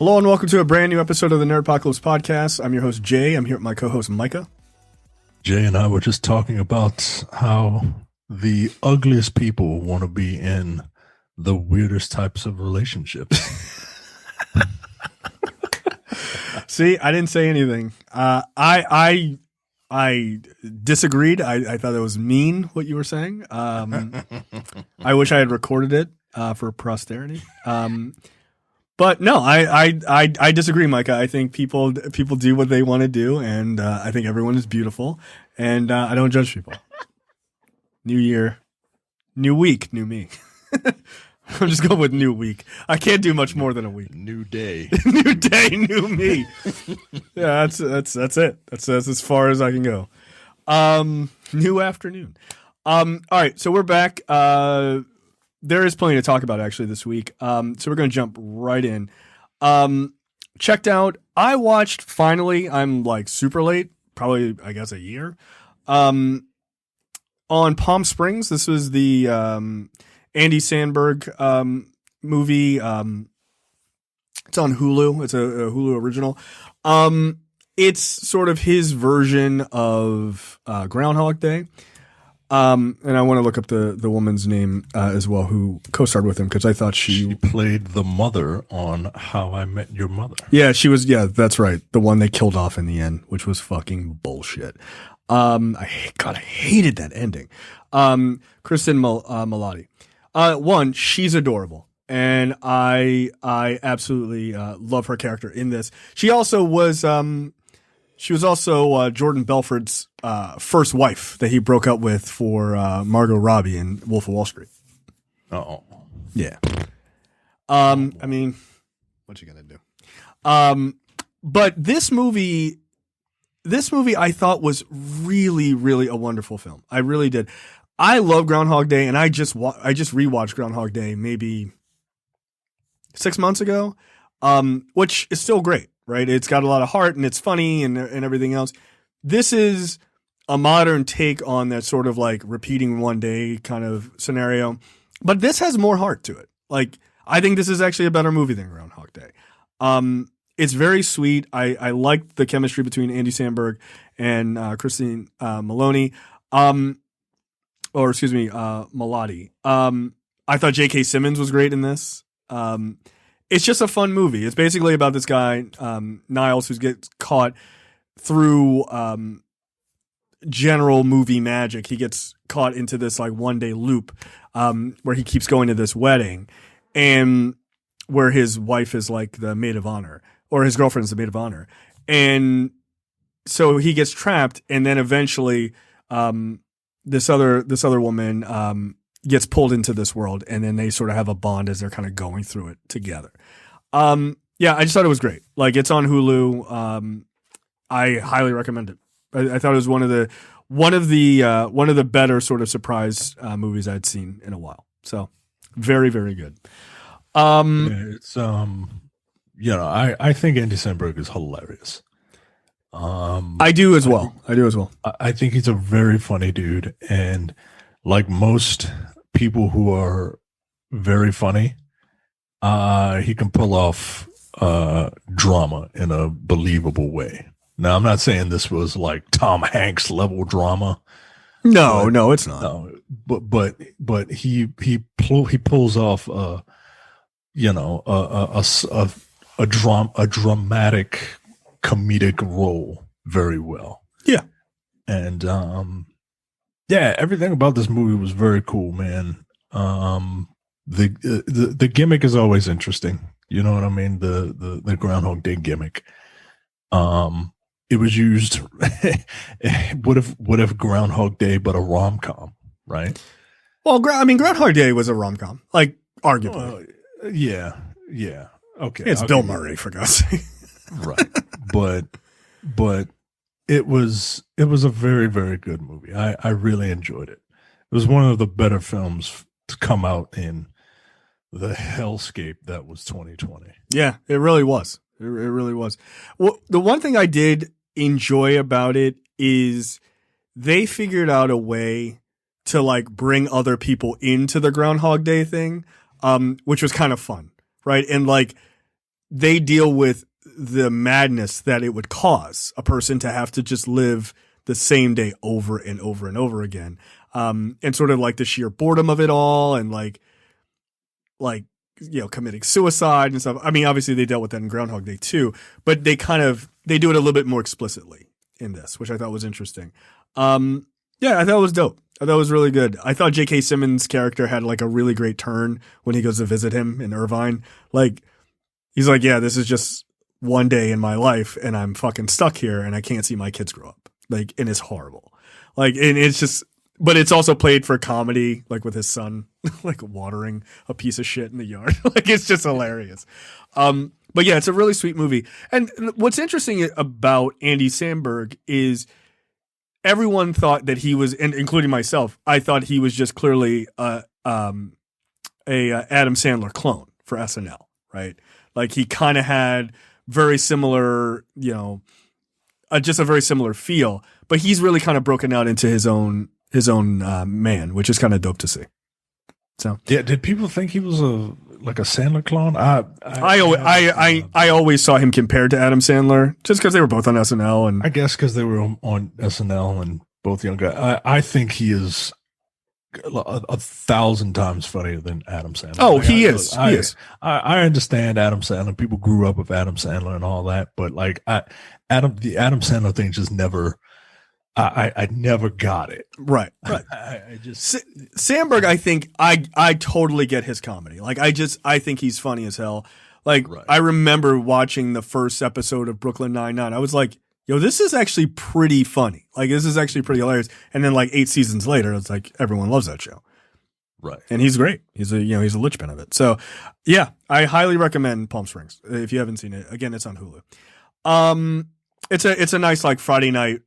Hello and welcome to a brand new episode of the Nerdpocalypse podcast. I'm your host, Jay. I'm here with my co-host, Micah. Jay and I were just talking about how the ugliest people want to be in the weirdest types of relationships. See, I didn't say anything. I disagreed. I thought it was mean what you were saying. I wish I had recorded it for posterity. But no, I disagree, Micah. I think people do what they want to do, and I think everyone is beautiful, and I don't judge people. New year, new week, new me. I'm just going with new week. I can't do much more than a week. New day. New day, new me. Yeah, that's it. That's as far as I can go. New afternoon. All right, so we're back. There is plenty to talk about actually this week. So we're going to jump right in. Checked out. I watched finally. I'm like super late, probably I guess a year. On Palm Springs. This was the Andy Samberg movie. It's on Hulu. It's a Hulu original. It's sort of his version of Groundhog Day. And I want to look up the woman's name as well who co-starred with him because I thought she played the mother on How I Met Your Mother. Yeah, she was. Yeah, that's right. The one they killed off in the end, which was fucking bullshit. I hated that ending. Kristen Milotti. One, she's adorable, and I absolutely love her character in this. She also was. She was also Jordan Belfort's first wife that he broke up with for Margot Robbie in Wolf of Wall Street. Oh, yeah. I mean, what you gonna do? But this movie I thought was really, really a wonderful film. I really did. I love Groundhog Day, and I just rewatched Groundhog Day maybe 6 months ago, which is still great. Right, it's got a lot of heart and it's funny and everything else. This is a modern take on that sort of like repeating one day kind of scenario, but this has more heart to it. Like I think this is actually a better movie than Groundhog Day. It's very sweet. I like the chemistry between Andy Samberg and Christine Maloney, Milotti. I thought J.K. Simmons was great in this. It's just a fun movie. It's basically about this guy, Niles, who gets caught through general movie magic. He gets caught into this like one day loop where he keeps going to this wedding and where his wife is like the maid of honor or his girlfriend is the maid of honor. And so he gets trapped. And then eventually this other woman gets pulled into this world, and then they sort of have a bond as they're kind of going through it together. Yeah, I just thought it was great. Like it's on Hulu. I highly recommend it. I thought it was one of the better sort of surprise movies I'd seen in a while. So very, very good. It's I think Andy Samberg is hilarious. I do as well. I think he's a very funny dude, and like most people who are very funny, he can pull off drama in a believable way. Now, I'm not saying this was like Tom Hanks level drama. No, it's not. No, but he pulls off a dramatic comedic role very well. Yeah, and yeah, everything about this movie was very cool, man. The gimmick is always interesting. You know what I mean? The Groundhog Day gimmick. It was used. What if Groundhog Day, but a rom-com, right? Well, Groundhog Day was a rom-com, like arguably. Yeah. Okay, it's Bill Murray, for God's sake. Right, but it was a very, very good movie. I really enjoyed it. It was one of the better films to come out in the hellscape that was 2020. Yeah, it really was. It really was. Well, the one thing I did enjoy about it is they figured out a way to like bring other people into the Groundhog Day thing, which was kind of fun, right? And like they deal with the madness that it would cause a person to have to just live the same day over and over and over again. And sort of like the sheer boredom of it all, and like, committing suicide and stuff. I mean, obviously they dealt with that in Groundhog Day too, but they do it a little bit more explicitly in this, which I thought was interesting. Yeah, I thought it was dope. I thought it was really good. I thought J.K. Simmons' character had like a really great turn when he goes to visit him in Irvine. Like, he's like, yeah, this is just one day in my life and I'm fucking stuck here and I can't see my kids grow up. Like, and it's horrible. Like, and it's just, but it's also played for comedy, like with his son, like watering a piece of shit in the yard. Like, it's just hilarious. But yeah, it's a really sweet movie. And what's interesting about Andy Samberg is everyone thought that he was, and including myself, I thought he was just clearly a Adam Sandler clone for SNL, right? Like, he kind of had very similar, just a very similar feel, but he's really kind of broken out into his own man, which is kind of dope to see. So yeah, did people think he was a Sandler clone? I always saw him compared to Adam Sandler just because they were both on SNL, and I guess because they were on SNL and both young guys. I think he is 1,000 times funnier than Adam Sandler. Oh, he is. I understand Adam Sandler. People grew up with Adam Sandler and all that, but like the Adam Sandler thing just never. I never got it. Right. I just Sandberg. I think I totally get his comedy. Like, I think he's funny as hell. Like, right. I remember watching the first episode of Brooklyn Nine-Nine. I was like, yo, this is actually pretty funny. Like, this is actually pretty hilarious. And then like 8 seasons later, it's like everyone loves that show. Right. And he's great. He's a linchpin of it. So yeah, I highly recommend Palm Springs if you haven't seen it. Again, it's on Hulu. It's a nice like Friday night,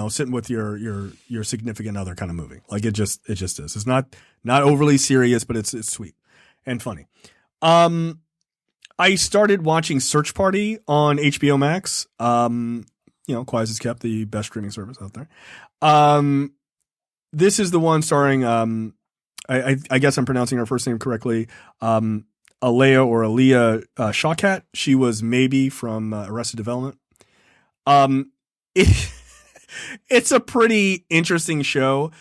sitting with your significant other kind of movie. Like, it just is. It's not overly serious, but it's sweet and funny. I started watching Search Party on HBO Max. Quiet as Kept, the best streaming service out there. This is the one starring, I guess I'm pronouncing her first name correctly. Aaliyah Shawkat. She was Maybe from Arrested Development. It's a pretty interesting show.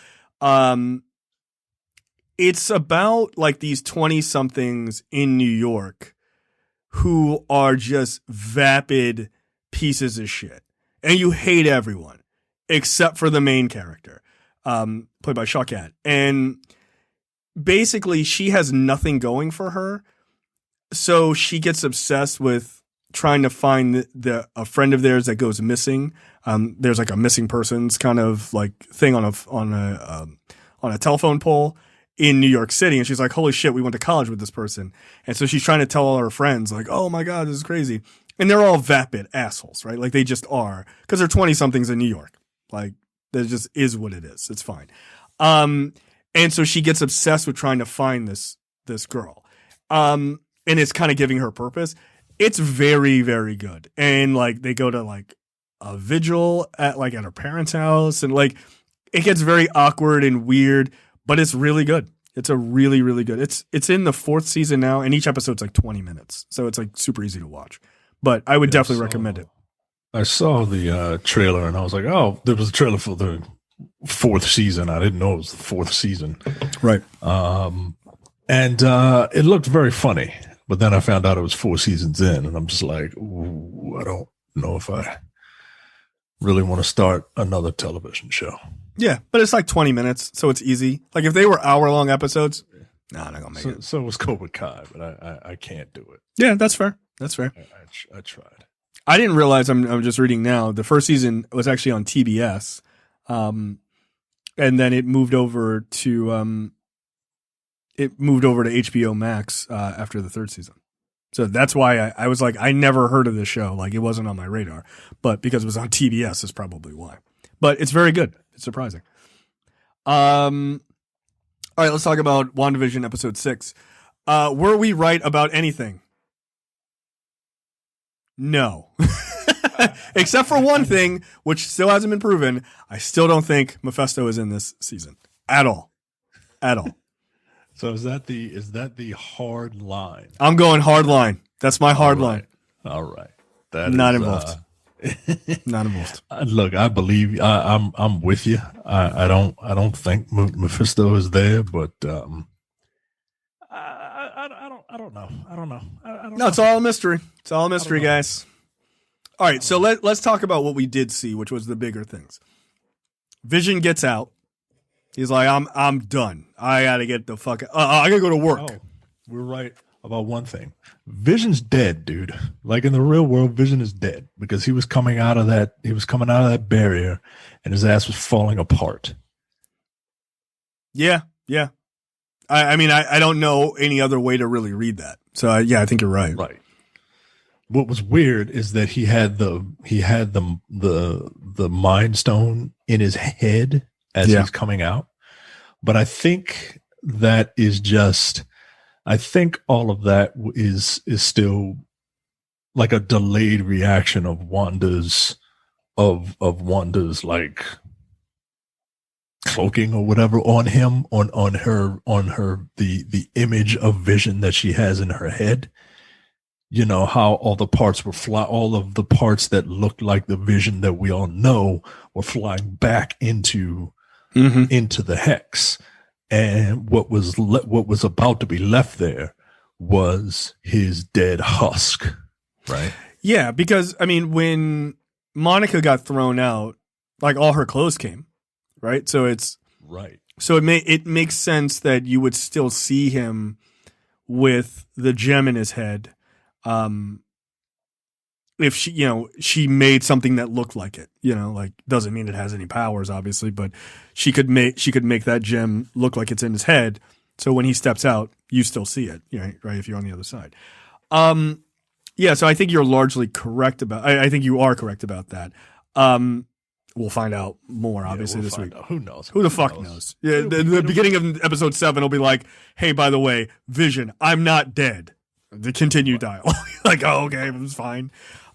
It's about like these 20-somethings in New York who are just vapid pieces of shit. And you hate everyone except for the main character, played by Shawkat. And basically she has nothing going for her. So she gets obsessed with trying to find a friend of theirs that goes missing. There's like a missing persons kind of like thing on a telephone pole in New York City. And she's like, holy shit, we went to college with this person. And so she's trying to tell all her friends like, oh my God, this is crazy. And they're all vapid assholes, right? Like, they just are, because they're 20 somethings in New York. Like, that just is what it is. It's fine. And so she gets obsessed with trying to find this girl. And it's kind of giving her purpose. It's very, very good. And like, they go to like a vigil at her parents' house, and like, it gets very awkward and weird, but it's really good. It's a really, really good. It's in the 4th season now, and each episode's like 20 minutes. So it's like super easy to watch, but I would definitely recommend it. I saw the trailer and I was like, oh, there was a trailer for the 4th season. I didn't know it was the 4th season. Right. And it looked very funny. But then I found out it was 4 seasons in, and I'm just like, ooh, I don't know if I really want to start another television show. Yeah, but it's like 20 minutes, so it's easy. Like, if they were hour-long episodes, I'm not going to make it. So was Cobra Kai, but I can't do it. Yeah, that's fair. That's fair. I tried. I didn't realize, I'm just reading now, the first season was actually on TBS, and then it moved over to HBO Max after the 3rd season. So that's why I was like, I never heard of this show. Like, it wasn't on my radar. But because it was on TBS is probably why. But it's very good. It's surprising. All right, let's talk about WandaVision episode 6. Were we right about anything? No. Except for one thing, which still hasn't been proven. I still don't think Mephisto is in this season. At all. So is that the hard line? I'm going hard line. That's my hard line. All right. That Not is, involved. Not involved. Look, I believe I'm with you. I don't think Mephisto is there, but I don't know. I don't know. I don't No, it's all a mystery. It's all a mystery, guys. All right, so let's talk about what we did see, which was the bigger things. Vision gets out. He's like, I'm done. I gotta get the fuck. I gotta go to work. Oh, we're right about one thing. Vision's dead, dude. Like in the real world, Vision is dead because he was coming out of that. He was coming out of that barrier, and his ass was falling apart. Yeah. I mean, I don't know any other way to really read that. So I think you're right. Right. What was weird is that he had the Mind Stone in his head as he's coming out. But I think that is just. I think all of that is still like a delayed reaction of Wanda's like cloaking or whatever on him, on her the image of Vision that she has in her head. You know how all the parts were all of the parts that looked like the Vision that we all know were flying back into the hex. And what was about to be left there was his dead husk, right? Yeah, because I mean, when Monica got thrown out, like all her clothes came, right? So it's right. So it makes sense that you would still see him with the gem in his head, if she made something that looked like it, like doesn't mean it has any powers, obviously, but she could make that gem look like it's in his head. So when he steps out, you still see it, right? If you're on the other side. Yeah. So I think you're largely correct I think you are correct about that. We'll find out more, obviously, this week. Who knows? Who the fuck knows? Yeah. The beginning of episode 7 will be like, hey, by the way, Vision, I'm not dead. The continued dialogue. Like, oh, okay, it was fine.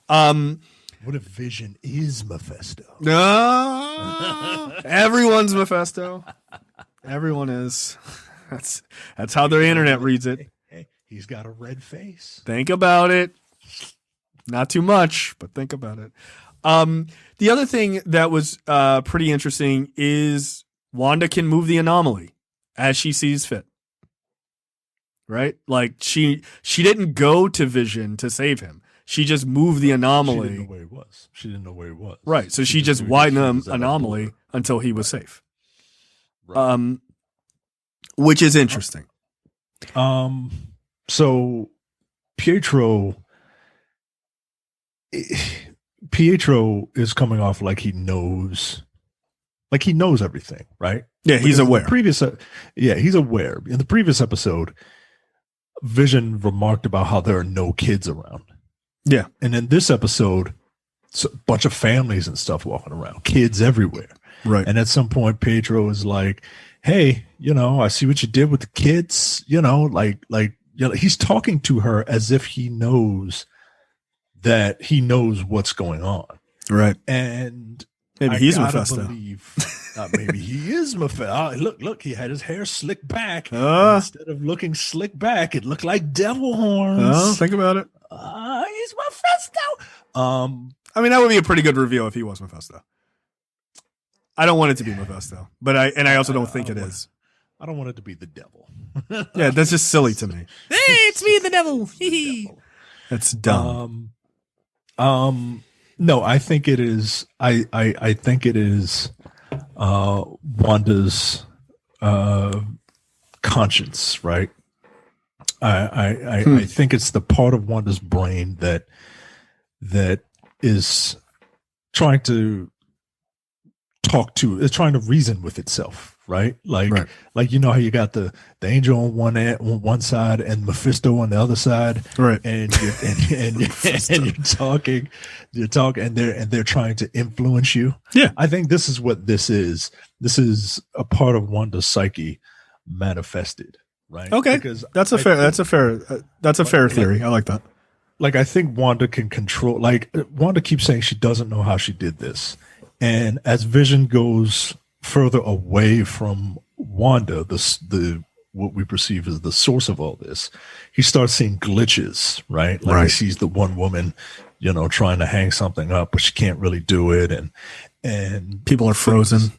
What if Vision is Mephisto? No, everyone's Mephisto. Everyone is. That's how the internet reads it. Hey, he's got a red face. Think about it. Not too much, but think about it. The other thing that was pretty interesting is Wanda can move the anomaly as she sees fit. Right? Like she didn't go to Vision to save him. She just moved the anomaly. She didn't know where he was. Right. So she just widened the anomaly until he was safe. Right. Which is interesting. So Pietro is coming off like he knows everything, right? Yeah, he's aware. He's aware. In the previous episode, Vision remarked about how there are no kids around. Yeah. And in this episode, it's a bunch of families and stuff walking around, kids everywhere. Right. And at some point, Pedro is like, hey, I see what you did with the kids, he's talking to her as if he knows what's going on. Right. And maybe he's Mephisto. Maybe he is Mephisto. Look, he had his hair slicked back. Instead of looking slicked back, it looked like devil horns. Oh, think about it. He's Mephisto. I mean, that would be a pretty good reveal if he was Mephisto. I don't want it to be Mephisto, but I also don't think it is. I don't want it to be the devil. Yeah, that's just silly to me. Hey, it's me, the devil. That's dumb. No, I think it is. I think it is Wanda's conscience, right? I think it's the part of Wanda's brain that is trying to trying to reason with itself, right? Like how you got the angel on one side and Mephisto on the other side, right? And you're talking, and they're trying to influence you. Yeah, I think this is what this is. This is a part of Wanda's psyche manifested, right? Okay, because that's a fair theory. I like that. Like, I think Wanda can control. Like, Wanda keeps saying she doesn't know how she did this. And as Vision goes further away from Wanda, what we perceive as the source of all this, he starts seeing glitches, right? Like he sees the one woman, you know, trying to hang something up, but she can't really do it. And people are frozen.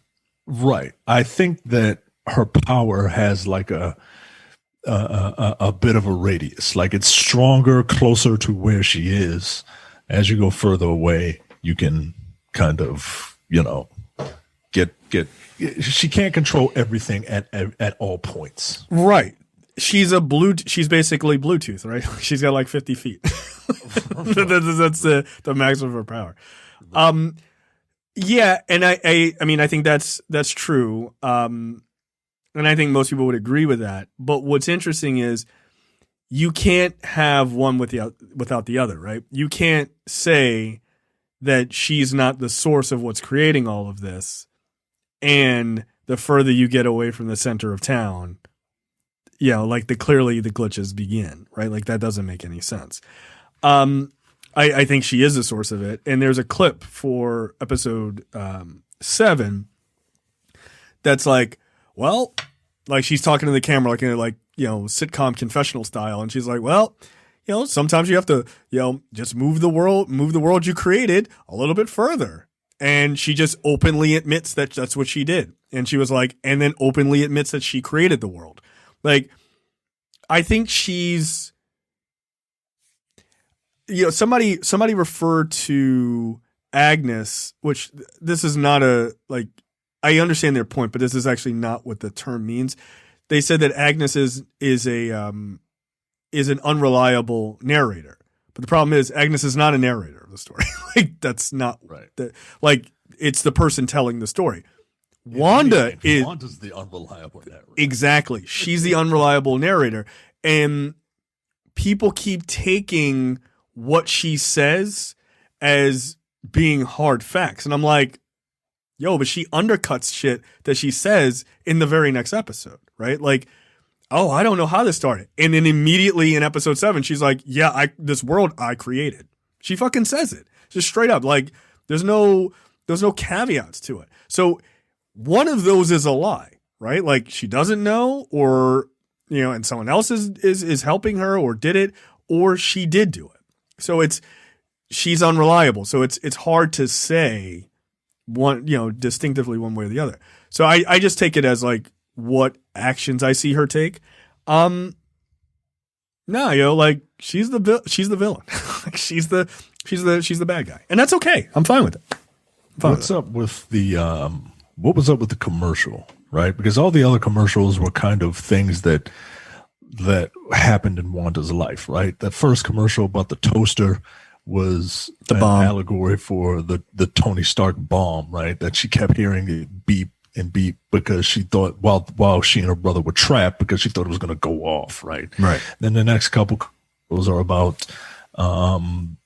Right. I think that her power has like a bit of a radius, like it's stronger, closer to where she is. As you go further away, you can kind of, you know, get she can't control everything at all points. Right. She's basically Bluetooth, right? She's got like 50 feet. That's the maximum of her power. Yeah, and I mean I think that's true. And I think most people would agree with that. But what's interesting is you can't have one without the other, right? You can't say that she's not the source of what's creating all of this, and the further you get away from the center of town, you know, like clearly the glitches begin, right? Like that doesn't make any sense. I think she is the source of it, and there's a clip for episode 7 that's like, well, like she's talking to the camera like in like, you know, sitcom confessional style, and she's like, well, you know, sometimes you have to, you know, just move the world you created a little bit further. And she just openly admits that that's what she did. And she was like, and then openly admits that she created the world. Like, I think she's, you know, somebody referred to Agnes, which this is not a, like, I understand their point, but this is actually not what the term means. They said that Agnes is an unreliable narrator. But the problem is Agnes is not a narrator of the story. Like that's not right. Like it's the person telling the story. Wanda's the unreliable narrator. Exactly. She's the unreliable narrator. And people keep taking what she says as being hard facts. And I'm like, yo, but she undercuts shit that she says in the very next episode, right? Like, oh, I don't know how this started. And then immediately in episode 7, she's like, yeah, this world I created. She fucking says it. Just straight up. Like, there's no caveats to it. So one of those is a lie, right? Like she doesn't know, or, you know, and someone else is helping her or did it, or she did do it. So she's unreliable. So it's hard to say one, you know, distinctively one way or the other. So I just take it as like what actions I see her take. No, you know, like she's the villain. Like she's the bad guy, and that's okay. I'm fine with it. What's up with the what was up with the commercial, right? Because all the other commercials were kind of things that happened in Wanda's life, right? That first commercial about the toaster was the an bomb allegory for the Tony Stark bomb, right? That she kept hearing it beep and beep because she thought while she and her brother were trapped, because she thought it was going to go off, right? Right. Then the next couple commercials are about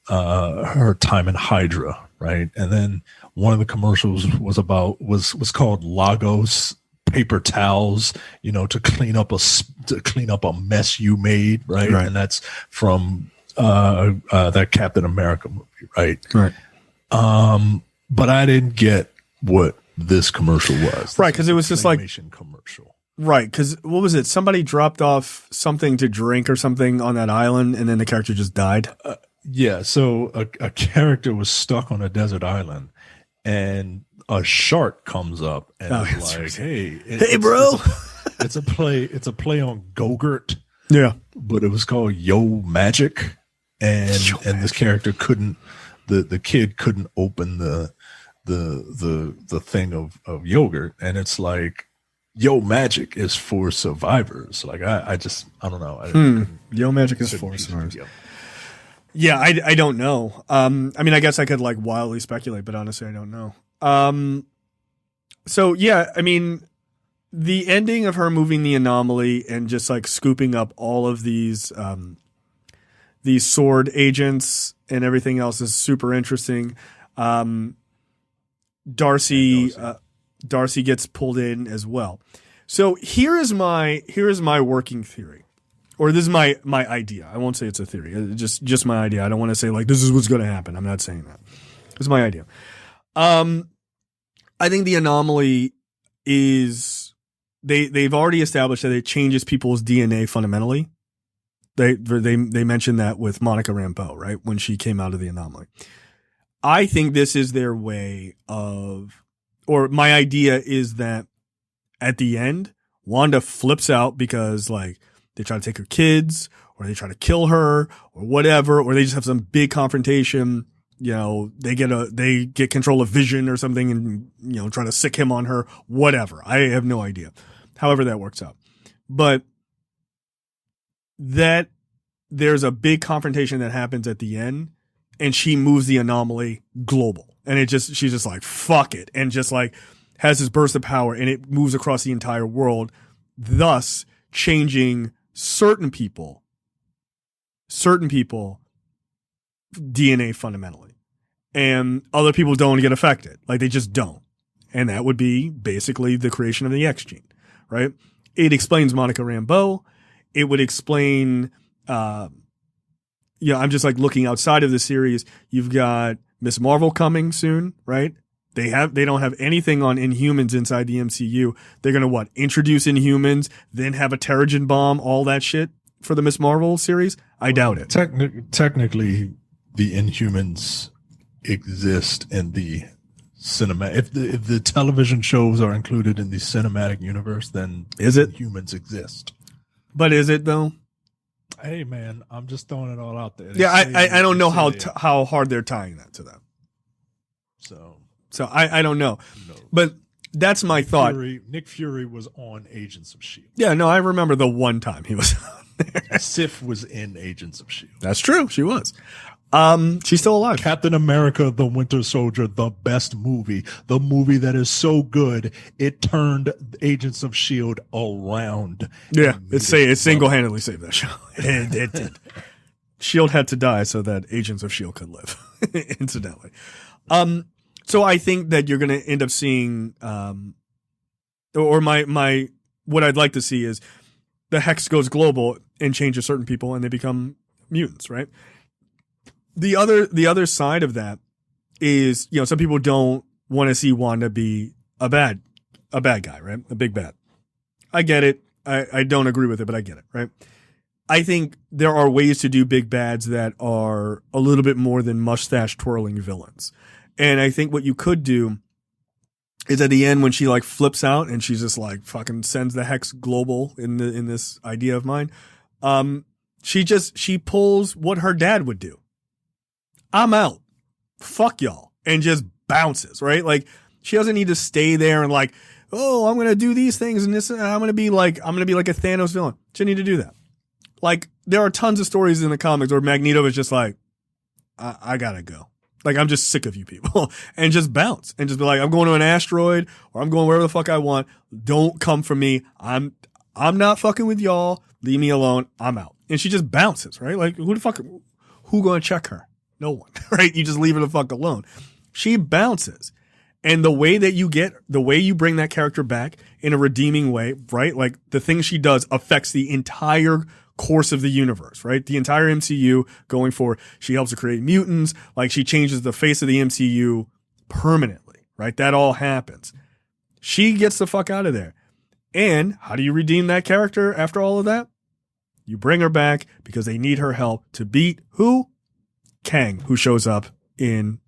her time in Hydra, right? And then one of the commercials was called Lagos paper towels, you know, to clean up a mess you made, right? And that's from that Captain America movie, right? But I didn't get what this commercial was, right? Because it was just like commercial, right? Because what was it? Somebody dropped off something to drink or something on that island, and then the character just died. Yeah, so a character was stuck on a desert island, and a shark comes up and is like, "Hey, bro!" It's a play on Go-Gurt. Yeah, but it was called Yo Magic, and this character couldn't. The kid couldn't open the thing of yogurt, and it's like, Yo Magic is for survivors. Like I don't know. Yo Magic is for survivors. Yeah, I don't know. I mean, I guess I could like wildly speculate, but honestly, I don't know. So yeah, I mean, the ending of her moving the anomaly and just like scooping up all of these sword agents and everything else is super interesting. Darcy gets pulled in as well. So here is my working theory, or this is my idea. I won't say it's a theory. It's just my idea. I don't want to say like this is what's going to happen. I'm not saying that. It's my idea. I think the anomaly is they've already established that it changes people's DNA fundamentally. They mentioned that with Monica Rambeau, right, when she came out of the anomaly. I think this is their way of, or my idea is that at the end, Wanda flips out because like they try to take her kids, or they try to kill her, or whatever, or they just have some big confrontation. You know, they get control of Vision or something, and you know, try to sick him on her. Whatever, I have no idea. However that works out, but that there's a big confrontation that happens at the end, and she moves the anomaly global, and she's just like fuck it, and just like has this burst of power, and it moves across the entire world, thus changing certain people DNA fundamentally, and other people don't get affected. Like they just don't. And that would be basically the creation of the X gene, right? It explains Monica Rambeau. It would explain, I'm just like looking outside of the series. You've got Miss Marvel coming soon, right? They don't have anything on Inhumans inside the MCU. They're going to introduce Inhumans, then have a Terrigen bomb, all that shit for the Miss Marvel series? I doubt it. Technically, the Inhumans exist in the cinema. If the television shows are included in the cinematic universe, then is it Humans exist? But is it though? Hey man, I'm just throwing it all out there. Yeah, I don't know how hard they're tying that to them. So I don't know, but that's my thought. Nick Fury was on Agents of S.H.I.E.L.D. Yeah, no, I remember the one time he was on there. Sif was in Agents of S.H.I.E.L.D. That's true. She was. She's still alive. Captain America, the Winter Soldier, the best movie. The movie that is so good, it turned Agents of S.H.I.E.L.D. around. Yeah, it single-handedly saved that show. It did. S.H.I.E.L.D. had to die so that Agents of S.H.I.E.L.D. could live, incidentally. So I think that you're going to end up seeing, or what I'd like to see is the Hex goes global and changes certain people and they become mutants, right? The other side of that is, some people don't want to see Wanda be a bad guy, right? A big bad. I get it. I don't agree with it, but I get it, right? I think there are ways to do big bads that are a little bit more than mustache twirling villains. And I think what you could do is at the end when she like flips out and she's just like fucking sends the Hex global in this idea of mine. She pulls what her dad would do. I'm out. Fuck y'all. And just bounces, right? Like she doesn't need to stay there and like, oh, I'm going to do these things and this, I'm going to be like a Thanos villain. She didn't need to do that. Like there are tons of stories in the comics where Magneto is just like, I gotta go. Like, I'm just sick of you people, and just bounce and just be like, I'm going to an asteroid or I'm going wherever the fuck I want. Don't come for me. I'm not fucking with y'all. Leave me alone. I'm out. And she just bounces, right? Like, who going to check her? No one, right? You just leave her the fuck alone. She bounces. And the way you bring that character back in a redeeming way, right? Like the things she does affects the entire course of the universe, right? The entire MCU going forward. She helps to create mutants. Like she changes the face of the MCU permanently, right? That all happens. She gets the fuck out of there. And how do you redeem that character after all of that? You bring her back because they need her help to beat who? Kang, who shows up in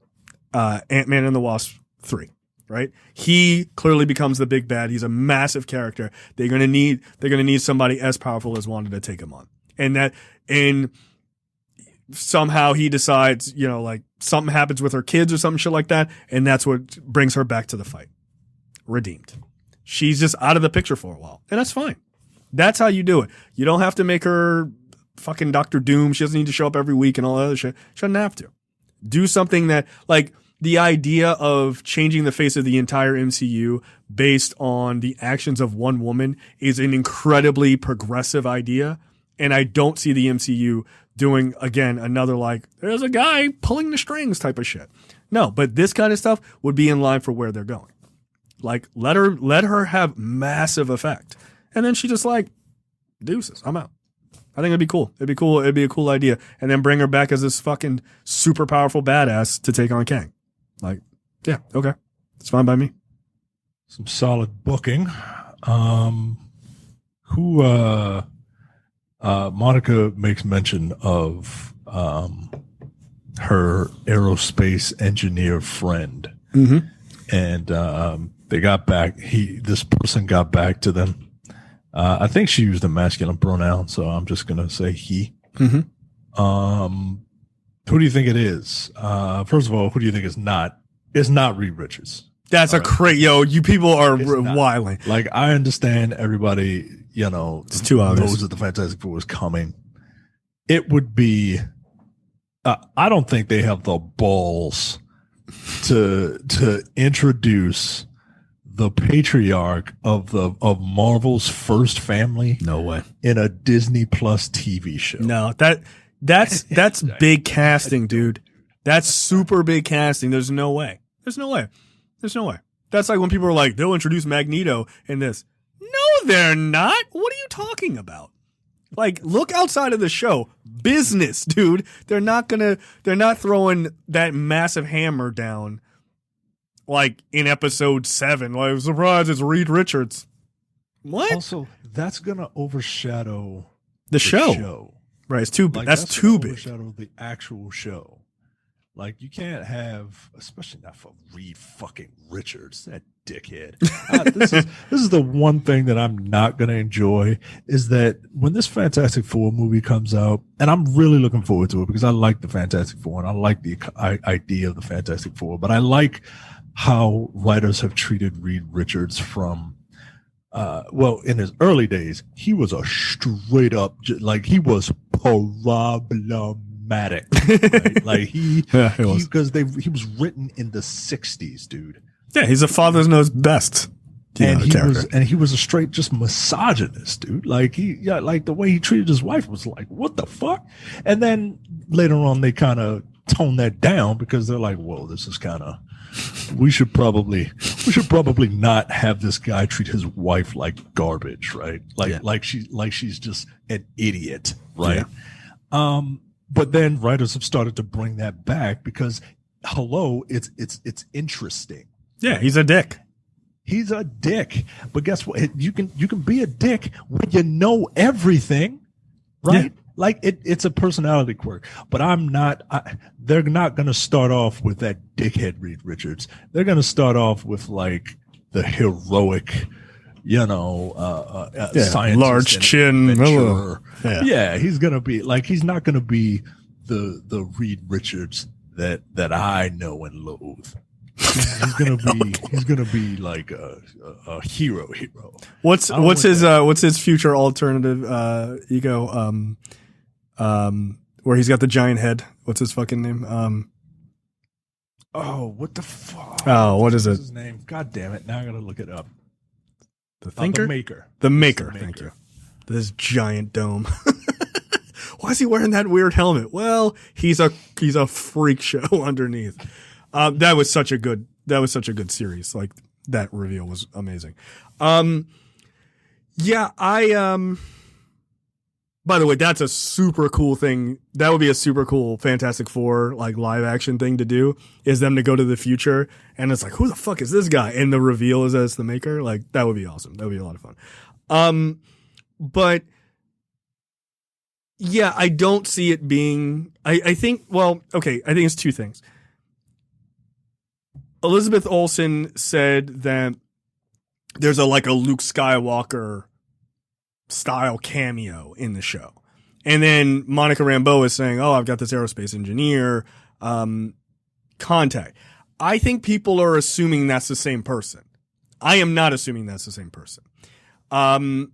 Ant-Man and the Wasp 3, right? He clearly becomes the big bad. He's a massive character. They're gonna need somebody as powerful as Wanda to take him on. And somehow he decides, like something happens with her kids or something shit like that, and that's what brings her back to the fight. Redeemed. She's just out of the picture for a while. And that's fine. That's how you do it. You don't have to make her fucking Doctor Doom. She doesn't need to show up every week and all that other shit. She doesn't have to. Do something that, like, the idea of changing the face of the entire MCU based on the actions of one woman is an incredibly progressive idea. And I don't see the MCU doing, again, another like, there's a guy pulling the strings type of shit. No, but this kind of stuff would be in line for where they're going. Like, let her have massive effect. And then she just like, deuces, I'm out. I think it'd be cool. It'd be a cool idea. And then bring her back as this fucking super powerful badass to take on Kang. Like, yeah, okay. It's fine by me. Some solid booking. Who Monica makes mention of her aerospace engineer friend, and they got back. This person got back to them. I think she used a masculine pronoun, so I'm just gonna say he. Who do you think it is? First of all, who do you think is not? It's not Reed Richards. That's a crazy, you people are wilding. Like, I understand everybody, it's too obvious. Knows that the Fantastic Four is coming. It would be, I don't think they have the balls to introduce the patriarch of Marvel's first family. No way. In a Disney Plus TV show. No, that's big casting, dude. That's super big casting. There's no way. There's no way. That's like when people are like, they'll introduce Magneto in this. No, they're not. What are you talking about? Like, look outside of the show. Business, dude. They're not throwing that massive hammer down like in episode 7. Like, surprise, it's Reed Richards. What? Also, that's gonna overshadow the show. Right, it's too big. That's too big. Overshadow the actual show. Like, you can't have, especially not for Reed fucking Richards, that dickhead. This is the one thing that I'm not going to enjoy, is that when this Fantastic Four movie comes out, and I'm really looking forward to it because I like the Fantastic Four and I like the idea of the Fantastic Four, but I like how writers have treated Reed Richards from, in his early days, he was a straight up, like, he was problematic. Right? Like he was written in the 60s, dude. Yeah, he's a father knows best. And he was a straight just misogynist, dude. Like the way he treated his wife was like, what the fuck? And then later on they kind of toned that down because they're like, whoa, this is kind of, we should probably not have this guy treat his wife like garbage, right? Like she's just an idiot, right? Yeah. But then writers have started to bring that back because, it's interesting. Yeah, he's a dick. He's a dick. But guess what? You can be a dick when you know everything, right? Yeah. Like it's a personality quirk. But they're not going to start off with that dickhead Reed Richards. They're going to start off with like the heroic, scientist, large chin, yeah, he's gonna be like, he's not gonna be the Reed Richards that I know and loathe. He's gonna be like a hero. What's his future alternative ego? Where he's got the giant head. What's his fucking name? What the fuck? Oh, what is it? His name? God damn it! Now I gotta look it up. The Thinker? The Maker. Thank you. This giant dome. Why is he wearing that weird helmet? Well, he's a freak show underneath. That was such a good series. Like, that reveal was amazing. By the way, that's a super cool thing. That would be a super cool Fantastic Four, like, live action thing to do, is them to go to the future. And it's like, who the fuck is this guy? And the reveal is that it's the Maker. Like, that would be awesome. That would be a lot of fun. But yeah, I don't see it being, I think it's two things. Elizabeth Olsen said that there's a Luke Skywalker style cameo in the show. And then Monica Rambeau is saying, I've got this aerospace engineer contact. I think people are assuming that's the same person. I am not assuming that's the same person. I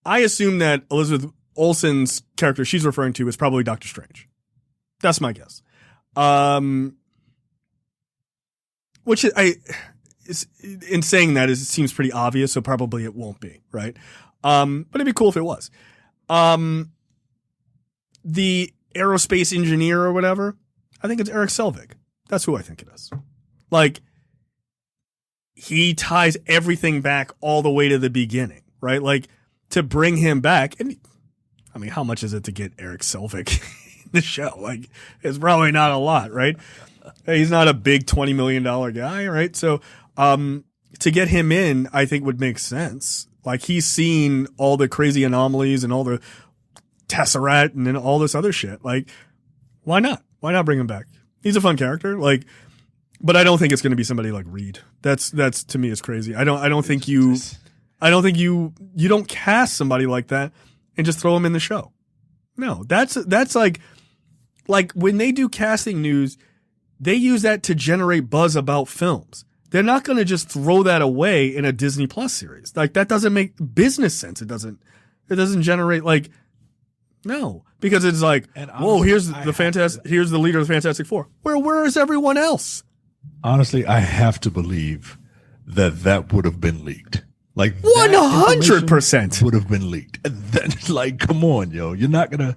assume that Elizabeth Olsen's character she's referring to is probably Doctor Strange. That's my guess. Which in saying that, it seems pretty obvious, so probably it won't be, right? But it'd be cool if it was. The aerospace engineer or whatever, I think it's Eric Selvig. That's who I think it is. Like, he ties everything back all the way to the beginning, right? Like, to bring him back, and I mean, how much is it to get Eric Selvig in the show? Like, it's probably not a lot, right? He's not a big $20 million guy, right? So, to get him in, I think would make sense. Like he's seen all the crazy anomalies and all the Tesseract and then all this other shit. Like, why not? Why not bring him back? He's a fun character. Like, but I don't think it's going to be somebody like Reed. That's to me is crazy. I don't think you don't cast somebody like that and just throw him in the show. No, that's like when they do casting news, they use that to generate buzz about films. They're not going to just throw that away in a Disney Plus series. Like that doesn't make business sense. It doesn't generate like, no, because it's like, whoa, here's the leader of the Fantastic Four. Where is everyone else? Honestly, I have to believe that would have been leaked. Like 100% would have been leaked. And then, like, come on, yo, you're not gonna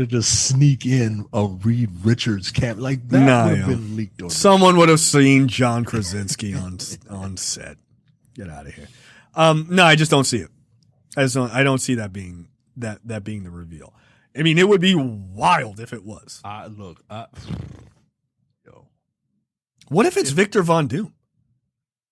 just sneak in a Reed Richards camp like that. Would have been leaked. Someone would have seen John Krasinski on set. Get out of here. No, I just don't see it. I don't see that being that being the reveal. I mean, it would be wild if it was. Yo, what if it's Victor Von Doom?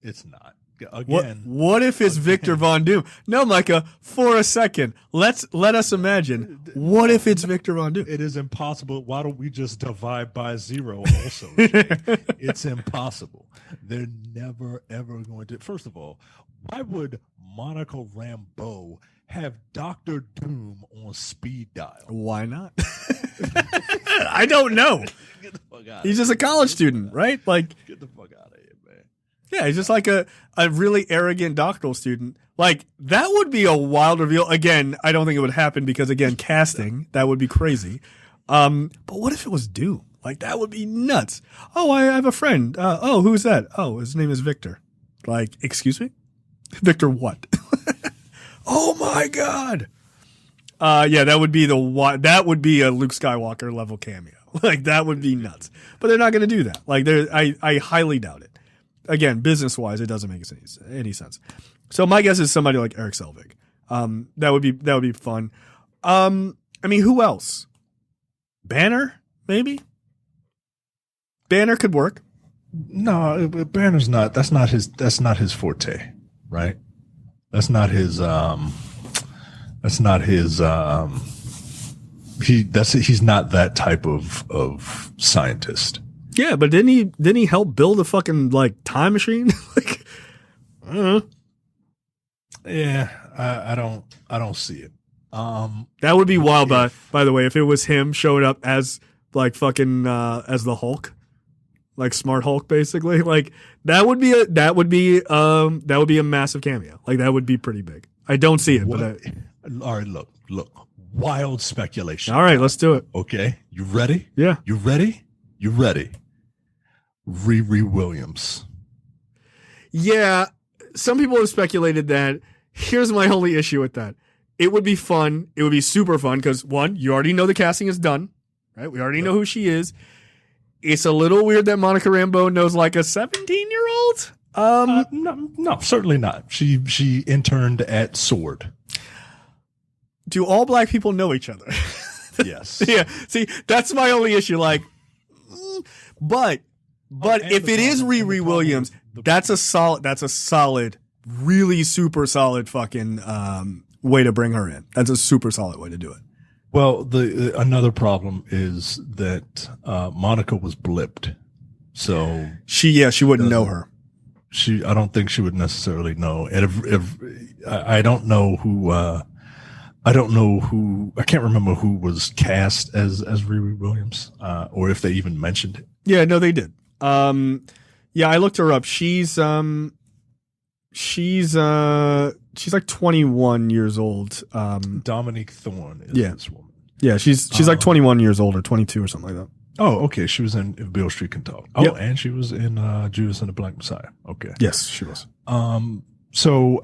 It's not. Again, what if it's Victor Von Doom? No, Micah, for a second, let us imagine. What if it's Victor Von Doom? It is impossible. Why don't we just divide by 0 also? It's impossible. They're never, ever going to. First of all, why would Monica Rambeau have Dr. Doom on speed dial? Why not? I don't know. Get the fuck out. He's just a college student, right? Like, get the fuck out of here, man. Yeah, he's just like a really arrogant doctoral student. Like, that would be a wild reveal. Again, I don't think it would happen because, again, casting, that would be crazy. But what if it was Doom? Like, that would be nuts. Oh, I have a friend. Who's that? Oh, his name is Victor. Like, excuse me? Victor what? Oh my God. Yeah, that would be a Luke Skywalker level cameo. Like, that would be nuts. But they're not going to do that. Like, I highly doubt it. Again, business-wise, it doesn't make any sense. So my guess is somebody like Eric Selvig. That would be fun. I mean, who else? Banner, maybe? Banner could work. No, Banner's not. That's not his forte, right? He's not that type of scientist. Yeah, but didn't he help build a fucking like time machine? Like, I don't know. Yeah, I don't see it. That would be wild. By the way, if it was him showing up as like fucking as the Hulk, like Smart Hulk, basically, like that would be a massive cameo. Like that would be pretty big. I don't see it, all right, look, wild speculation. All right, let's do it. Okay, you ready? Yeah, you ready? You ready? Riri Williams. Yeah, some people have speculated that. Here's my only issue with that. It would be fun. It would be super fun because, one, you already know the casting is done, right? We already know who she is. It's a little weird that Monica Rambeau knows like a 17-year-old. No, certainly not. She interned at Sword. Do all black people know each other? Yes. Yeah. See, that's my only issue. Like, but if it is Riri Williams, that's a solid, really super solid fucking way to bring her in. That's a super solid way to do it. Well, another problem is that Monica was blipped, so she wouldn't know her. I don't think she would necessarily know. And if I don't know who, I can't remember who was cast as Riri Williams, or if they even mentioned it. Yeah, no, they did. Yeah, I looked her up. She's like 21 years old. Dominique Thorne is this woman. Yeah, she's like 21 years old or 22 or something like that. Oh, okay. She was in If Beale Street Can Talk. Oh, yep. And she was in Judas and the Black Messiah. Okay. Yes, she was. So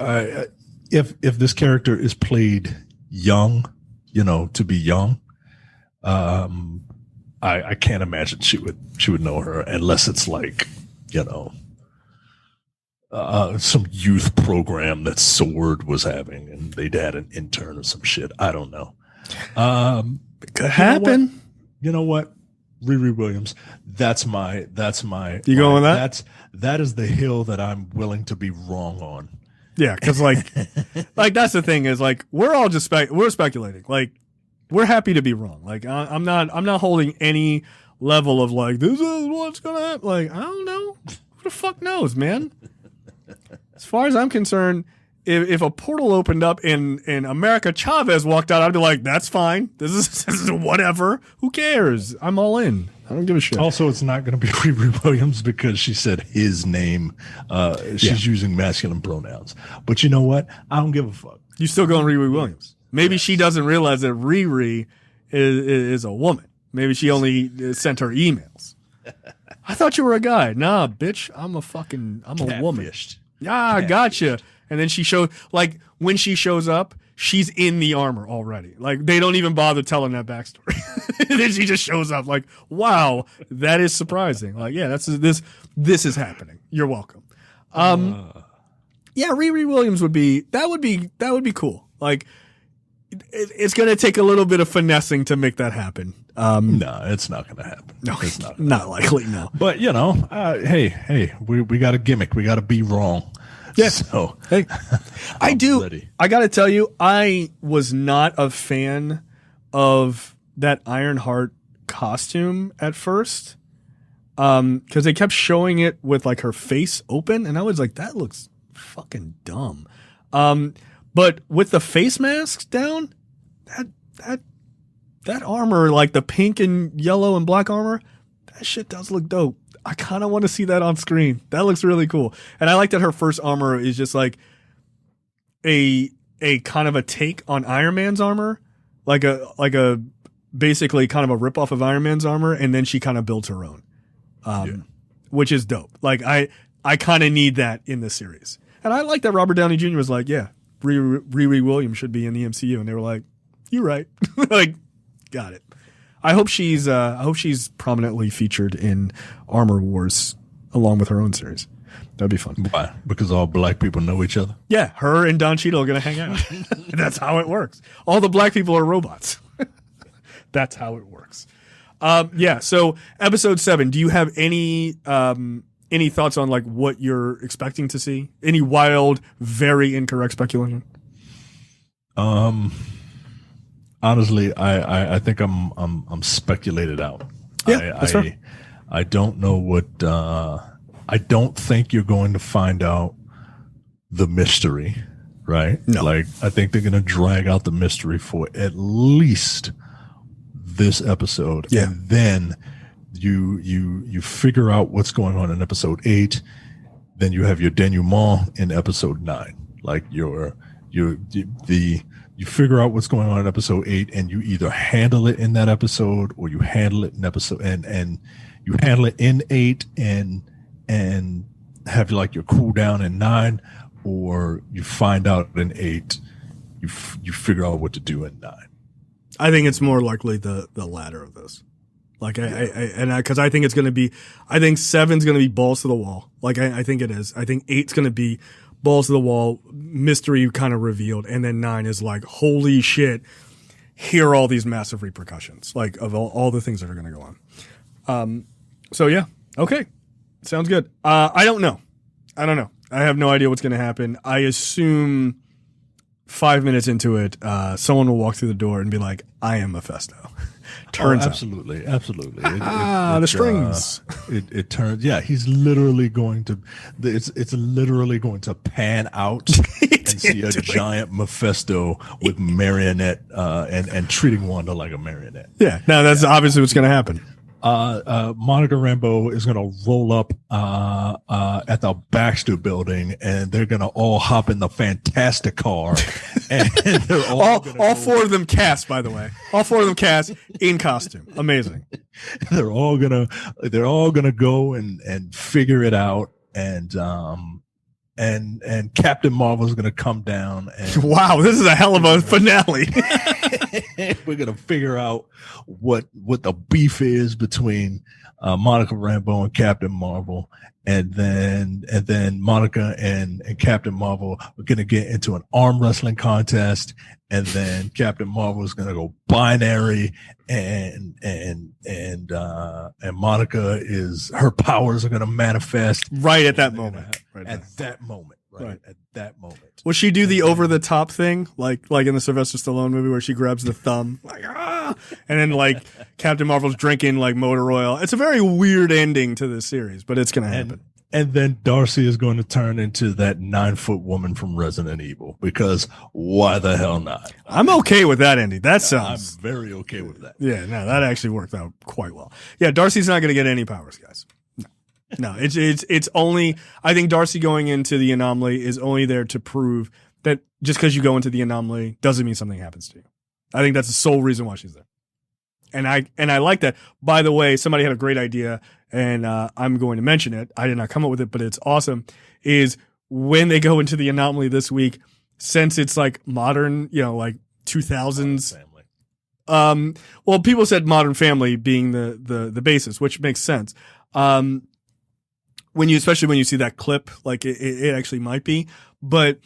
if this character is played young, to be young, I can't imagine she would know her unless it's like, some youth program that Sword was having and they'd had an intern or some shit. I don't know. It could happen. You know what? Riri Williams. That's my. You going with that? That is the hill that I'm willing to be wrong on. Yeah, because like that's the thing is like we're all just we're speculating. Like we're happy to be wrong. Like I'm not holding any level of like this is what's gonna happen. Like I don't know. Who the fuck knows, man? As far as I'm concerned, if a portal opened up and America Chavez walked out, I'd be like, that's fine. This is whatever. Who cares? I'm all in. I don't give a shit. Also, it's not going to be Riri Williams because she said his name. She's using masculine pronouns. But you know what? I don't give a fuck. You still going Riri Williams? Maybe she doesn't realize that Riri is a woman. Maybe she only sent her emails. I thought you were a guy. Nah, bitch. I'm a woman. Yeah, gotcha. And then when she shows up, she's in the armor already. Like they don't even bother telling that backstory. Then she just shows up like, wow, that is surprising. Like, yeah, this is happening. You're welcome. Yeah, Riri Williams would be cool. Like it's going to take a little bit of finessing to make that happen. No, it's not going to happen. No, it's not likely. No, but hey, we got a gimmick. We got to be wrong. Yeah. So hey, I do. Ready. I got to tell you, I was not a fan of that Ironheart costume at first, because they kept showing it with like her face open, and I was like, that looks fucking dumb. But with the face masks down, that armor, like the pink and yellow and black armor, that shit does look dope. I kind of want to see that on screen. That looks really cool. And I like that her first armor is just like a kind of a take on Iron Man's armor, like a basically kind of a ripoff of Iron Man's armor, and then she kind of builds her own, which is dope. Like I kind of need that in this series. And I like that Robert Downey Jr. was like, yeah, Riri Williams should be in the MCU, and they were like, you're right. Like, got it. I hope she's prominently featured in Armor Wars along with her own series. That'd be fun. Why? Because all black people know each other? Yeah, her and Don Cheadle are going to hang out. That's how it works. All the black people are robots. That's how it works. Yeah, so episode 7, do you have any thoughts on like what you're expecting to see? Any wild, very incorrect speculation? Honestly, I think I'm speculated out. Yeah, that's fair. I don't know what. I don't think you're going to find out the mystery, right? No. Like I think they're going to drag out the mystery for at least this episode, and then you figure out what's going on in episode 8. Then you have your denouement in episode 9. Like you figure out what's going on in episode 8, and you either handle it in that episode or you handle it in episode and you handle it in 8 and have like your cool down in 9, or you find out in 8, you figure out what to do in 9. I think it's more likely the latter of this. Like because I think it's going to be, I think 7's going to be balls to the wall. Like I think it is. I think 8's going to be balls to the wall, mystery kind of revealed, and then 9 is like, holy shit, here are all these massive repercussions, like of all the things that are going to go on. So yeah, okay, sounds good. I don't know. I have no idea what's going to happen. I assume 5 minutes into it, someone will walk through the door and be like, I am Mephisto. Turns absolutely. The strings. It turns. Yeah, he's literally going to. It's literally going to pan out and see a giant Mephisto with marionette and treating Wanda like a marionette. Yeah, no, that's obviously what's going to happen. Monica Rambeau is going to roll up at the Baxter Building, and they're going to all hop in the Fantastic Car, and they're all 4 of them cast, by the way, all 4 of them cast in costume. Amazing. They're all gonna go and figure it out, and Captain Marvel's gonna come down. And wow, this is a hell of a finale. We're gonna figure out what the beef is between Monica Rambeau and Captain Marvel, and then Monica and Captain Marvel are going to get into an arm wrestling contest, and then Captain Marvel is going to go binary, and Monica is, her powers are going to manifest right at that moment. Right at that moment. Will she do the over the top thing, like in the Sylvester Stallone movie where she grabs the thumb, and then like Captain Marvel's drinking like motor oil? It's a very weird ending to this series, but it's going to happen. And then Darcy is going to turn into that 9-foot woman from Resident Evil, because why the hell not? I'm okay with that ending. That sounds. I'm very okay with that. Yeah, no, that actually worked out quite well. Yeah, Darcy's not going to get any powers, guys. No, it's only, I think Darcy going into the anomaly is only there to prove that just because you go into the anomaly doesn't mean something happens to you. I think that's the sole reason why she's there. And I like that. By the way, somebody had a great idea, and I'm going to mention it. I did not come up with it, but it's awesome. Is when they go into the anomaly this week, since it's like modern, like 2000s. Well, people said Modern Family being the basis, which makes sense. Especially when you see that clip, like it actually might be, but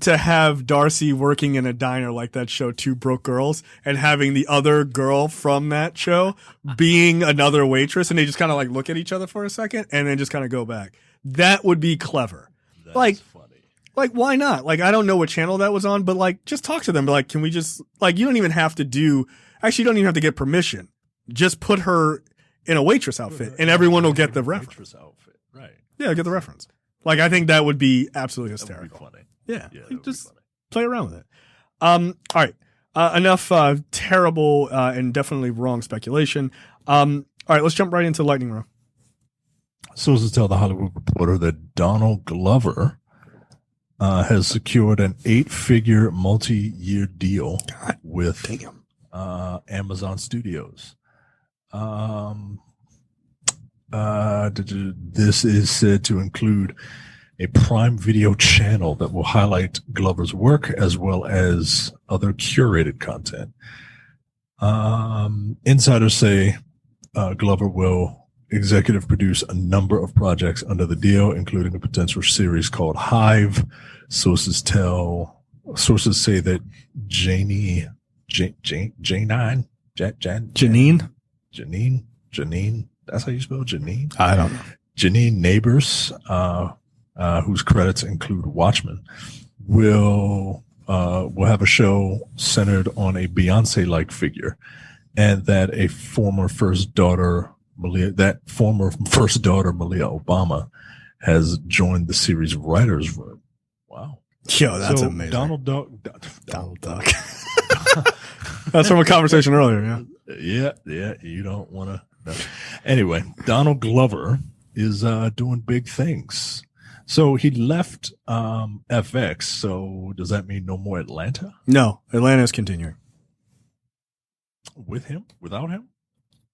to have Darcy working in a diner like that show, Two Broke Girls, and having the other girl from that show being another waitress, and they just kind of like look at each other for a second and then just kind of go back. That would be clever. That's funny. Like, why not? Like, I don't know what channel that was on, but like, just talk to them. Like, can we just, like, you don't even have to you don't even have to get permission. Just put her in a waitress outfit, and everyone will get the reference. Waitress outfit, right? Yeah, get the reference. Like, I think that would be absolutely hysterical. That would be funny. Yeah, just play around with it. All right, enough terrible and definitely wrong speculation. All right, let's jump right into Lightning Round. Sources tell the Hollywood Reporter that Donald Glover has secured an 8-figure multi-year deal with Amazon Studios. This is said to include a Prime Video channel that will highlight Glover's work as well as other curated content. Insiders say Glover will executive produce a number of projects under the deal, including a potential series called Hive. Sources say that Janine, that's how you spell Janine? I don't know. Janine Neighbors, whose credits include Watchmen, will have a show centered on a Beyonce-like figure, and that a former first daughter, Malia Obama, has joined the series writers' room. Wow. Yo, that's amazing. Donald Duck. That's from a conversation earlier, yeah. Yeah, you don't want to. No. Anyway, Donald Glover is doing big things. So he left FX. So does that mean no more Atlanta? No, Atlanta is continuing. With him? Without him?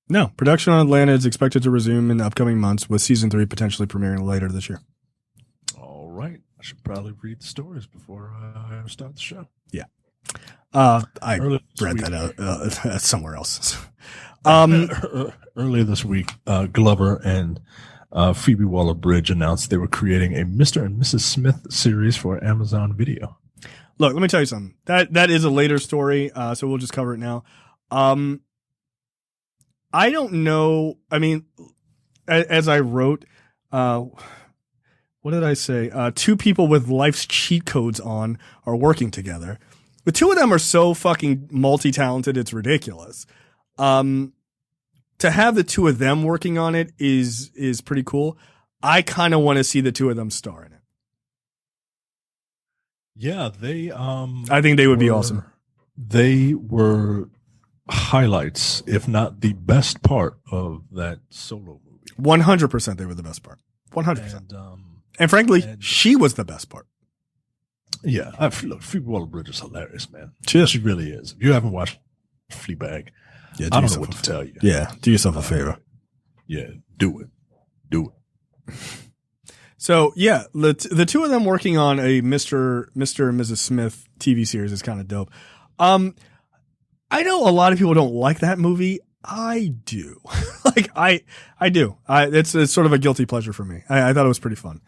No. Production on Atlanta is expected to resume in the upcoming months, with season 3 potentially premiering later this year. All right. I should probably read the stories before I start the show. Yeah. I read that out somewhere else. Earlier this week, Glover and Phoebe Waller-Bridge announced they were creating a Mr. and Mrs. Smith series for Amazon Video. Look, let me tell you something. That is a later story, so we'll just cover it now. I don't know. I mean, as I wrote, what did I say? 2 people with life's cheat codes on are working together. The 2 of them are so fucking multi-talented, it's ridiculous. To have the 2 of them working on it is pretty cool. I kind of want to see the 2 of them star in it. Yeah, they I think they would be awesome. They were highlights, if not the best part of that solo movie. 100% they were the best part. 100%. And frankly, she was the best part. Yeah, look, Phoebe Waller-Bridge is hilarious, man. She really is. If you haven't watched Fleabag, I don't know what to tell you. Yeah, do yourself a favor. Yeah, do it. So yeah, the 2 of them working on a Mr. and Mrs. Smith TV series is kind of dope. I know a lot of people don't like that movie. I do. Like I do. It's sort of a guilty pleasure for me. I thought it was pretty fun.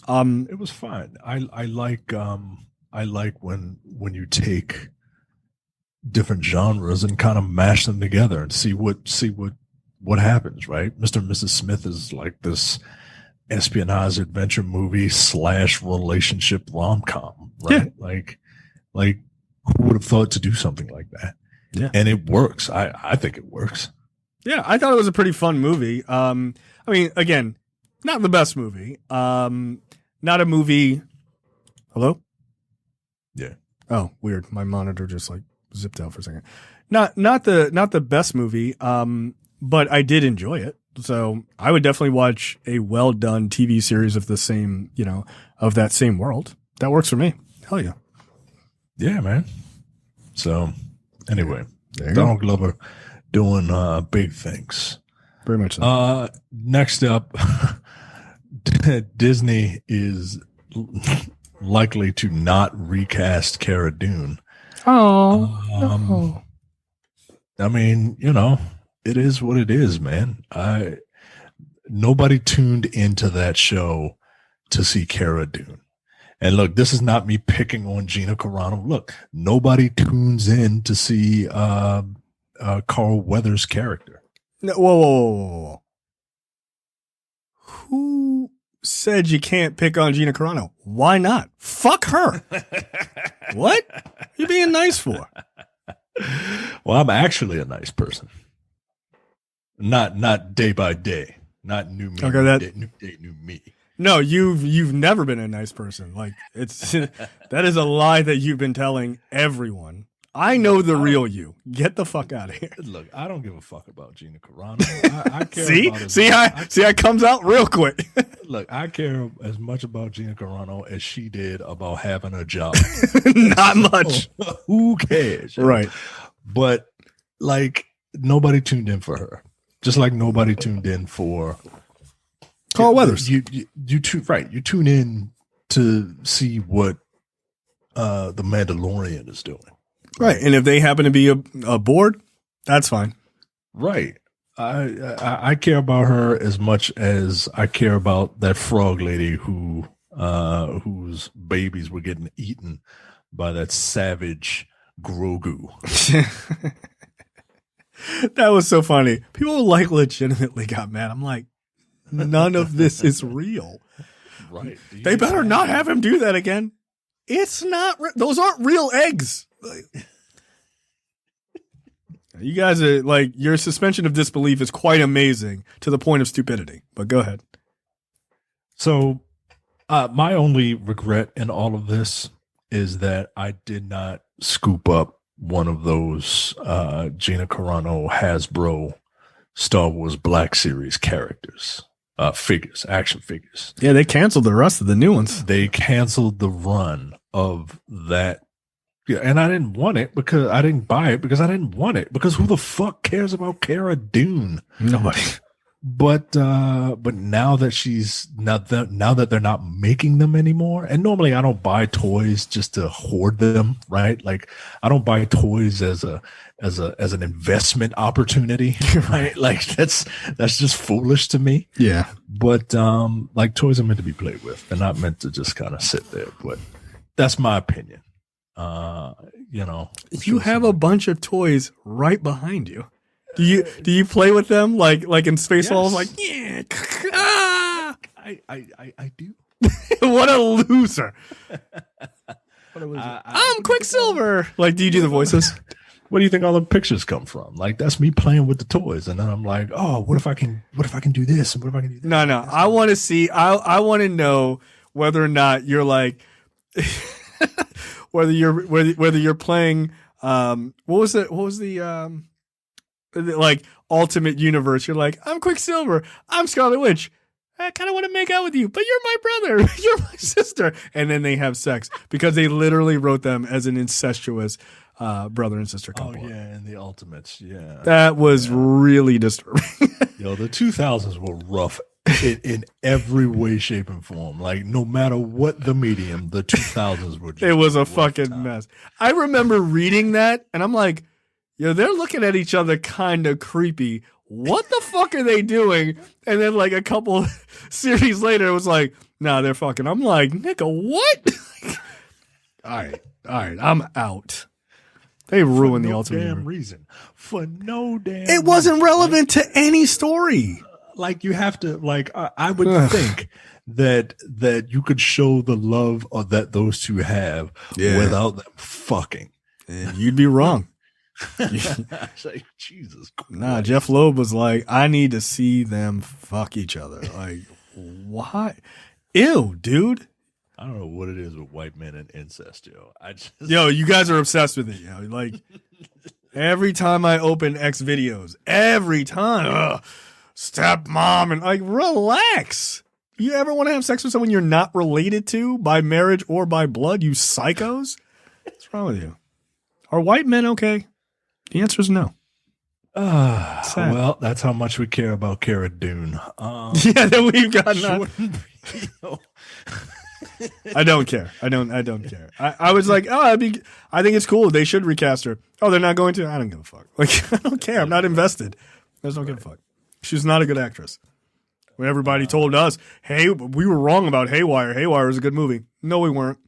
It was fun. I like when you take different genres and kind of mash them together and see what happens, right? Mr. and Mrs. Smith is like this espionage adventure movie / relationship rom-com, right? Yeah. Like who would have thought to do something like that? Yeah. And it works. I think it works. Yeah, I thought it was a pretty fun movie. I mean, again, not the best movie. Not a movie. Hello? Yeah. Oh, weird. My monitor just like zipped out for a second. Not the best movie. But I did enjoy it. So I would definitely watch a well done TV series of the same, of that same world. That works for me. Hell yeah. Yeah, man. So anyway, There Donald Glover doing big things. Very much so. Next up, Disney is likely to not recast Cara Dune. Oh, no. I mean, it is what it is, man. Nobody tuned into that show to see Cara Dune. And look, this is not me picking on Gina Carano. Look, nobody tunes in to see Carl Weathers' character. No, whoa. Who said you can't pick on Gina Carano? Why not? Fuck her. What? You being nice for? Well, I'm actually a nice person. Not day by day. Not new me. Okay, new day, new me. No, you've never been a nice person. Like that is a lie that you've been telling everyone. I know the real you. Get the fuck out of here. Look, I don't give a fuck about Gina Carano. I care see how it comes out real quick. Look, I care as much about Gina Carano as she did about having a job. Not much. Who cares? Right. But like nobody tuned in for her. Just like nobody tuned in for Carl Weathers. You tune in to see what the Mandalorian is doing. Right. And if they happen to be a board, that's fine. Right. I care about her as much as I care about that frog lady whose babies were getting eaten by that savage Grogu. That was so funny. People legitimately got mad. I'm like, none of this is real. Right. They better not have him do that again. It's not. Those aren't real eggs. You guys are like, your suspension of disbelief is quite amazing to the point of stupidity. But go ahead. So, my only regret in all of this is that I did not scoop up one of those Gina Carano Hasbro Star Wars Black Series characters, action figures. Yeah, they canceled the rest of the new ones. They canceled the run of that. Yeah, and I didn't want it because I didn't buy it because I didn't want it because who the fuck cares about Cara Dune? Nobody. But now that they're not making them anymore, and normally I don't buy toys just to hoard them, right? Like I don't buy toys as an investment opportunity, right? Like that's just foolish to me. Yeah. But like toys are meant to be played with. They're not meant to just kind of sit there. But that's my opinion. You have a bunch of toys right behind you. Do you play with them like in Space Walls? Like, yeah, I do. What a loser! I'm Quicksilver. Like, do you do the voices? Where do you think all the pictures come from? Like, that's me playing with the toys, and then I'm like, oh, what if I can do this, and what if I can do that? No. I want to see. I want to know whether or not you're like, whether you're playing. What was the like Ultimate Universe? You're like, I'm Quicksilver, I'm Scarlet Witch, I kind of want to make out with you, but you're my brother, you're my sister, and then they have sex because they literally wrote them as an incestuous brother and sister couple. Oh yeah, and the Ultimates, yeah. That was really disturbing. Yo, the 2000s were rough in every way, shape, and form. Like no matter what the medium, the 2000s were. Just it was a fucking mess. I remember reading that, and I'm like, Yo, they're looking at each other kind of creepy. What the fuck are they doing? And then like a couple series later, it was like, nah, they're fucking. I'm like, nigga, what? All right, I'm out. They ruined the Ultimate damn Universe. reason. For no damn It wasn't relevant to any story. Like you have to like I would think that you could show the love that those two have without them fucking. And you'd be wrong. Like, Jesus Christ. Nah, Jeff Loeb was like, I need to see them fuck each other. Like, why? Ew, dude. I don't know what it is with white men and incest, yo. Yo, you guys are obsessed with it, yo. Like, every time I open X videos, every time, stepmom, and like, relax. You ever want to have sex with someone you're not related to by marriage or by blood, you psychos? What's wrong with you? Are white men okay? The answer is no. Well, that's how much we care about Cara Dune. Yeah, that we've got I don't care. I don't care. I was like, I think it's cool. They should recast her. Oh, they're not going to? I don't give a fuck. Like, I don't care. I'm not invested. I just don't give a fuck. She's not a good actress. When everybody told us, hey, we were wrong about Haywire. Haywire is a good movie. No, we weren't.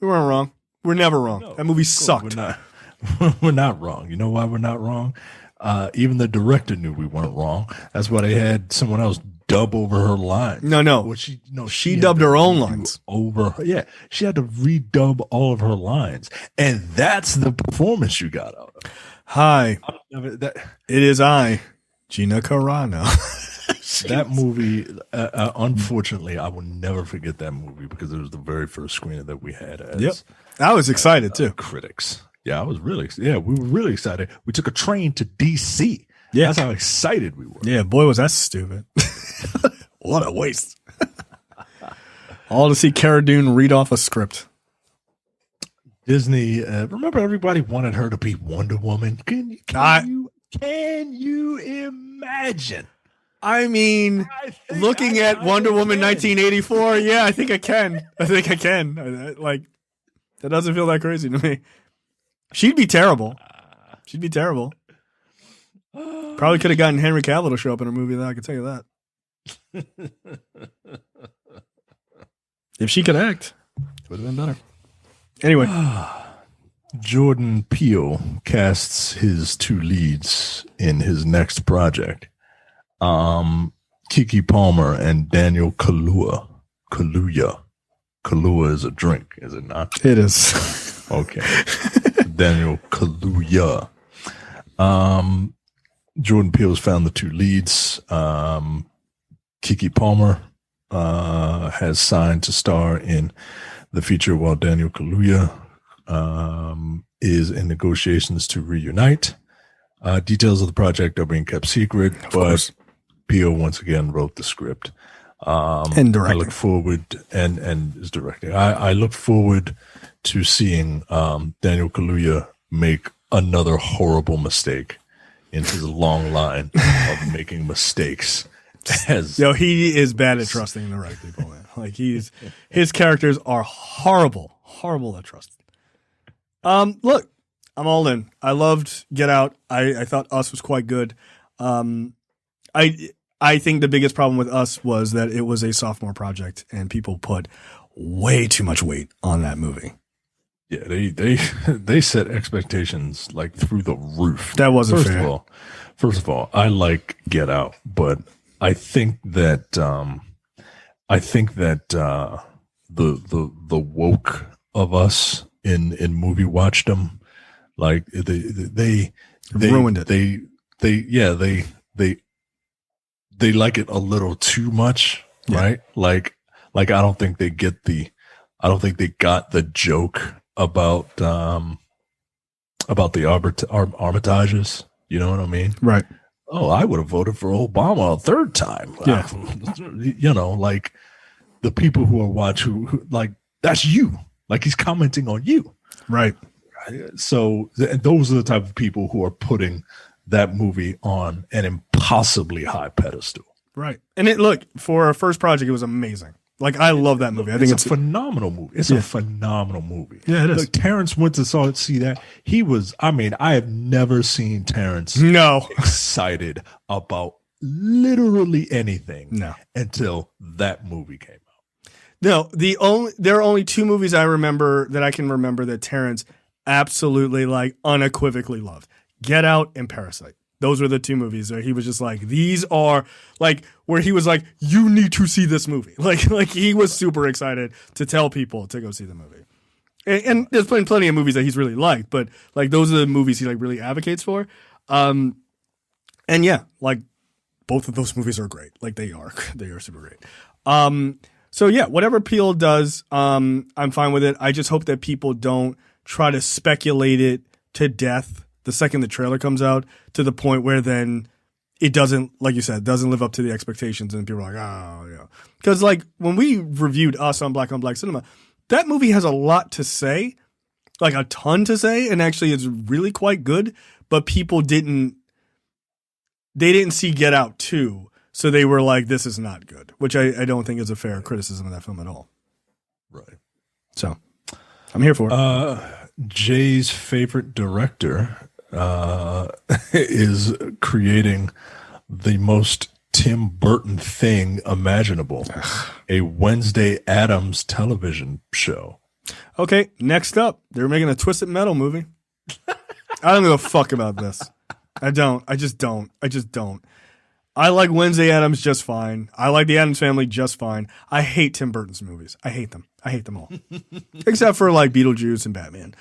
We weren't wrong. We're never wrong. No, that movie sucked. We're not wrong. You know why we're not wrong? Even the director knew we weren't wrong. That's why they had someone else dub over her lines. No. She dubbed her own lines over. Yeah, she had to redub all of her lines, and that's the performance you got out of it. Hi, it is I, Gina Carano. That movie, unfortunately, I will never forget that movie because it was the very first screening that we had. I was excited too. Critics. Yeah, we were really excited. We took a train to DC. Yeah. That's how excited we were. Yeah, boy, was that stupid. What a waste. All to see Cara Dune read off a script. Disney, remember everybody wanted her to be Wonder Woman? Can you imagine? I mean, looking at Wonder Woman 1984, yeah, I think I can. Like, that doesn't feel that crazy to me. She'd be terrible. Probably could have gotten Henry Cavill to show up in a movie, though, I can tell you that. If she could act, it would have been better. Anyway. Jordan Peele casts his two leads in his next project. Keke Palmer and Daniel Kaluuya. Kaluuya is a drink, is it not? It is. Okay. Daniel Kaluuya. Jordan Peele's found the two leads. Keke Palmer has signed to star in the feature, while Daniel Kaluuya is in negotiations to reunite. Details of the project are being kept secret, but Peele once again wrote the script. And directing. I look forward and is directing. I look forward to seeing Daniel Kaluuya make another horrible mistake in his long line of making mistakes. He is bad at trusting the right people, man. Like his characters are horrible at trusting. Look, I'm all in. I loved Get Out. I thought Us was quite good. I think the biggest problem with Us was that it was a sophomore project and people put way too much weight on that movie. Yeah, they set expectations like through the roof. That wasn't fair. First of all, I like Get Out, but I think that the woke of us in movie watchdom, like they ruined it. They like it a little too much, right? Like I don't think they got the joke about the armitages. You know what I mean? Right. Oh, I would have voted for Obama a third time. Yeah. Like the people who are who like, that's you. Like he's commenting on you. Right. So those are the type of people who are putting that movie on an impossibly high pedestal. Right. And look, for a first project, it was amazing. Like, I love that movie. I think it's a phenomenal movie. It's a phenomenal movie. Yeah, it is. Like, Terrence went to see that. He was, I mean, I have never seen Terrence excited about literally anything until that movie came out. No, there are only two movies I remember that I can remember that Terrence absolutely, like, unequivocally loved. Get Out and Parasite. Those were the two movies where he was just like, these are, like, where he was like, you need to see this movie. Like he was super excited to tell people to go see the movie. And there's plenty of movies that he's really liked, but, like, those are the movies he, like, really advocates for. And yeah, like, both of those movies are great. Like, they are super great. So yeah, whatever Peele does, I'm fine with it. I just hope that people don't try to speculate it to death the second the trailer comes out, to the point where then it doesn't, like you said, doesn't live up to the expectations, and people are like, oh, yeah. Because, like, when we reviewed Us on Black Cinema, that movie has a lot to say, like a ton to say, and actually it's really quite good, but people didn't see Get Out 2, so they were like, this is not good, which I don't think is a fair criticism of that film at all. Right. So, I'm here for it. Jay's favorite director is creating the most Tim Burton thing imaginable, a Wednesday Addams television show. Okay, next up, they're making a Twisted Metal movie. I don't give a fuck about this. I don't. I just don't. I like Wednesday Addams just fine. I like the Addams Family just fine. I hate Tim Burton's movies. I hate them. I hate them all. Except for, like, Beetlejuice and Batman.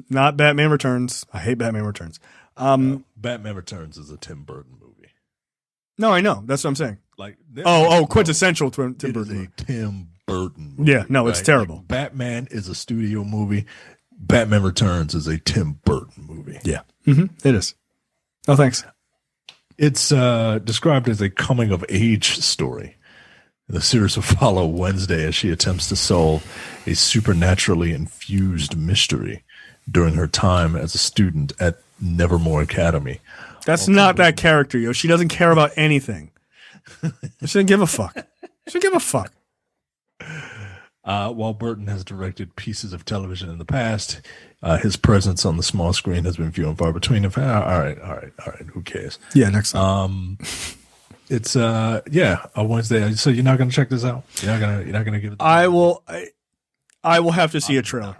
Not Batman Returns. I hate Batman Returns. Batman Returns is a Tim Burton movie. No, I know. That's what I'm saying. Like, quintessential Tim Burton. It is a Tim Burton movie. Yeah, no, it's terrible. Like, Batman is a studio movie. Batman Returns is a Tim Burton movie. Yeah, it is. Oh, thanks. It's described as a coming-of-age story. The series will follow Wednesday as she attempts to solve a supernaturally infused mystery during her time as a student at Nevermore Academy. That's not that character, yo. She doesn't care about anything. She doesn't give a fuck. While Burton has directed pieces of television in the past, his presence on the small screen has been few and far between. All right. Who cares? Yeah, next time. It's a Wednesday. So you're not going to check this out? You're not going to give it. I will have to see a trailer.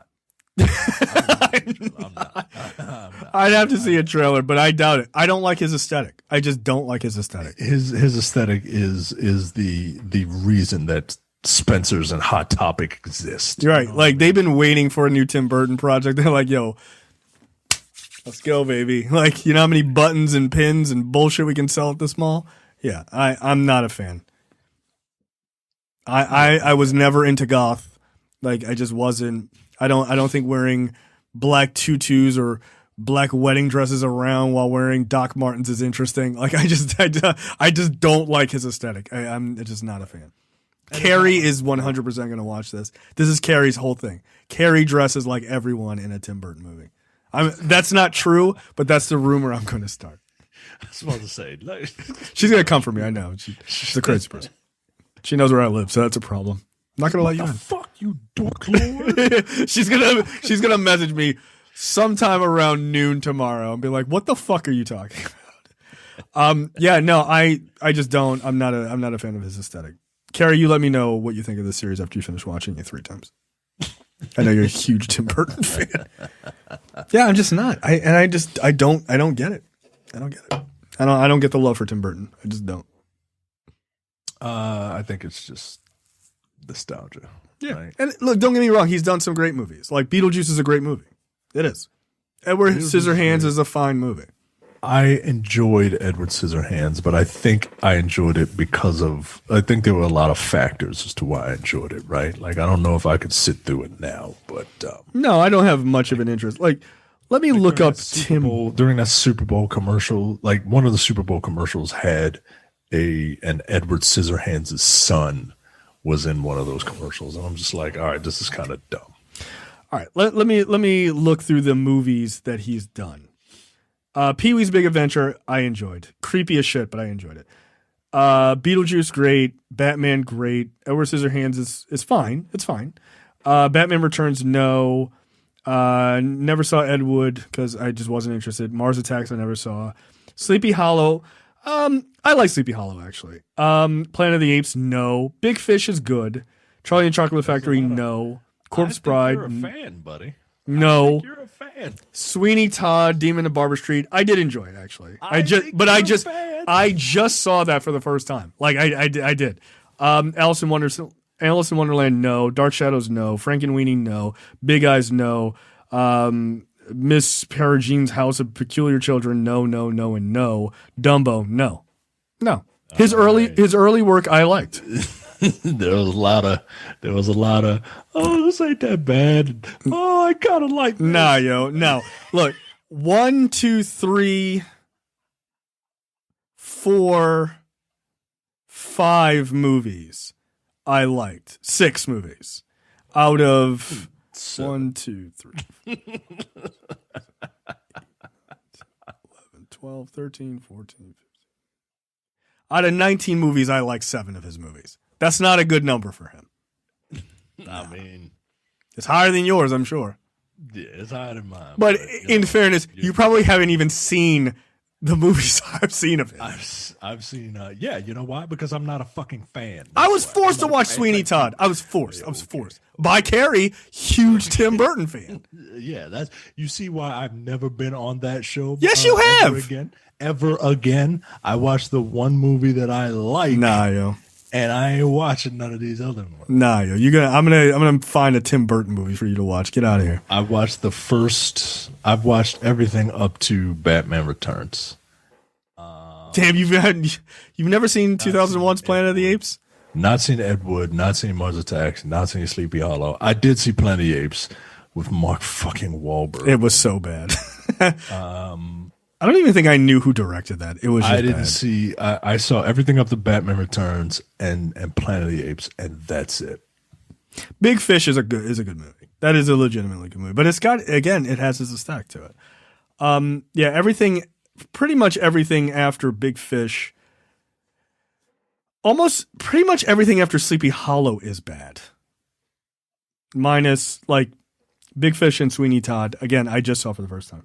I'm not. I'd have to see a trailer, but I doubt it. I don't like his aesthetic. I just don't like his aesthetic. His aesthetic is the reason that Spencer's and Hot Topic exist. You're right. Like, they've been waiting for a new Tim Burton project. They're like, yo, let's go, baby. Like, you know how many buttons and pins and bullshit we can sell at this mall? Yeah, I'm not a fan. I was never into goth. Like, I just wasn't. I don't think wearing black tutus or black wedding dresses around while wearing Doc Martens is interesting. Like, I just don't like his aesthetic. I'm just not a fan. Carrie is 100% going to watch this. This is Carrie's whole thing. Carrie dresses like everyone in a Tim Burton movie. That's not true, but that's the rumor I'm going to start. I was about to say, like, she's going to come for me. I know. She's a crazy person. She knows where I live, so that's a problem. I'm not going to let you in. Fuck you, dork lord. she's gonna message me sometime around noon tomorrow and be like, "What the fuck are you talking about?" Yeah, no, I just don't. I'm not a fan of his aesthetic. Carrie, you let me know what you think of the series after you finish watching it 3 times. I know you're a huge Tim Burton fan. Yeah, I'm just not. I don't get it. I don't get the love for Tim Burton. I just don't. I think it's just nostalgia. Yeah. Right? And look, don't get me wrong. He's done some great movies. Like, Beetlejuice is a great movie. It is. Edward Scissorhands is a fine movie. I enjoyed Edward Scissorhands, but I think I enjoyed it because I think there were a lot of factors as to why I enjoyed it, right? Like, I don't know if I could sit through it now, but. No, I don't have much of an interest. Like, let me look up Tim. During that Super Bowl commercial, like, one of the Super Bowl commercials had an Edward Scissorhands' son was in one of those commercials, and I'm just like, all right, this is kind of dumb. All right, let me look through the movies that he's done. Pee-wee's Big Adventure, I enjoyed. Creepy as shit, but I enjoyed it. Beetlejuice, great. Batman, great. Edward Scissorhands is fine. It's fine. Batman Returns, no. Never saw Ed Wood because I just wasn't interested. Mars Attacks, I never saw. Sleepy Hollow, I like Sleepy Hollow actually. Planet of the Apes, no. Big Fish is good. Charlie and the Chocolate Factory, no. Corpse Bride, you're a fan, buddy. no. You're a fan. Sweeney Todd, Demon of Barber Street, I did enjoy it actually. I just saw that for the first time. Like I did. Alice in Wonderland, no. Dark Shadows, no. Frankenweenie, no. Big Eyes, no. Miss Peregrine's House of Peculiar Children, no, and no. Dumbo, no. His early work I liked. there was a lot of oh, this ain't that bad. Oh, I kind of like this. Nah, yo, no. Look, 1, 2, 3, 4, 5 movies I liked. 6 movies out of 1, 2, 3, 4, 11, 12, 13, 14, 15. Out of 19 movies, I like 7 of his movies. That's not a good number for him. I mean, it's higher than yours, I'm sure. Yeah, it's higher than mine. But in fairness, you probably haven't even seen the movies I've seen of his. I've seen, yeah, you know why? Because I'm not a fucking fan. I was forced to watch Sweeney Todd. I was forced. By Carrie, huge Tim Burton fan. Yeah, that's, you see why I've never been on that show. Yes, you have. Ever again. I watched the one movie that I like. Nah, yo. And I ain't watching none of these other ones. Nah, yo. I'm gonna find a Tim Burton movie for you to watch. Get out of here. I've watched everything up to Batman Returns. Damn, you've never seen 2001's Planet of the Apes? Not seen Ed Wood, not seen Mars Attacks, not seen Sleepy Hollow. I did see Planet of the Apes with Mark fucking Wahlberg. It was so bad. I don't even think I knew who directed that. It was just I didn't bad. see. I saw everything up to Batman Returns and Planet of the Apes, and that's it. Big Fish is a good movie. That is a legitimately good movie. But it's got, again, it has its stack to it. Yeah, pretty much everything after Big Fish, almost pretty much everything after Sleepy Hollow is bad. Minus like Big Fish and Sweeney Todd. Again, I just saw for the first time.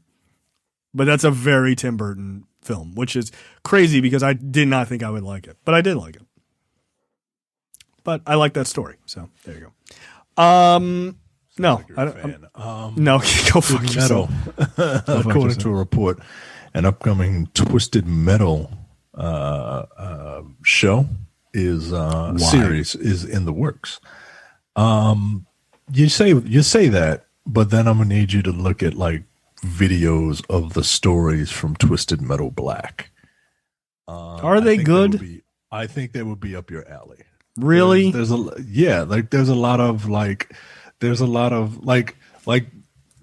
But that's a very Tim Burton film, which is crazy because I did not think I would like it. But I did like it. But I like that story. So there you go. No. No, go fuck yourself. According to a report, an upcoming Twisted Metal show series is in the works. You say that, but then I'm gonna need you to look at like videos of the stories from Twisted Metal Black. Are they good? I think they would be up your alley. Really? There's a lot of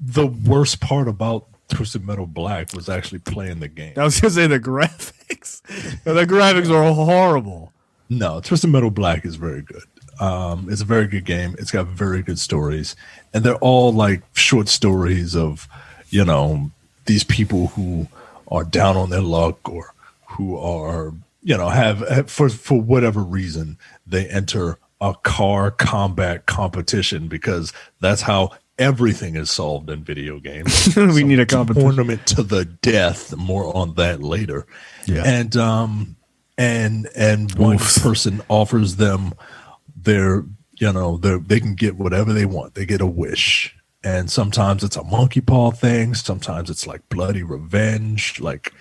the worst part about Twisted Metal Black was actually playing the game. I was gonna say the graphics. The graphics are horrible. No, Twisted Metal Black is very good. It's a very good game. It's got very good stories, and they're all like short stories of, you know, these people who are down on their luck or who are, you know, have for whatever reason they enter a car combat competition because that's how everything is solved in video games. We need a competition. Tournament to the death. More on that later. Yeah. And one person offers them they can get whatever they want. They get a wish. And sometimes it's a monkey paw thing. Sometimes it's like bloody revenge. Like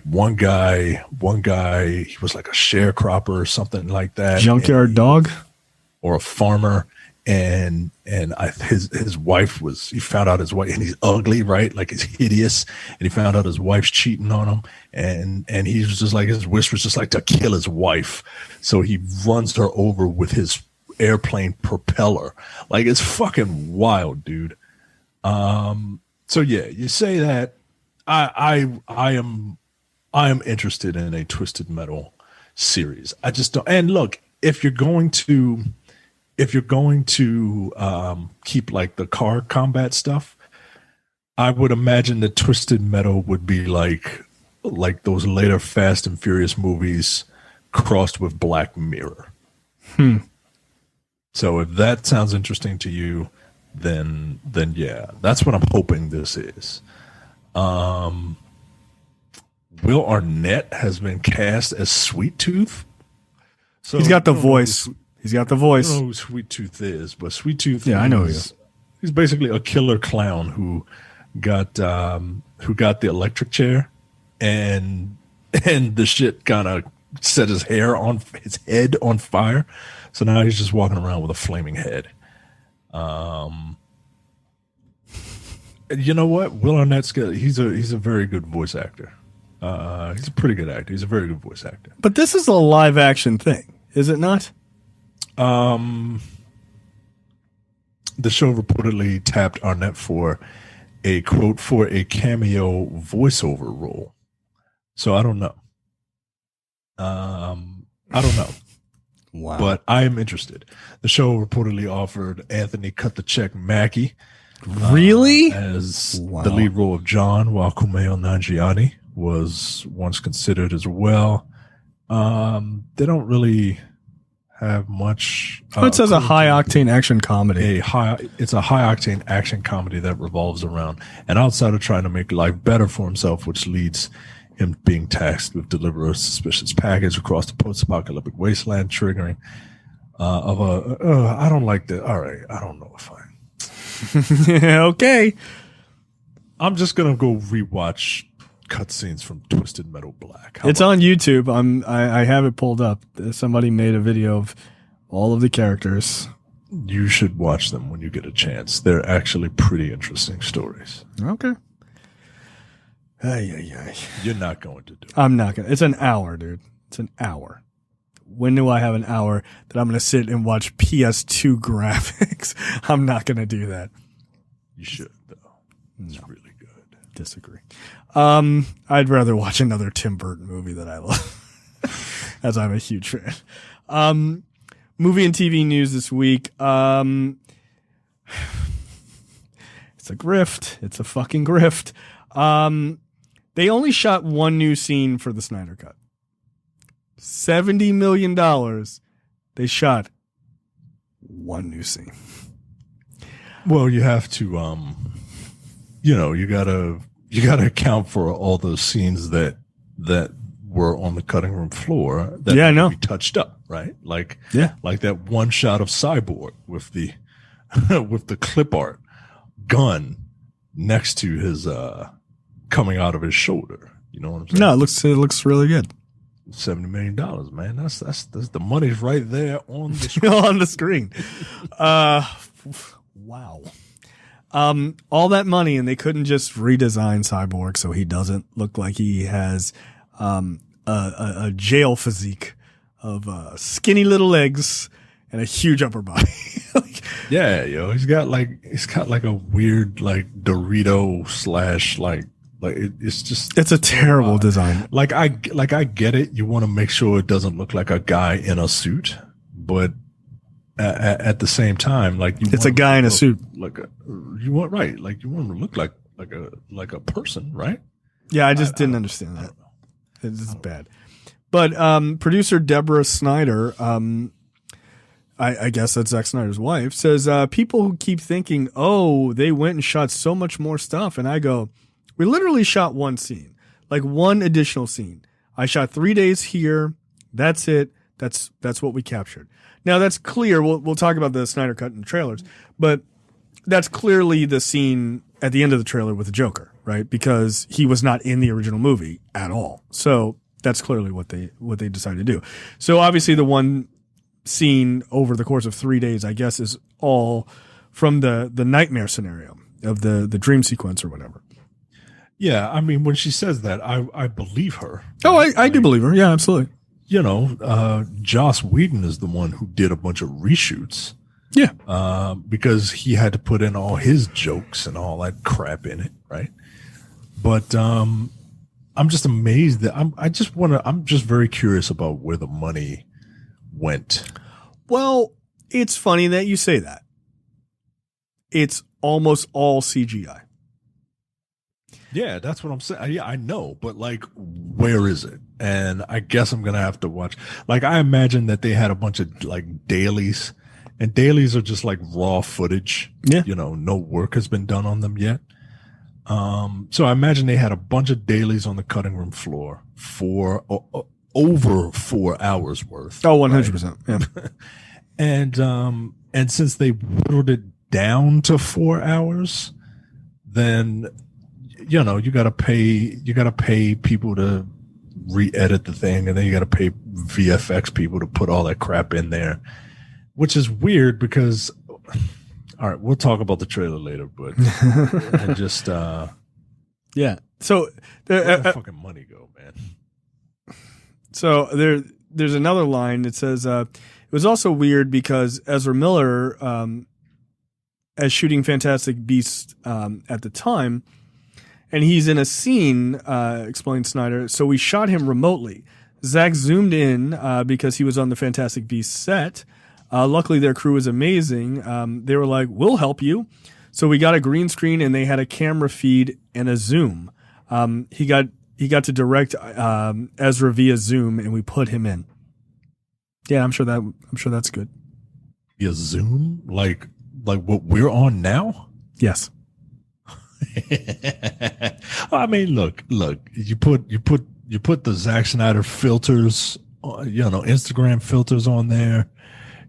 one guy, he was like a sharecropper or something like that. Junkyard dog? Or a farmer. And his wife he found out his wife, and he's ugly, right? Like he's hideous. And he found out his wife's cheating on him. And he was just like, his wish was just like to kill his wife. So he runs her over with his airplane propeller. Like, it's fucking wild, dude. So yeah, you say that. I am interested in a Twisted Metal series. I just don't. And look, if you're going to keep like the car combat stuff, I would imagine that Twisted Metal would be like those later Fast and Furious movies crossed with Black Mirror. So if that sounds interesting to you, then yeah, that's what I'm hoping this is. Will Arnett has been cast as Sweet Tooth. So he's got the voice. He's got the voice. I don't know who Sweet Tooth is, but Sweet Tooth. Yeah, I know who he is. He's basically a killer clown who got the electric chair, and the shit kind of set his head on fire. So now he's just walking around with a flaming head. You know what? Will Arnett's good. He's a very good voice actor. He's a pretty good actor. He's a very good voice actor. But this is a live action thing, is it not? The show reportedly tapped Arnett for a quote for a cameo voiceover role. So I don't know. I don't know. Wow. But I am interested. The show reportedly offered Anthony Cut the Check Mackie really as the lead role of John, while Kumail Nanjiani was once considered as well. They don't really have much. It says a high octane action comedy. It's a high octane action comedy that revolves around an outsider trying to make life better for himself, which leads him being tasked with delivering a suspicious package across the post-apocalyptic wasteland, triggering I don't like that. All right, I don't know if okay. I'm just gonna go rewatch cutscenes from Twisted Metal Black. It's on YouTube. I have it pulled up. Somebody made a video of all of the characters. You should watch them when you get a chance. They're actually pretty interesting stories. Okay. You're not going to do it. I'm not going to. It's an hour, dude. It's an hour. When do I have an hour that I'm going to sit and watch PS2 graphics? I'm not going to do that. You should, though. It's really good. Disagree. I'd rather watch another Tim Burton movie that I love, as I'm a huge fan. Movie and TV news this week. It's a grift. It's a fucking grift. They only shot one new scene for the Snyder Cut. $70 million. They shot one new scene. Well, you have to, you gotta account for all those scenes that were on the cutting room floor that I know. be touched up, right? Like that one shot of Cyborg with the with the clip art gun next to his coming out of his shoulder. You know what I'm saying? No, it looks really good. $70 million, man. That's the money's right there on the screen. On the screen. Wow. All that money, and they couldn't just redesign Cyborg so he doesn't look like he has a jail physique of skinny little legs and a huge upper body. Yeah, yo, he's got like a weird like Dorito slash it's a terrible design. Like I get it. You want to make sure it doesn't look like a guy in a suit, but at the same time, like it's a guy in a suit. You want him to look like a person, right? Yeah, I just didn't understand that. It's bad. But producer Deborah Snyder, I guess that's Zack Snyder's wife, says people who keep thinking, oh, they went and shot so much more stuff, and I go, we literally shot one scene, like one additional scene. I shot 3 days here. That's it. That's what we captured. Now that's clear. We'll talk about the Snyder Cut in the trailers, but that's clearly the scene at the end of the trailer with the Joker, right? Because he was not in the original movie at all. So that's clearly what they decided to do. So obviously the one scene over the course of 3 days, I guess, is all from the nightmare scenario of the dream sequence or whatever. Yeah, I mean, when she says that, I believe her. Oh, I do believe her. Yeah, absolutely. You know, Joss Whedon is the one who did a bunch of reshoots. Yeah. Because he had to put in all his jokes and all that crap in it, right? But I'm just amazed that I'm just very curious about where the money went. Well, it's funny that you say that. It's almost all CGI. Yeah, that's what I'm saying. Yeah, I know, but like, where is it? And I guess I'm gonna have to watch. Like, I imagine that they had a bunch of like dailies, and dailies are just like raw footage. Yeah. No work has been done on them yet. So I imagine they had a bunch of dailies on the cutting room floor for over 4 hours worth. Oh, 100%. Yeah. And since they whittled it down to 4 hours, then you gotta pay people to re-edit the thing, and then you gotta pay VFX people to put all that crap in there, which is weird because, all right, we'll talk about the trailer later, but and just yeah. So where the fucking money go, man? So there's another line that says it was also weird because Ezra Miller, as shooting Fantastic Beasts at the time, and he's in a scene, explained Snyder, so we shot him remotely. Zach zoomed in because he was on the Fantastic Beasts set. Luckily, their crew was amazing. They were like, we'll help you. So we got a green screen, and they had a camera feed and a zoom. He got to direct Ezra via Zoom, and we put him in. Yeah, I'm sure that's good. Via Zoom, like what we're on now. Yes. I mean, look. You put the Zack Snyder filters, Instagram filters on there.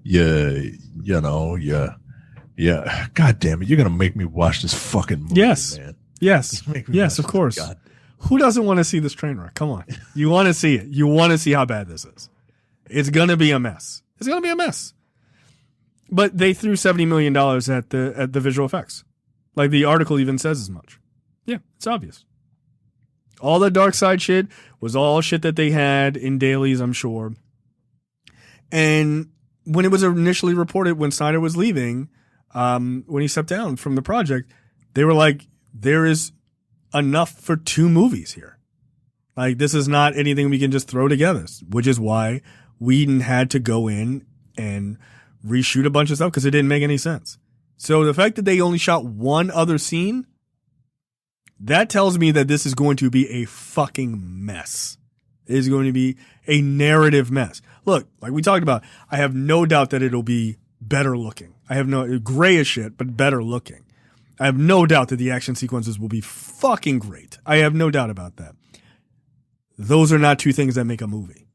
Yeah. God damn it! You're gonna make me watch this fucking movie, yes, man. Yes, yes, of course. God. Who doesn't want to see this train wreck? Come on, you want to see it. You want to see how bad this is. It's gonna be a mess. It's gonna be a mess. But they threw $70 million at the visual effects. Like the article even says as much. Yeah, it's obvious. All the dark side shit was all shit that they had in dailies, I'm sure. And when it was initially reported when Snyder was leaving, when he stepped down from the project, they were like, there is enough for 2 movies here. Like, this is not anything we can just throw together, which is why Whedon had to go in and reshoot a bunch of stuff because it didn't make any sense. So the fact that they only shot one other scene, that tells me that this is going to be a fucking mess. It is going to be a narrative mess. Look, like we talked about, I have no doubt that it'll be better looking. I have no gray as shit, but better looking. I have no doubt that the action sequences will be fucking great. I have no doubt about that. Those are not 2 things that make a movie.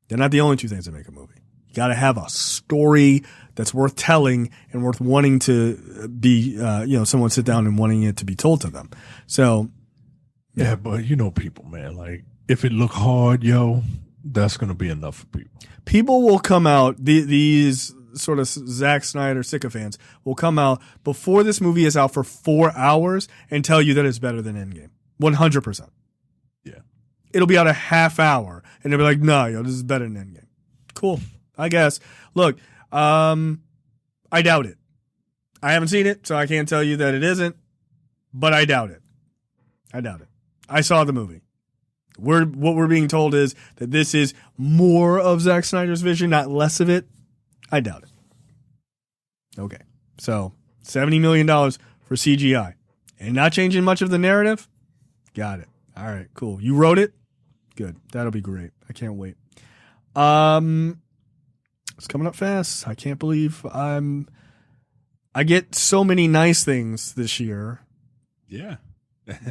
They're not the only 2 things that make a movie. You got to have a story that's worth telling and worth wanting to be, someone sit down and wanting it to be told to them. So, yeah, but people, man, like if it look hard, that's going to be enough for people. People will come out, these sort of Zack Snyder sycophants will come out before this movie is out for 4 hours and tell you that it's better than Endgame. 100%. Yeah. It'll be out a half hour and they'll be like, no, this is better than Endgame. Cool. I guess. Look, I doubt it. I haven't seen it, so I can't tell you that it isn't, but I doubt it. I saw the movie. What we're being told is that this is more of Zack Snyder's vision, not less of it. I doubt it. Okay. So $70 million for CGI and not changing much of the narrative. Got it. All right, cool. You wrote it? Good. That'll be great. I can't wait. It's coming up fast. I can't believe I get so many nice things this year. Yeah.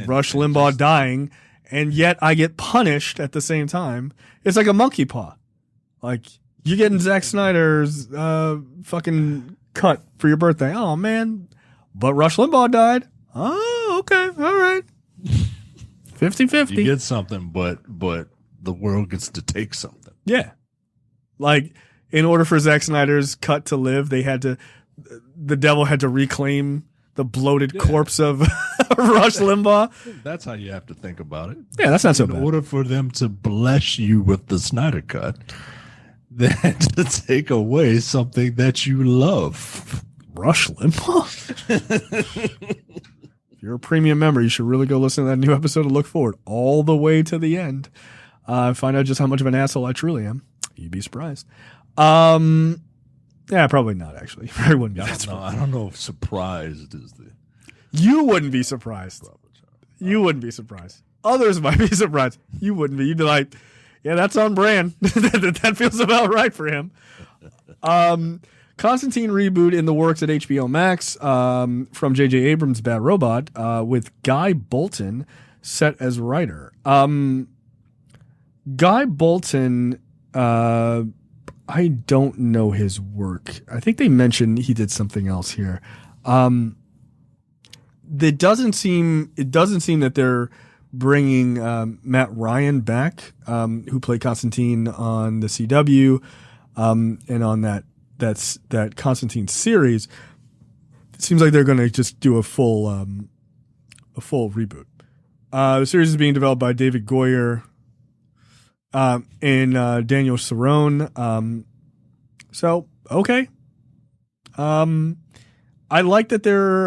Rush Limbaugh dying, and yet I get punished at the same time. It's like a monkey paw. Like, you're getting Zack Snyder's fucking cut for your birthday. Oh, man. But Rush Limbaugh died. Oh, okay. All right. 50-50. You get something, but the world gets to take something. Yeah. Like, in order for Zack Snyder's cut to live, the devil had to reclaim the bloated corpse of Rush Limbaugh. That's how you have to think about it. Yeah, that's not so bad. In order for them to bless you with the Snyder cut, they had to take away something that you love. Rush Limbaugh? If you're a premium member, you should really go listen to that new episode and look forward all the way to the end. Find out just how much of an asshole I truly am. You'd be surprised. Yeah, probably not, actually. I wouldn't be that surprised. I don't know if surprised is the... You wouldn't be surprised. You wouldn't be surprised. Others might be surprised. You wouldn't be. You'd be like, yeah, that's on brand. That feels about right for him. Constantine reboot in the works at HBO Max from J.J. Abrams' Bad Robot with Guy Bolton set as writer. Guy Bolton, I don't know his work. I think they mentioned he did something else here. It doesn't seem that they're bringing Matt Ryan back, who played Constantine on the CW, and on that Constantine series. It seems like they're going to just do a full reboot. The series is being developed by David Goyer and Daniel Cerrone. So okay, I like that they're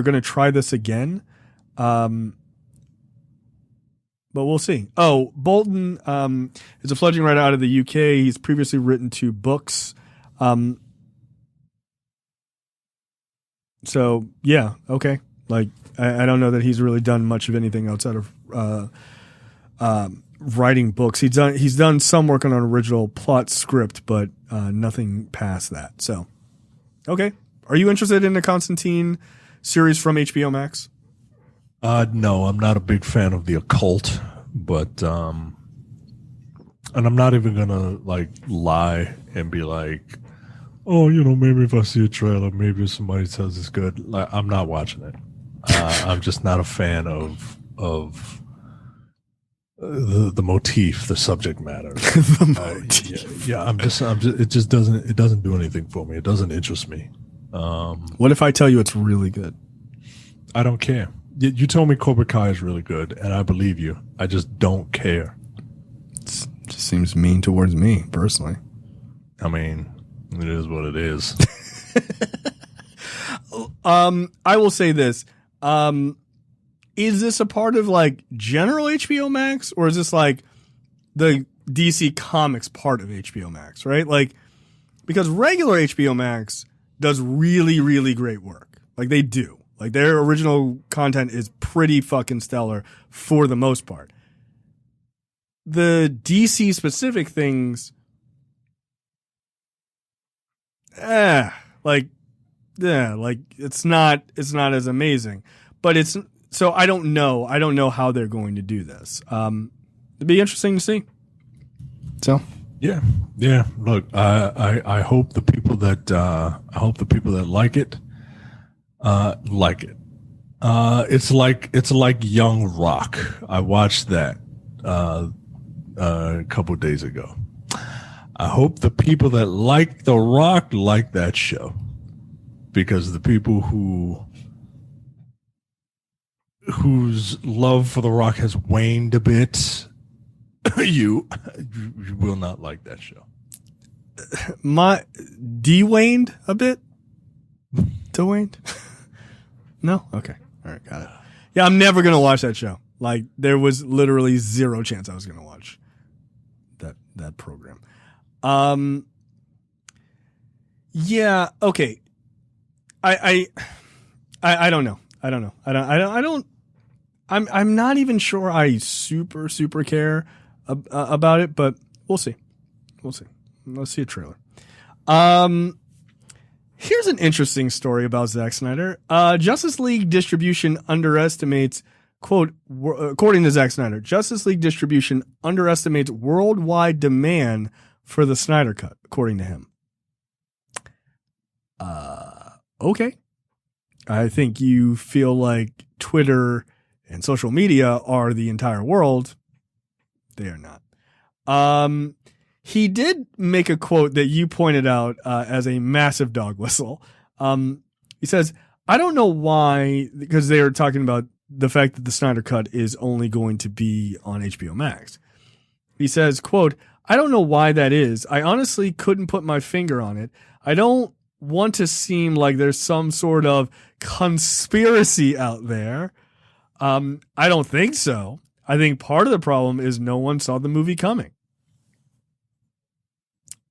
going to try this again. But we'll see. Oh, Bolton is a fledgling writer out of the UK. He's previously written 2 books. So yeah, okay. Like I don't know that he's really done much of anything outside of writing books. He's done some work on an original plot script, but nothing past that. So okay. Are you interested in the Constantine series from HBO Max? No, I'm not a big fan of the occult, but and I'm not even gonna like lie and be like, oh, maybe if I see a trailer, maybe if somebody says it's good. Like, I'm not watching it. I'm just not a fan of the motif, the subject matter. The motif. Yeah, I'm just. It just doesn't do anything for me. It doesn't interest me. What if I tell you it's really good? I don't care. You told me Cobra Kai is really good, and I believe you. I just don't care. It just seems mean towards me, personally. I mean, it is what it is. I will say this. Is this a part of like general HBO Max, or is this like the DC Comics part of HBO Max, right? Like, because regular HBO Max does really, really great work. Like they do. Like their original content is pretty fucking stellar for the most part. The DC specific things, like it's not as amazing. But so I don't know how they're going to do this. It'd be interesting to see. So yeah. Look, I hope the people that like it. Like it. It's like Young Rock. I watched that a couple days ago. I hope the people that like The Rock like that show, because the people whose love for The Rock has waned a bit, you will not like that show. My de-waned a bit? De-waned? No? Okay. All right. Got it. Yeah, I'm never going to watch that show. Like, there was literally zero chance I was going to watch that program. Yeah. Okay. I don't know. I'm not even sure I super care about it, but we'll see. Let's see a trailer. Here's an interesting story about Zack Snyder. Justice League distribution underestimates, quote, according to Zack Snyder, Justice League distribution underestimates worldwide demand for the Snyder Cut, according to him. Okay. I think you feel like Twitter and social media are the entire world. They are not. He did make a quote that you pointed out as a massive dog whistle. He says, I don't know why, because they are talking about the fact that the Snyder Cut is only going to be on HBO Max. He says, quote, I don't know why that is. I honestly couldn't put my finger on it. I don't want to seem like there's some sort of conspiracy out there. I don't think so. I think part of the problem is no one saw the movie coming.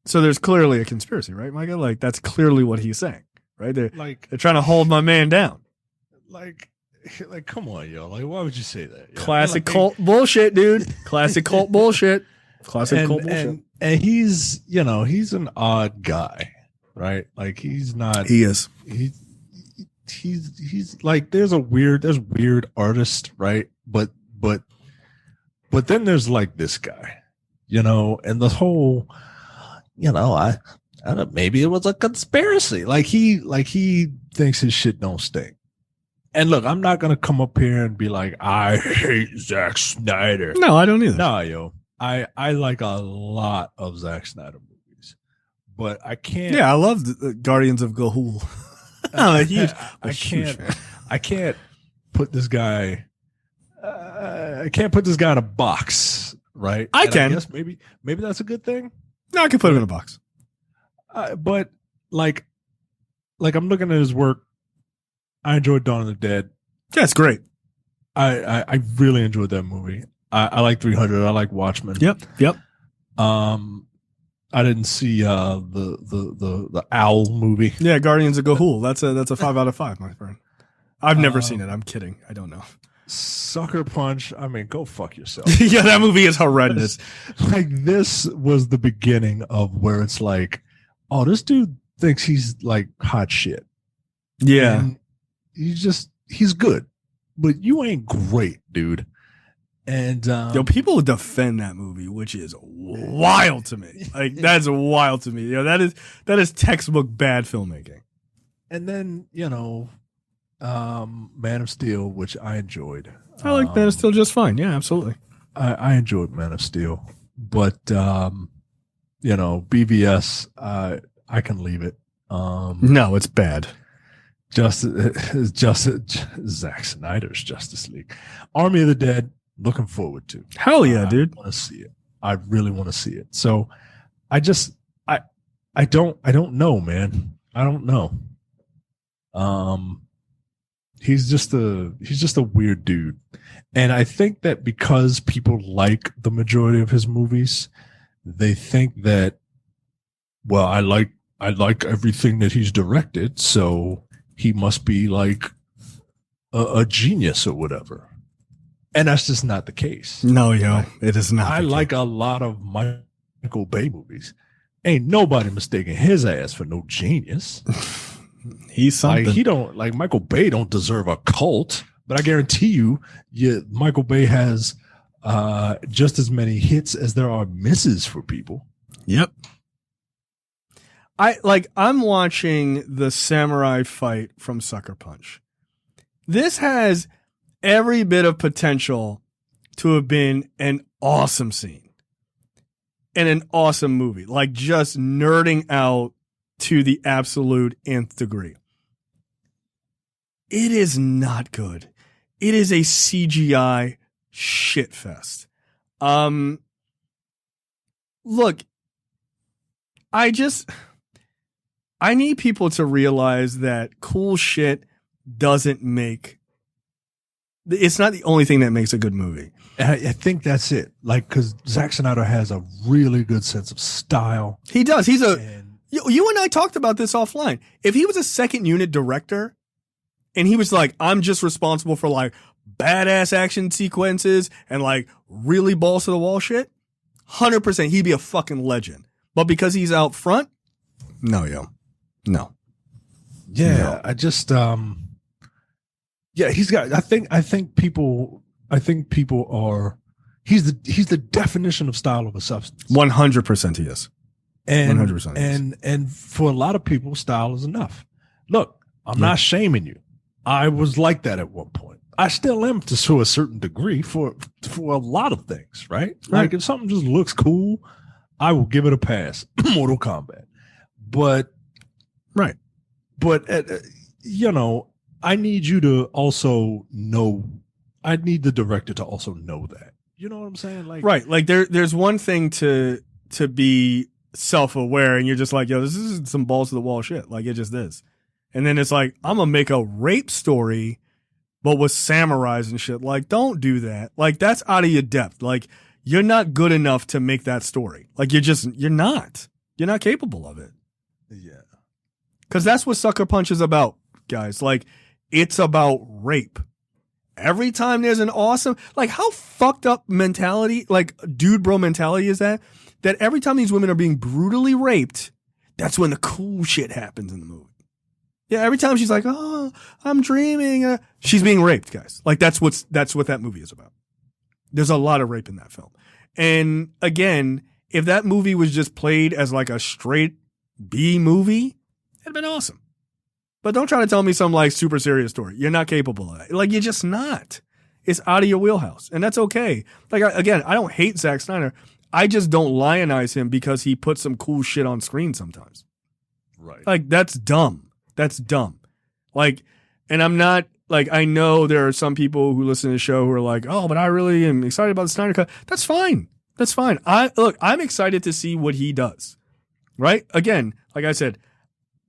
So there's clearly a conspiracy, right, Micah? Like, that's clearly what he's saying, right? They're trying to hold my man down. Like, like, come on, yo. Like, why would you say that? Yo? Classic Like, cult bullshit, dude. Classic cult bullshit. Classic cult bullshit. And he's, he's an odd guy, right? Like, he's not. He is. He's like, there's weird artists, right? But then there's like this guy, and the whole, I don't know, maybe it was a conspiracy. Like he thinks his shit don't stink. And look, I'm not gonna come up here and be like, I hate Zack Snyder. No, I don't either. No, yo, I like a lot of Zack Snyder movies, but I can't. Yeah, I love the Guardians of Gahul. I can't put this guy. I can't put this guy in a box, right? I can. I guess maybe that's a good thing. No, I can put him in a box. But like I'm looking at his work. I enjoyed Dawn of the Dead. Yeah, it's great. I really enjoyed that movie. I like 300. I like Watchmen. Yep. I didn't see the Owl movie. Yeah, Guardians of Gahul. That's a 5 out of 5, my friend. I've never seen it. I'm kidding. I don't know. Sucker Punch. I mean, go fuck yourself. Yeah, that movie is horrendous. Like, this was the beginning of where it's like, oh, this dude thinks he's like hot shit. Yeah. And he's good, but you ain't great, dude. And people defend that movie, which is wild to me. Like, that's wild to me. That is textbook bad filmmaking. And then, Man of Steel, which I enjoyed. I like Man of Steel just fine. Yeah, absolutely. I enjoyed Man of Steel, but BVS, I can leave it. No, it's bad. Just Zack Snyder's Justice League, Army of the Dead. Looking forward to. Hell yeah, dude! I want to see it. I really want to see it. So, I don't know, man. I don't know. He's just a weird dude, and I think that because people like the majority of his movies, they think that, well, I like everything that he's directed, so he must be like a genius or whatever. And that's just not the case. No, it is not. I like a lot of Michael Bay movies. Ain't nobody mistaking his ass for no genius. He's something. Like, he don't, like, Michael Bay don't deserve a cult, but I guarantee you, Michael Bay has just as many hits as there are misses for people. Yep. I'm watching the samurai fight from Sucker Punch. This has every bit of potential to have been an awesome scene and an awesome movie. Like, just nerding out to the absolute nth degree. It is not good. It is a CGI shitfest. Look, I need people to realize that cool shit doesn't make. It's not the only thing that makes a good movie. I think that's it. Like, because Zack Snyder has a really good sense of style. He does. You and I talked about this offline. If he was a second unit director and he was like, I'm just responsible for like badass action sequences and like really balls to the wall shit, 100% he'd be a fucking legend. But because he's out front, no. Yeah, no. I just yeah, he's got. I think people are. He's the definition of style of a substance. 100% he is. And 100%. And for a lot of people, style is enough. Look, I'm not shaming you. I was like that at one point. I still am to a certain degree for a lot of things, right? Like, if something just looks cool, I will give it a pass. Mortal Kombat, but I need you to also know. I need the director to also know that. You know what I'm saying? Like, right. Like, there's one thing to be self-aware, and you're just like, yo, this is some balls to the wall shit. Like, it just is. And then it's like, I'm gonna make a rape story, but with samurais and shit. Like, don't do that. Like, that's out of your depth. Like, you're not good enough to make that story. Like, you're not capable of it. Yeah. Because that's what Sucker Punch is about, guys. Like, it's about rape. every time there's an awesome, like how fucked up mentality, like dude bro mentality is that every time these women are being brutally raped, that's when the cool shit happens in the movie. Yeah, every time she's like, oh, I'm dreaming. She's being raped, guys. Like that's what that movie is about. There's a lot of rape in that film. And again, if that movie was just played as like a straight B movie, it'd been awesome. But don't try to tell me some like super serious story. You're not capable of that. Like you're just not. It's out of your wheelhouse. And that's okay. Like again, I don't hate Zack Snyder. I just don't lionize him because he puts some cool shit on screen sometimes. Right. Like that's dumb. That's dumb. Like, and I'm not like, I know there are some people who listen to the show who are like, oh, but I really am excited about the Snyder Cut. That's fine. That's fine. I'm excited to see what he does. Right? Again, like I said,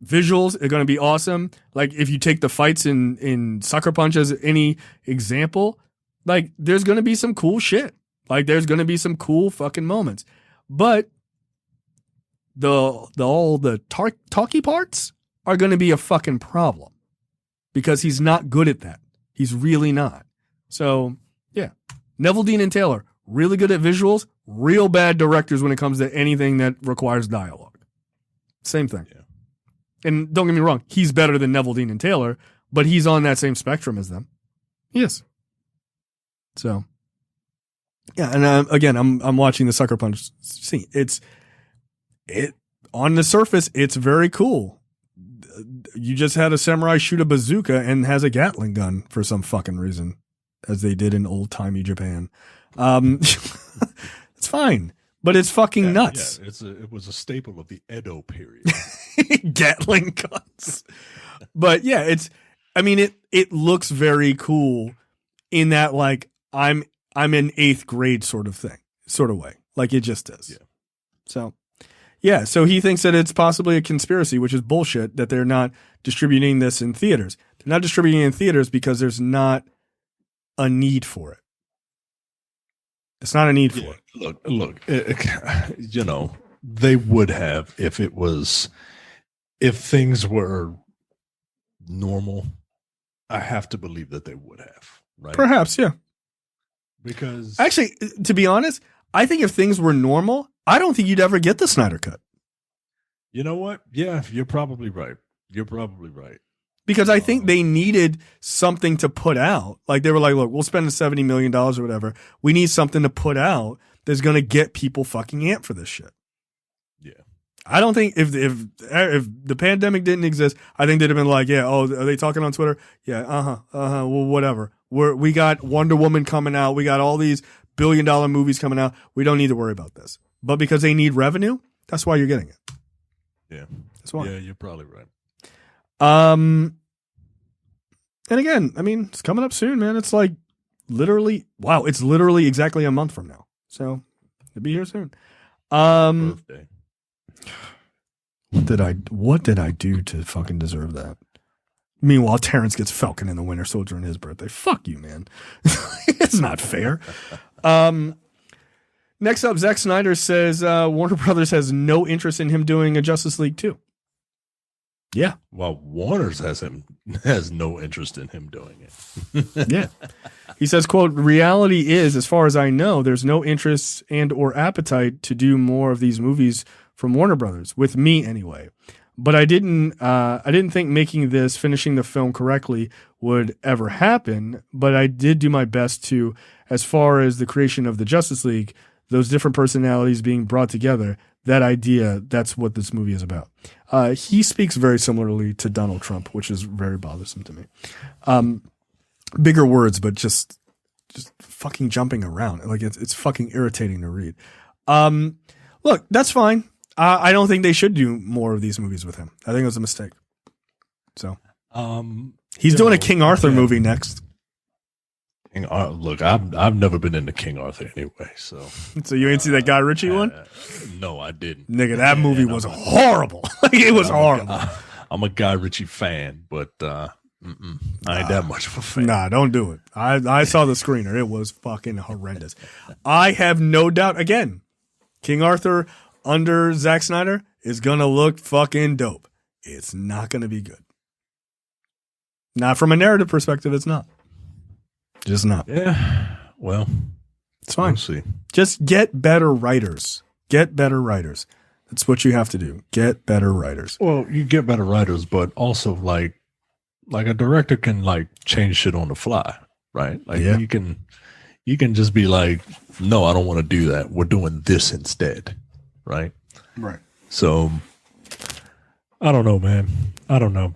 visuals are going to be awesome. Like if you take the fights in Sucker Punch as any example, like there's going to be some cool shit. Like there's going to be some cool fucking moments. But all the talky parts are going to be a fucking problem because he's not good at that. He's really not. So, yeah. Neville Dean and Taylor, really good at visuals, real bad directors when it comes to anything that requires dialogue. Same thing. Yeah. And don't get me wrong, he's better than Neville Dean and Taylor, but he's on that same spectrum as them. Yes. So, yeah, and again, I'm watching the Sucker Punch scene. On the surface, it's very cool. You just had a samurai shoot a bazooka and has a Gatling gun for some fucking reason, as they did in old timey Japan. It's fine, but it's fucking nuts. Yeah, it was a staple of the Edo period. Gatling guns, but yeah, it looks very cool in that like I'm in 8th grade sort of way, like it just does. Yeah. So. Yeah, so he thinks that it's possibly a conspiracy, which is bullshit, that they're not distributing this in theaters. They're not distributing it in theaters because there's not a need for it. It's not a need for it. Look, they would have if things were normal. I have to believe that they would have, right? Perhaps, yeah. Because actually, to be honest, I think if things were normal, I don't think you'd ever get the Snyder Cut. You know what? Yeah, you're probably right. Because I think they needed something to put out. Like they were like, look, we'll spend $70 million or whatever. We need something to put out that's going to get people fucking amped for this shit. Yeah. I don't think if the pandemic didn't exist, I think they'd have been like, yeah, oh, are they talking on Twitter? Yeah, well, whatever. We got Wonder Woman coming out. We got all these billion-dollar movies coming out. We don't need to worry about this. But because they need revenue, that's why you're getting it. Yeah. That's why. Yeah, you're probably right. And again, I mean, it's coming up soon, man. It's like it's literally exactly a month from now. So it'll be here soon. Birthday. What did I do to fucking deserve that? Meanwhile, Terrence gets Falcon and the Winter Soldier on his birthday. Fuck you, man. It's not fair. Next up, Zack Snyder says Warner Brothers has no interest in him doing a Justice League 2. Yeah. Well, Warner's has no interest in him doing it. Yeah. He says, quote, reality is, as far as I know, there's no interest and or appetite to do more of these movies from Warner Brothers, with me anyway. But I didn't think finishing the film correctly would ever happen, but I did do my best to, as far as the creation of the Justice League, those different personalities being brought together, that idea, that's what this movie is about. He speaks very similarly to Donald Trump, which is very bothersome to me. Bigger words, but just fucking jumping around. Like it's fucking irritating to read. Look, that's fine. I don't think they should do more of these movies with him. I think it was a mistake. So, he's doing a King Arthur movie next. Look, I've never been into King Arthur anyway, so you ain't see that Guy Ritchie one? No, I didn't. Nigga, that movie was horrible. Like it was horrible. I'm a Guy Ritchie fan, but I ain't that much of a fan. Nah, don't do it. I saw the screener. It was fucking horrendous. I have no doubt. Again, King Arthur under Zack Snyder is gonna look fucking dope. It's not gonna be good. Not from a narrative perspective. It's not. Just not. Yeah. Well, It's fine. we'll see. Just get better writers. Get better writers. That's what you have to do. Get better writers. Well, you get better writers, but also like a director can like change shit on the fly, right? Like Yeah. you can just be like, no, I don't want to do that. We're doing this instead, right? Right. So I don't know, man. I don't know.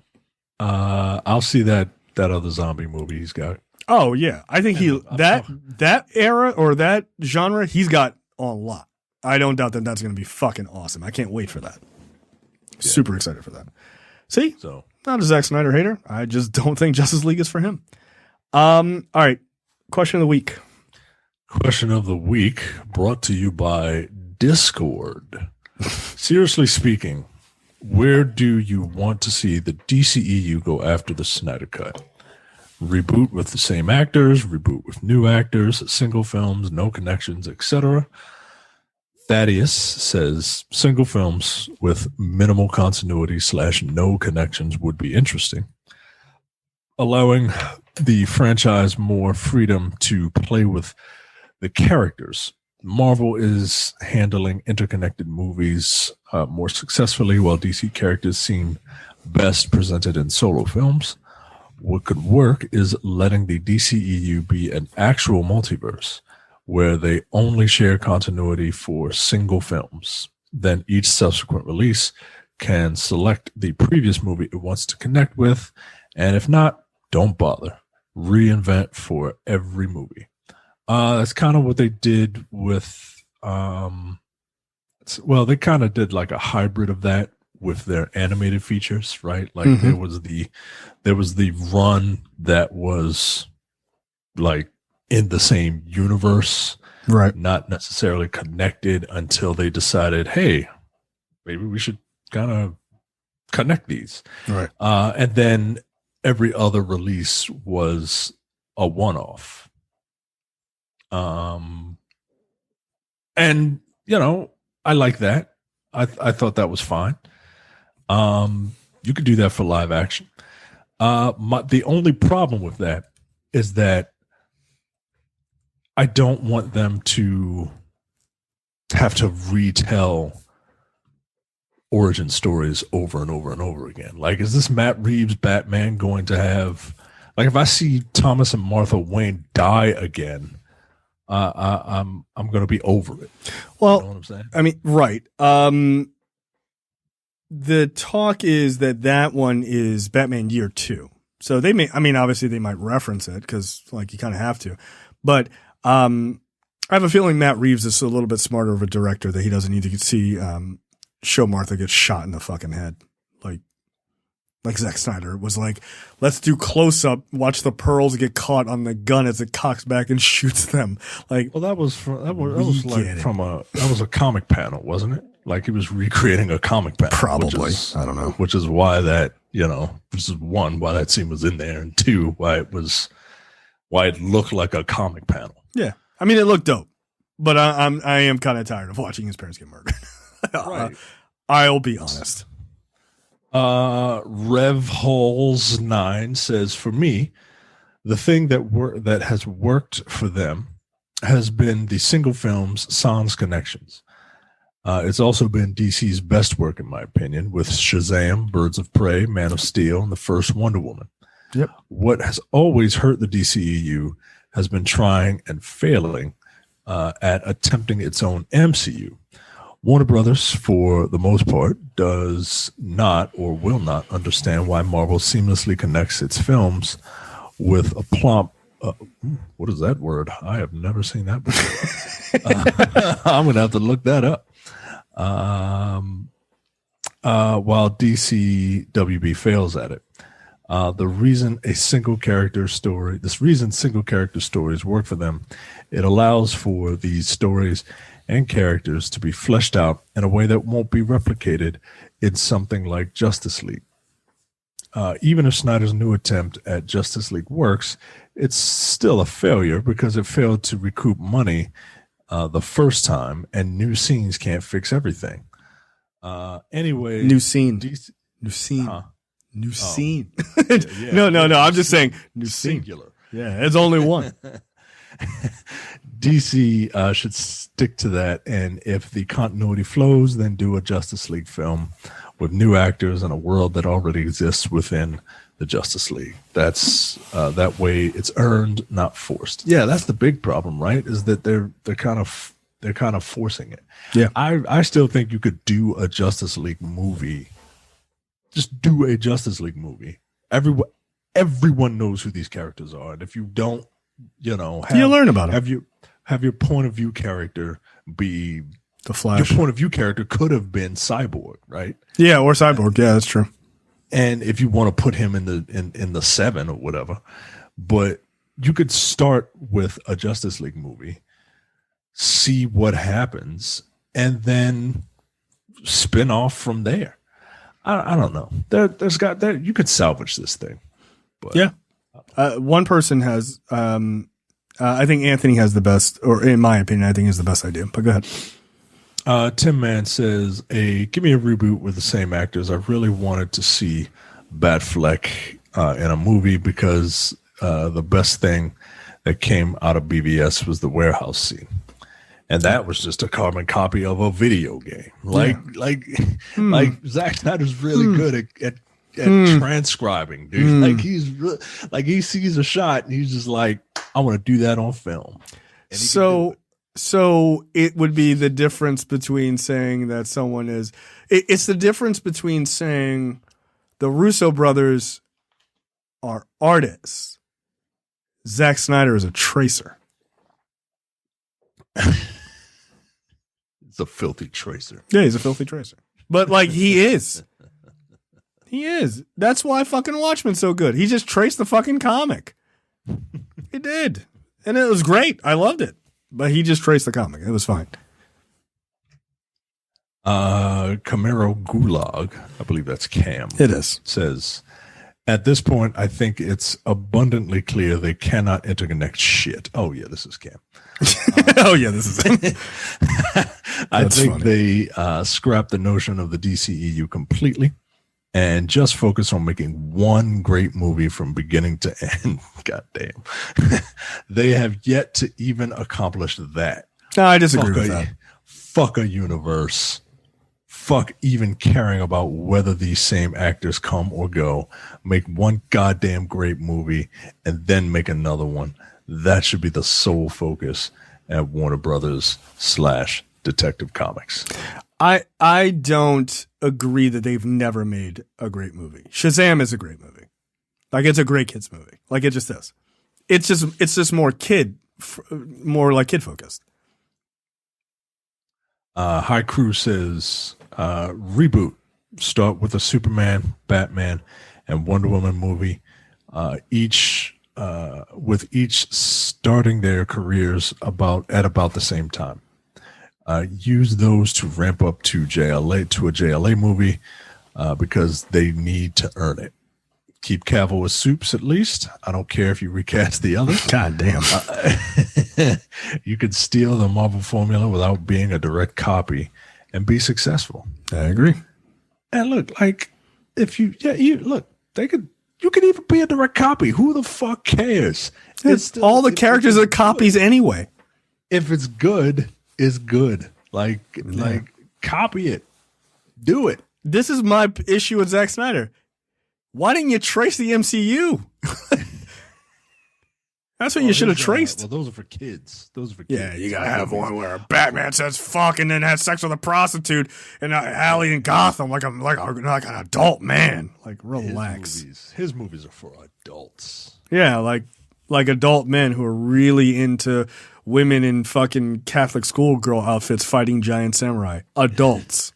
I'll see that other zombie movie he's got. Oh yeah, I think that era or that genre he's got a lot. I don't doubt that that's going to be fucking awesome. I can't wait for that. Yeah. Super excited for that. See, So not a Zack Snyder hater. I just don't think Justice League is for him. All right, question of the week. question of the week brought to you by Discord. Seriously speaking, where do you want to see the DCEU go after the Snyder Cut? Reboot with the same actors, reboot with new actors, single films, no connections, etc. Thaddeus says single films with minimal continuity / no connections would be interesting, allowing the franchise more freedom to play with the characters. Marvel is handling interconnected movies more successfully, while DC characters seem best presented in solo films. What could work is letting the DCEU be an actual multiverse, where they only share continuity for single films. Then each subsequent release can select the previous movie it wants to connect with, and if not, don't bother. Reinvent for every movie. That's kind of what they did with, they kind of did like a hybrid of that with their animated features, right? Like there was the run that was like in the same universe, right? Not necessarily connected until they decided, hey, maybe we should kind of connect these, right? And then every other release was a one-off. And I like that. I thought that was fine. You could do that for live action. The only problem with that is that I don't want them to have to retell origin stories over and over and over again. Like, is this Matt Reeves Batman going to have, like, if I see Thomas and Martha Wayne die again, I'm going to be over it. Well, you know what I'm saying? I mean, right. The talk is that one is Batman Year 2. So they may, I mean, obviously they might reference it because like you kind of have to, but, I have a feeling Matt Reeves is a little bit smarter of a director that he doesn't need to see, show Martha get shot in the fucking head. Like Zack Snyder was like, let's do close up, watch the pearls get caught on the gun as it cocks back and shoots them. Like, well, that was a comic panel, wasn't it? Like he was recreating a comic panel. Probably. I don't know. Which is why that, this is one, why that scene was in there, and two, why it looked like a comic panel. Yeah. I mean, it looked dope, but I am kind of tired of watching his parents get murdered. Right. I'll be honest. Rev Holes 9 says, for me, the thing that has worked for them has been the single films sans connections. It's also been DC's best work, in my opinion, with Shazam, Birds of Prey, Man of Steel, and the first Wonder Woman. Yep. What has always hurt the DCEU has been trying and failing at attempting its own MCU. Warner Brothers, for the most part, does not or will not understand why Marvel seamlessly connects its films with a plump. What is that word? I have never seen that before. I'm going to have to look that up. While DCWB fails at it. The reason single character stories work for them, it allows for these stories and characters to be fleshed out in a way that won't be replicated in something like Justice League. Even if Snyder's new attempt at Justice League works, it's still a failure because it failed to recoup money the first time, and new scenes can't fix everything. Anyway, New scene. Huh? New scene. Yeah. No. I'm just saying new Singular. Yeah, it's only one. DC should stick to that, and if the continuity flows, then do a Justice League film with new actors in a world that already exists within the Justice League. That's that way it's earned, not forced. Yeah, that's the big problem, right? Is that they're kind of forcing it. Yeah, I still think you could do a Justice League movie. Just do a Justice League movie. Everyone knows who these characters are, and if you don't, you learn about them. Have your point of view character be the Flash. Your point of view character could have been Cyborg, right? Yeah, or Cyborg. Yeah, that's true. And if you want to put him in the 7 or whatever, but you could start with a Justice League movie, see what happens, and then spin off from there. I don't know. There's got that. You could salvage this thing. But, yeah. One person has, I think Anthony has the best, or in my opinion, I think is the best idea. But go ahead. Tim Mann says, give me a reboot with the same actors. I really wanted to see Batfleck in a movie because the best thing that came out of BVS was the warehouse scene. And that was just a carbon copy of a video game. Like Zack Snyder's really good at transcribing, dude. Like he sees a shot and he's just like, I want to do that on film. So it would be the difference between saying that someone is. It's the difference between saying the Russo brothers are artists. Zack Snyder is a tracer. It's a filthy tracer. Yeah, he's a filthy tracer. But like he is. He is. That's why fucking Watchmen's so good. He just traced the fucking comic. He did. And it was great. I loved it. But he just traced the comic. It was fine. Camaro Gulag, I believe that's Cam. It is. Says, at this point, I think it's abundantly clear they cannot interconnect shit. Oh, yeah, this is Cam. Oh, yeah, this is it. I think funny. They scrapped the notion of the DCEU completely and just focus on making one great movie from beginning to end. God damn. They have yet to even accomplish that. No, I disagree with that. Fuck a universe. Fuck even caring about whether these same actors come or go. Make one goddamn great movie and then make another one. That should be the sole focus at Warner Brothers / Detective Comics. I don't agree that they've never made a great movie. Shazam is a great movie. Like it's a great kids movie. Like it just is. It's just more like kid focused. High Crew says reboot. Start with a Superman, Batman, and Wonder Woman movie. With each starting their careers at about the same time. Use those to ramp up to a JLA movie because they need to earn it. Keep Cavill with Supes at least. I don't care if you recast the other. God damn. You could steal the Marvel formula without being a direct copy and be successful. I agree. And look, like if you could even be a direct copy. Who the fuck cares? All the characters are copies anyway. If it's good, it's good. Like copy it. Do it. This is my issue with Zack Snyder. Why didn't you trace the MCU? That's what you should have traced. Well, those are for kids. Yeah, you gotta have one where Batman says fuck and then has sex with a prostitute in an alley in Gotham like an adult man. Like relax. His movies are for adults. Yeah, like adult men who are really into women in fucking Catholic schoolgirl outfits fighting giant samurai. Adults.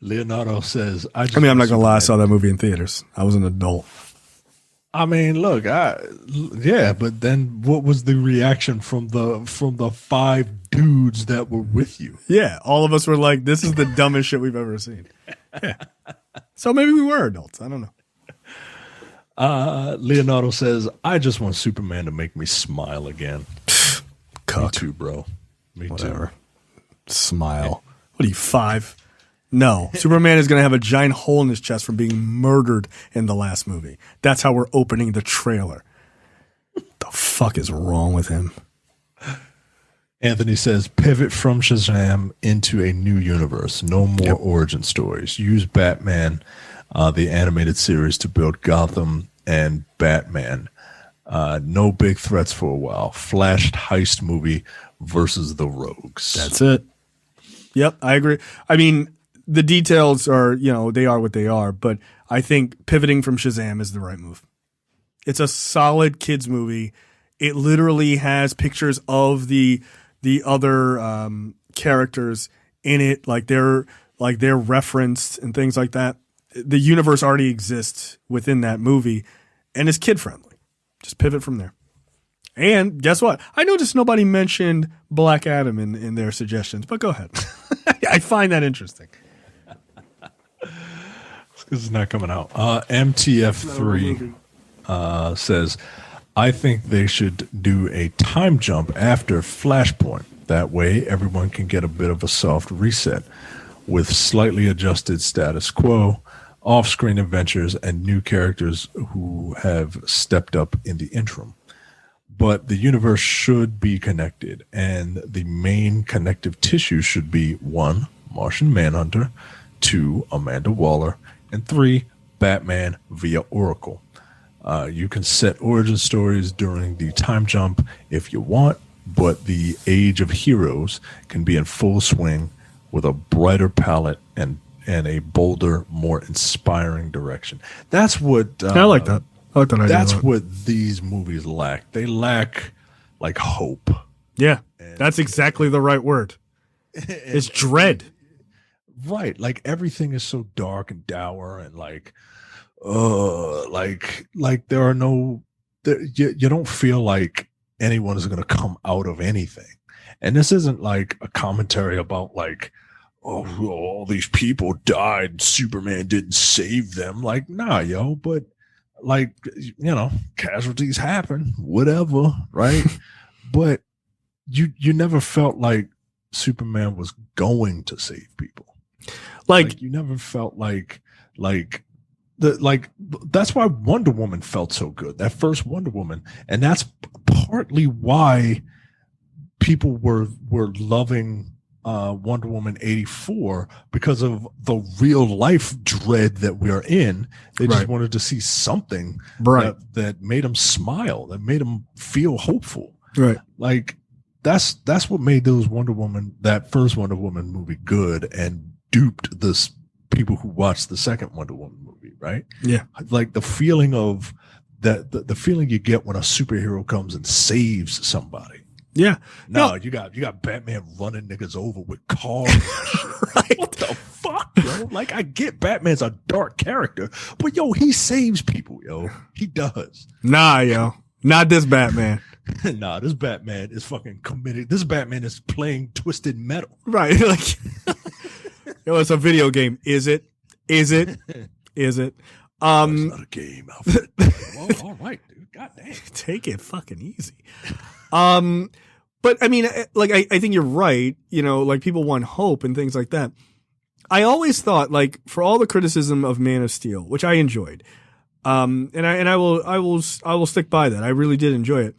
Leonardo says, I'm not gonna lie, I saw that movie in theaters. I was an adult. I mean, look, but then what was the reaction from the 5 dudes that were with you? Yeah, all of us were like, this is the dumbest shit we've ever seen. Yeah. So maybe we were adults. I don't know. Leonardo says, I just want Superman to make me smile again. Cuck. Me too, bro. Me Whatever. too. Smile. What are you, 5? No. Superman is going to have a giant hole in his chest from being murdered in the last movie. That's how we're opening the trailer. What the fuck is wrong with him? Anthony says, pivot from Shazam into a new universe. No more origin stories. Use Batman, the animated series, to build Gotham and Batman. No big threats for a while. Flash heist movie versus the Rogues. That's it. Yep, I agree. I mean, the details are, they are what they are, but I think pivoting from Shazam is the right move. It's a solid kids movie. It literally has pictures of the other characters in it, like they're referenced and things like that. The universe already exists within that movie and is kid friendly. Just pivot from there. And guess what? I noticed nobody mentioned Black Adam in their suggestions, but go ahead. I find that interesting. This is not coming out. MTF3 says, I think they should do a time jump after Flashpoint. That way, everyone can get a bit of a soft reset with slightly adjusted status quo, off-screen adventures, and new characters who have stepped up in the interim. But the universe should be connected, and the main connective tissue should be 1, Martian Manhunter, 2, Amanda Waller, and 3, Batman via Oracle. You can set origin stories during the time jump if you want, but the Age of Heroes can be in full swing with a brighter palette and a bolder, more inspiring direction. That's what I like that. I like that idea. That's what these movies lack. They lack like hope. Yeah, that's exactly the right word. It's dread. Right, like everything is so dark and dour and like there are no, you don't feel like anyone is going to come out of anything. And this isn't like a commentary about like, oh, all these people died, Superman didn't save them. Like, nah, yo, but like, casualties happen, whatever, right? But you never felt like Superman was going to save people. Like you never felt like that's why Wonder Woman felt so good, that first Wonder Woman, and that's partly why people were loving Wonder Woman 84, because of the real life dread that we are in. They just wanted to see something that made them smile, that made them feel hopeful. Right. Like that's what made that first Wonder Woman movie good and duped this people who watched the second Wonder Woman movie, right? Yeah. Like the feeling of that, the feeling you get when a superhero comes and saves somebody. Yeah. No, you got Batman running niggas over with cars. Right. What the fuck, yo? Like, I get Batman's a dark character, but yo, he saves people, yo. He does. Nah, yo. Not this Batman. Nah, this Batman is fucking committed. This Batman is playing Twisted Metal. Right. Like, it's a video game. Is it? Is it? Is it? It's not a game, Alfred. Well, all right, dude. God damn. Take it fucking easy. But I mean, like, I think you're right. Like people want hope and things like that. I always thought, like, for all the criticism of Man of Steel, which I enjoyed, and I will stick by that. I really did enjoy it.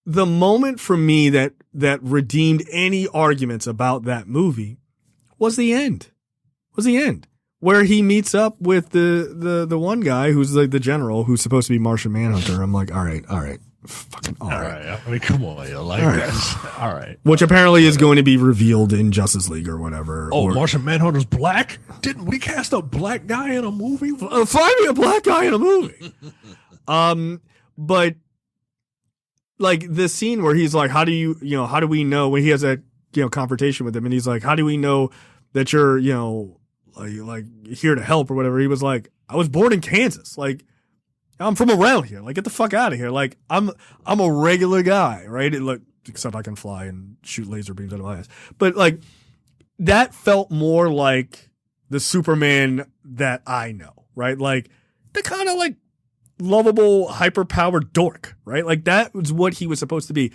The moment for me that redeemed any arguments about that movie was the end. Where he meets up with the one guy who's like the general who's supposed to be Martian Manhunter. I'm like, all right. Fucking all right. I mean, come on, yo. Like, all right. Which apparently is going to be revealed in Justice League or whatever. Oh, Martian Manhunter's black? Didn't we cast a black guy in a movie? Find me a black guy in a movie. But like the scene where he's like, how do we know, when he has that, confrontation with him, and he's like, how do we know that you're, like here to help or whatever? He was like, I was born in Kansas. Like, I'm from around here. Like, get the fuck out of here. Like, I'm a regular guy, right? Except I can fly and shoot laser beams out of my ass. But like, that felt more like the Superman that I know, right? Like the kind of like lovable, hyper-powered dork, right? Like that was what he was supposed to be.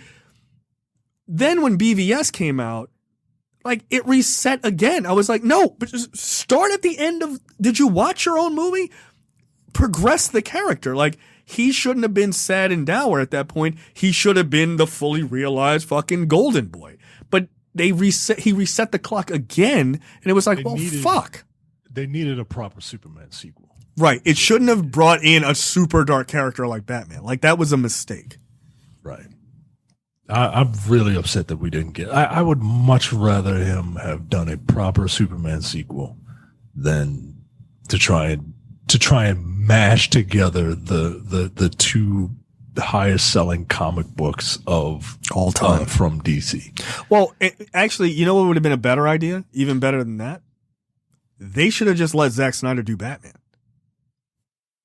Then when BVS came out, like it reset again. I was like, no, but just start at the end of, did you watch your own movie? Progress the character. Like, he shouldn't have been sad and dour at that point. He should have been the fully realized fucking golden boy. But he reset the clock again, and it was like, fuck. They needed a proper Superman sequel. Right. It shouldn't have brought in a super dark character like Batman. Like, that was a mistake. Right. I'm really upset that we didn't get. I would much rather him have done a proper Superman sequel than to try and mash together the two highest selling comic books of all time from DC. Well, actually, you know what would have been a better idea? Even better than that? They should have just let Zack Snyder do Batman.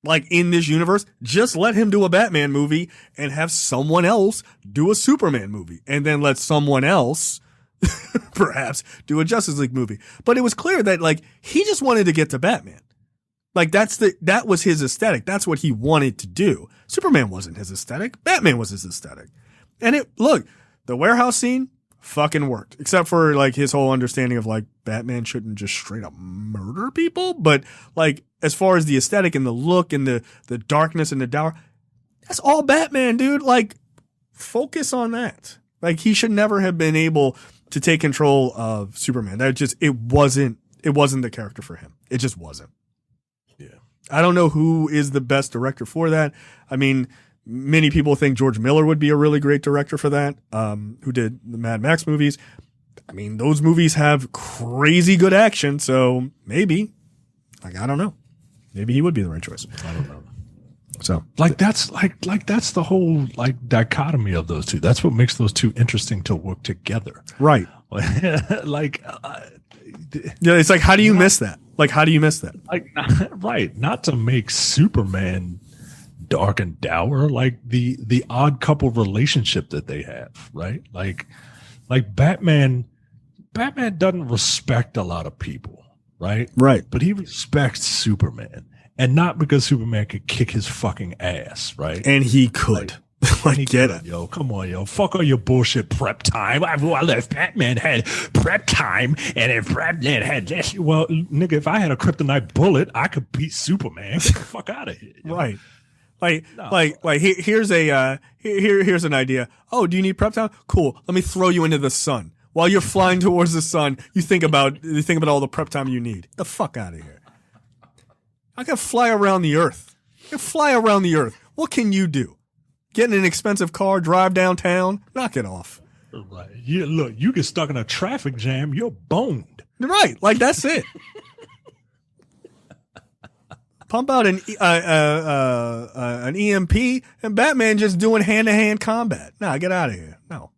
Like, in this universe, just let him do a Batman movie and have someone else do a Superman movie. And then let someone else perhaps do a Justice League movie. But it was clear that, like, he just wanted to get to Batman. Like, that was his aesthetic. That's what he wanted to do. Superman wasn't his aesthetic. Batman was his aesthetic. And look, the warehouse scene fucking worked. Except for, like, his whole understanding of, like, Batman shouldn't just straight up murder people. But, like, as far as the aesthetic and the look and the darkness and the dour, that's all Batman, dude. Like, focus on that. Like, he should never have been able to take control of Superman. It wasn't the character for him. It just wasn't. Yeah. I don't know who is the best director for that. I mean, many people think George Miller would be a really great director for that, who did the Mad Max movies. I mean, those movies have crazy good action, so maybe, like, I don't know. Maybe he would be the right choice. I don't know. So, that's the whole, like, dichotomy of those two. That's what makes those two interesting to work together. Right. Like, yeah, it's like, how do you miss that? Like, how do you miss that? Like, right. Not to make Superman dark and dour, like the odd couple relationship that they have, right? Like Batman doesn't respect a lot of people, right? Right. But he respects Superman, and not because Superman could kick his fucking ass, right? And he could. Like, get it. Yo, come on, yo. Fuck all your bullshit prep time. Well, if Batman had prep time and if Batman had this, well, nigga, if I had a kryptonite bullet, I could beat Superman. Get the fuck out of here. Yo. Right. Here's an idea. Oh, do you need prep time? Cool. Let me throw you into the sun. While you're flying towards the sun, you think about all the prep time you need. Get the fuck out of here. I can fly around the earth. What can you do? Get in an expensive car, drive downtown, knock it off. Right. You get stuck in a traffic jam, you're boned. Right. Like, that's it. Pump out an EMP and Batman just doing hand-to-hand combat. Nah, get out of here. No.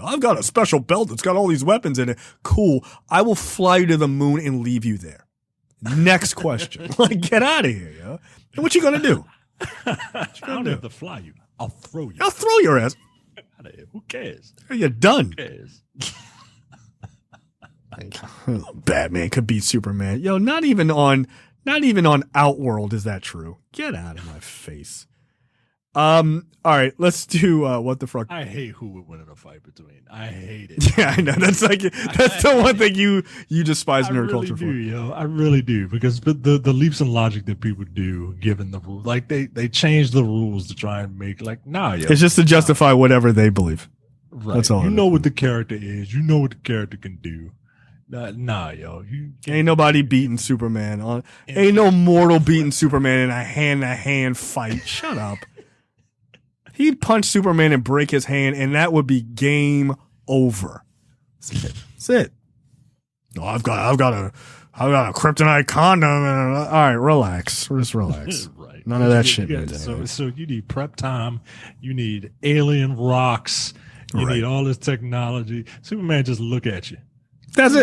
I've got a special belt that's got all these weapons in it. Cool. I will fly you to the moon and leave you there. Next question. Like, get out of here, yo. And what you gonna do? I don't have to fly you. I'll throw you. I'll throw your ass. Who cares? You're done. Who cares? Batman could beat Superman. Yo, not even on Outworld is that true. Get out of my face. All right, let's do what the fuck. I hate who would win in a fight between. I hate it. Yeah, I know. That's the one thing you despise nerd culture for. I really do, because the leaps in logic that people do, given the rules, like they change the rules to try and make, like, yo. It's just to justify whatever they believe. Right. That's all. You know what the character is. You know what the character can do. Yo. Ain't nobody beating Superman. Ain't no mortal beating Superman in a hand-to-hand fight. Shut up. He'd punch Superman and break his hand, and that would be game over. That's it. No, I've got a kryptonite condom. All right, relax. Just relax. Right. None of that shit. So you need prep time. You need alien rocks. You need all this technology. Superman just look at you. That's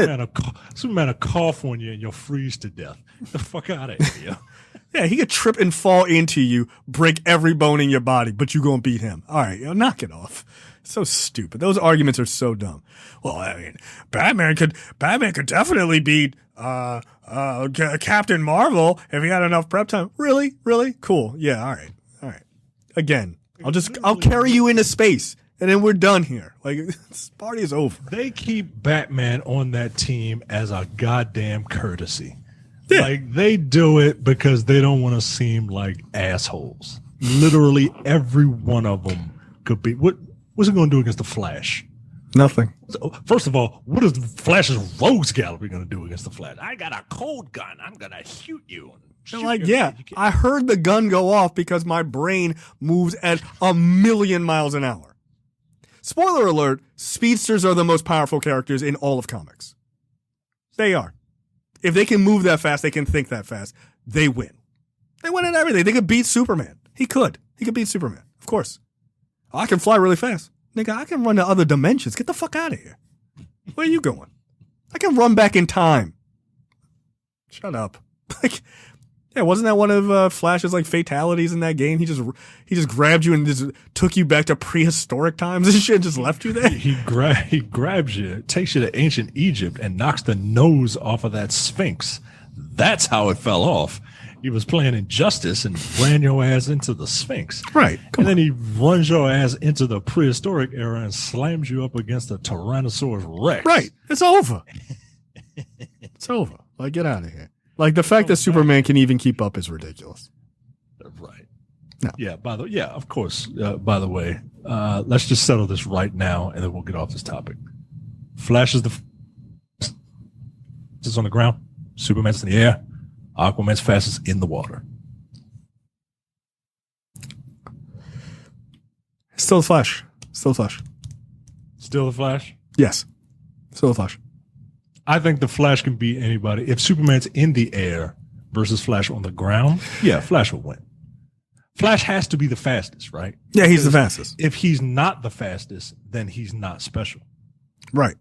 Superman will cough on you and you'll freeze to death. Get the fuck out of here, yo. Yeah, he could trip and fall into you, break every bone in your body, but you gonna beat him. All right, knock it off. So stupid. Those arguments are so dumb. Well, I mean, Batman could definitely beat Captain Marvel if he had enough prep time. Really? Cool. Yeah. All right. Again, I'll carry you into space. and then we're done here. Like, this party is over. They keep Batman on that team as a goddamn courtesy. Yeah. Like, they do it because they don't want to seem like assholes. Literally every one of them could be. What's it going to do against the Flash? Nothing. So, first of all, what is the Flash's Rogues Gallery going to do against the Flash? I got a cold gun. I'm going to shoot you. I heard the gun go off because my brain moves at 1,000,000 miles an hour. Spoiler alert, speedsters are the most powerful characters in all of comics. They are. If they can move that fast, they can think that fast, they win. They win at everything. They could beat Superman. He could beat Superman, of course. I can fly really fast. Nigga, I can run to other dimensions. Get the fuck out of here. Where are you going? I can run back in time. Shut up. Like, yeah, wasn't that one of Flash's like fatalities in that game? He just grabbed you and just took you back to prehistoric times and shit, and just left you there. He grabs you, takes you to ancient Egypt, and knocks the nose off of that Sphinx. That's how it fell off. He was playing Injustice and ran your ass into the Sphinx. Right. Then he runs your ass into the prehistoric era and slams you up against a Tyrannosaurus Rex. Right. It's over. It's over. Like, get out of here. Like, the fact that Superman can even keep up is ridiculous. Right. No. Yeah, of course. By the way, let's just settle this right now, and then we'll get off this topic. Flash is is on the ground. Superman's in the air. Aquaman's fastest in the water. Still the Flash. Still the Flash. Still the Flash? Yes. Still the Flash. I think the Flash can beat anybody. If Superman's in the air versus Flash on the ground, yeah, Flash will win. Flash has to be the fastest, right? Yeah, he's the fastest. If he's not the fastest, then he's not special. Right.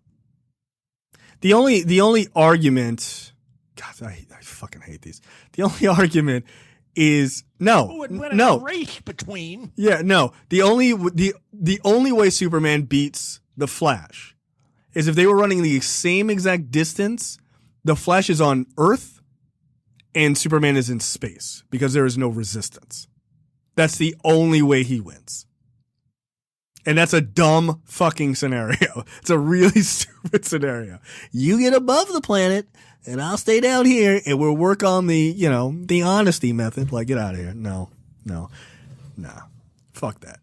The only argument, God, I fucking hate these. The only argument is no. Race between. Yeah, no. The only way Superman beats the Flash is if they were running the same exact distance. The Flash is on Earth and Superman is in space because there is no resistance. That's the only way he wins. And that's a dumb fucking scenario. It's a really stupid scenario. You get above the planet and I'll stay down here and we'll work on the honesty method. Like, get out of here. No. Fuck that.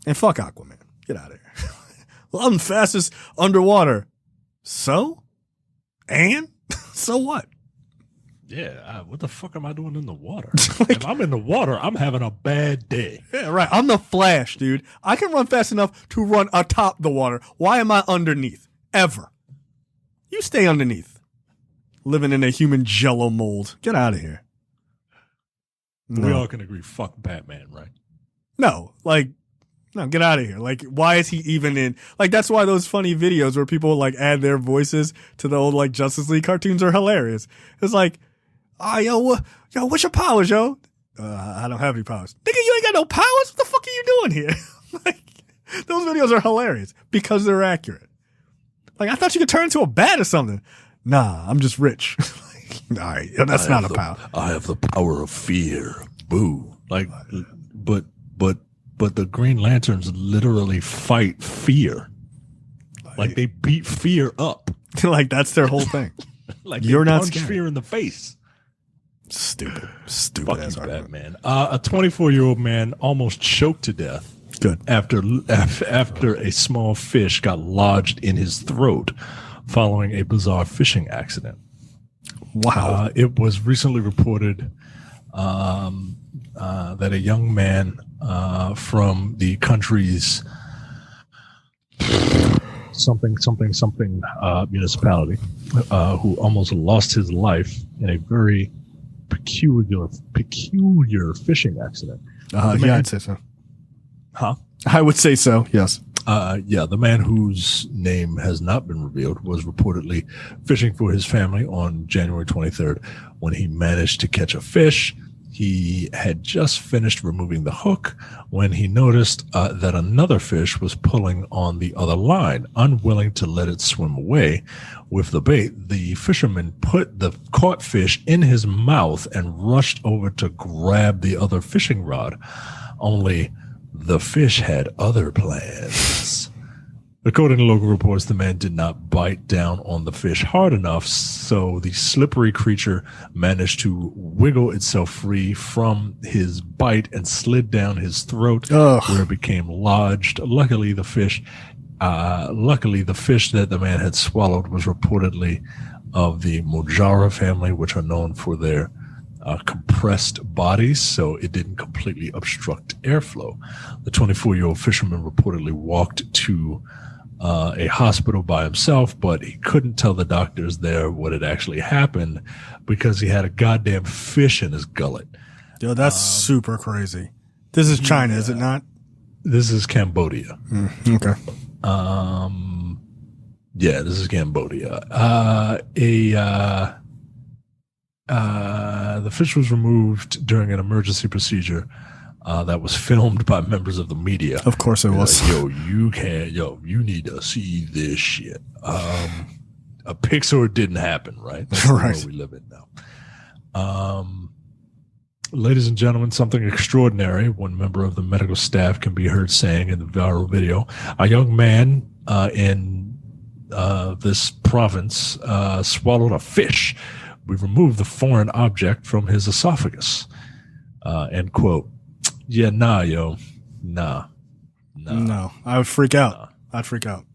And fuck Aquaman. Get out of here. Well, I'm the fastest underwater. So? And? So what? Yeah, what the fuck am I doing in the water? Like, if I'm in the water, I'm having a bad day. Yeah, right. I'm the Flash, dude. I can run fast enough to run atop the water. Why am I underneath? Ever. You stay underneath. Living in a human jello mold. Get out of here. No. We all can agree, fuck Batman, right? No, get out of here. Like, why is he even in? Like, that's why those funny videos where people like add their voices to the old like Justice League cartoons are hilarious. It's like, yo, what's your powers, yo? I don't have any powers. Nigga, you ain't got no powers? What the fuck are you doing here? Like, those videos are hilarious because they're accurate. Like, I thought you could turn into a bat or something. Nah, I'm just rich. All right, that's not a power. I have the power of fear. Boo. Like, but the Green Lanterns literally fight fear. Like, they beat fear up. Like, that's their whole thing. Like, you're not punch scared. Fear in the face. Stupid ass argument, man. A 24-year-old man almost choked to death. Good. After a small fish got lodged in his throat following a bizarre fishing accident. Wow. It was recently reported that a young man from the country's something municipality who almost lost his life in a very peculiar fishing accident. Yeah, I'd say so. Huh? I would say so, yes. The man whose name has not been revealed was reportedly fishing for his family on January 23rd when he managed to catch a fish. He had just finished removing the hook when he noticed that another fish was pulling on the other line. Unwilling to let it swim away with the bait, the fisherman put the caught fish in his mouth and rushed over to grab the other fishing rod. Only the fish had other plans. According to local reports, the man did not bite down on the fish hard enough, so the slippery creature managed to wiggle itself free from his bite and slid down his throat, where it became lodged. Luckily, the fish that the man had swallowed was reportedly of the Mojara family, which are known for their compressed bodies, so it didn't completely obstruct airflow. The 24-year-old fisherman reportedly walked to a hospital by himself, but he couldn't tell the doctors there what had actually happened because he had a goddamn fish in his gullet. Yo, that's super crazy. This is China, is it not? This is Cambodia. Okay. Yeah, this is Cambodia. The fish was removed during an emergency procedure that was filmed by members of the media. Of course it was. Like, you need to see this shit. A Pixar didn't happen, right? That's right. the world we live in now. Ladies and gentlemen, something extraordinary. One member of the medical staff can be heard saying in the viral video, a young man in this province swallowed a fish. We removed the foreign object from his esophagus. End quote. Yeah, nah. No, I would freak out. I'd freak out.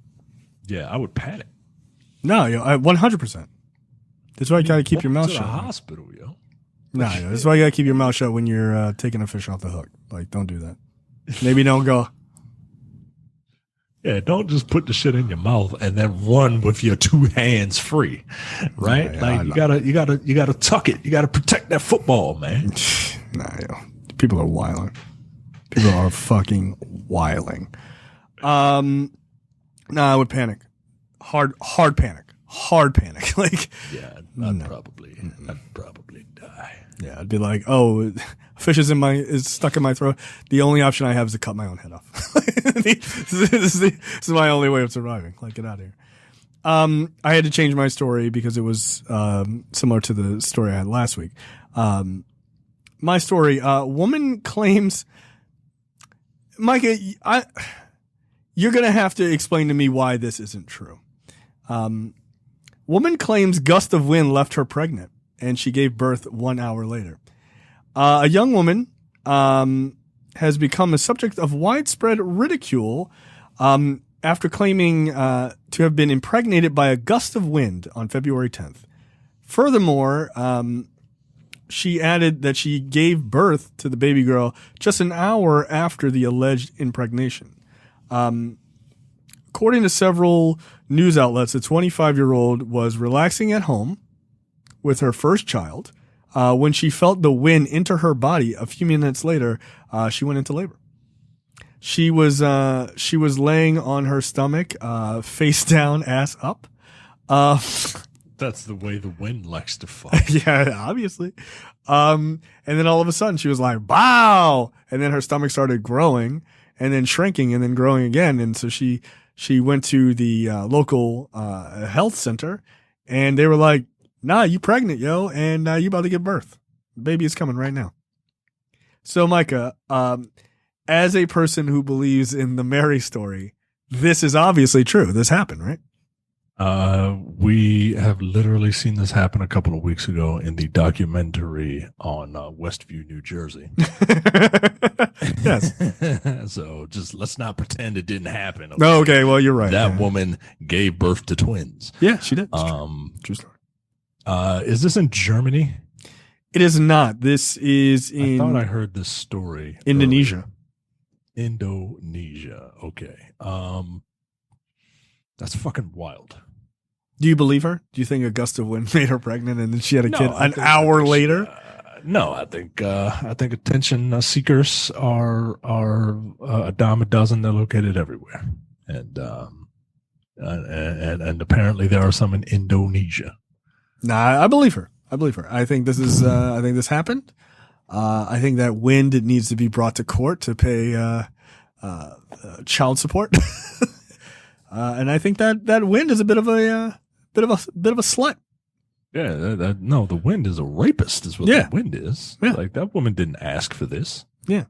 Yeah, I would panic. No, yo, 100%. That's why you gotta keep your mouth to shut. The hospital, yo. Nah, yo, that's why you gotta keep your mouth shut when you're taking a fish off the hook. Like, don't do that. Maybe don't go. Yeah, don't just put the shit in your mouth and then run with your two hands free, right? Yeah, like you gotta tuck it. You gotta protect that football, man. Nah, yo, people are wilding. People are fucking wilding. Nah, I would panic. Hard panic. Like, yeah, I'd probably die. Yeah, I'd be like, oh, fish is stuck in my throat. The only option I have is to cut my own head off. This is my only way of surviving. Like, get out of here. I had to change my story because it was similar to the story I had last week. My story, woman claims, Micah, you're going to have to explain to me why this isn't true. Woman claims gust of wind left her pregnant, and she gave birth 1 hour later. A young woman has become a subject of widespread ridicule after claiming to have been impregnated by a gust of wind on February 10th. Furthermore, she added that she gave birth to the baby girl just an hour after the alleged impregnation. According to several news outlets, the 25-year-old was relaxing at home with her first child. When she felt the wind enter her body, a few minutes later, she went into labor. She was laying on her stomach, face down, ass up. That's the way the wind likes to fuck. Yeah, obviously. And then all of a sudden she was like, "Wow!" And then her stomach started growing, and then shrinking, and then growing again. And so she went to the local health center, and they were like, "Nah, you pregnant, yo, and you about to give birth. The baby is coming right now." So, Micah, as a person who believes in the Mary story, this is obviously true. This happened, right? We have literally seen this happen a couple of weeks ago in the documentary on Westview, New Jersey. Yes. So just let's not pretend it didn't happen. Okay? No, okay. Well, you're right. That woman gave birth to twins. Yeah, she did. True story. Is this in Germany? It is not. This is in. I thought I heard this story. Indonesia. Earlier. Indonesia. Okay. That's fucking wild. Do you believe her? Do you think a gust of wind made her pregnant and then she had a kid an hour later? No, I think attention seekers are a dime a dozen. They're located everywhere, and apparently there are some in Indonesia. Nah, I believe her. I think this is. I think this happened. I think that wind needs to be brought to court to pay child support. And I think that wind is a bit of a slut. Yeah, no, the wind is a rapist. Is what the wind is. Yeah. Like that woman didn't ask for this. Yeah,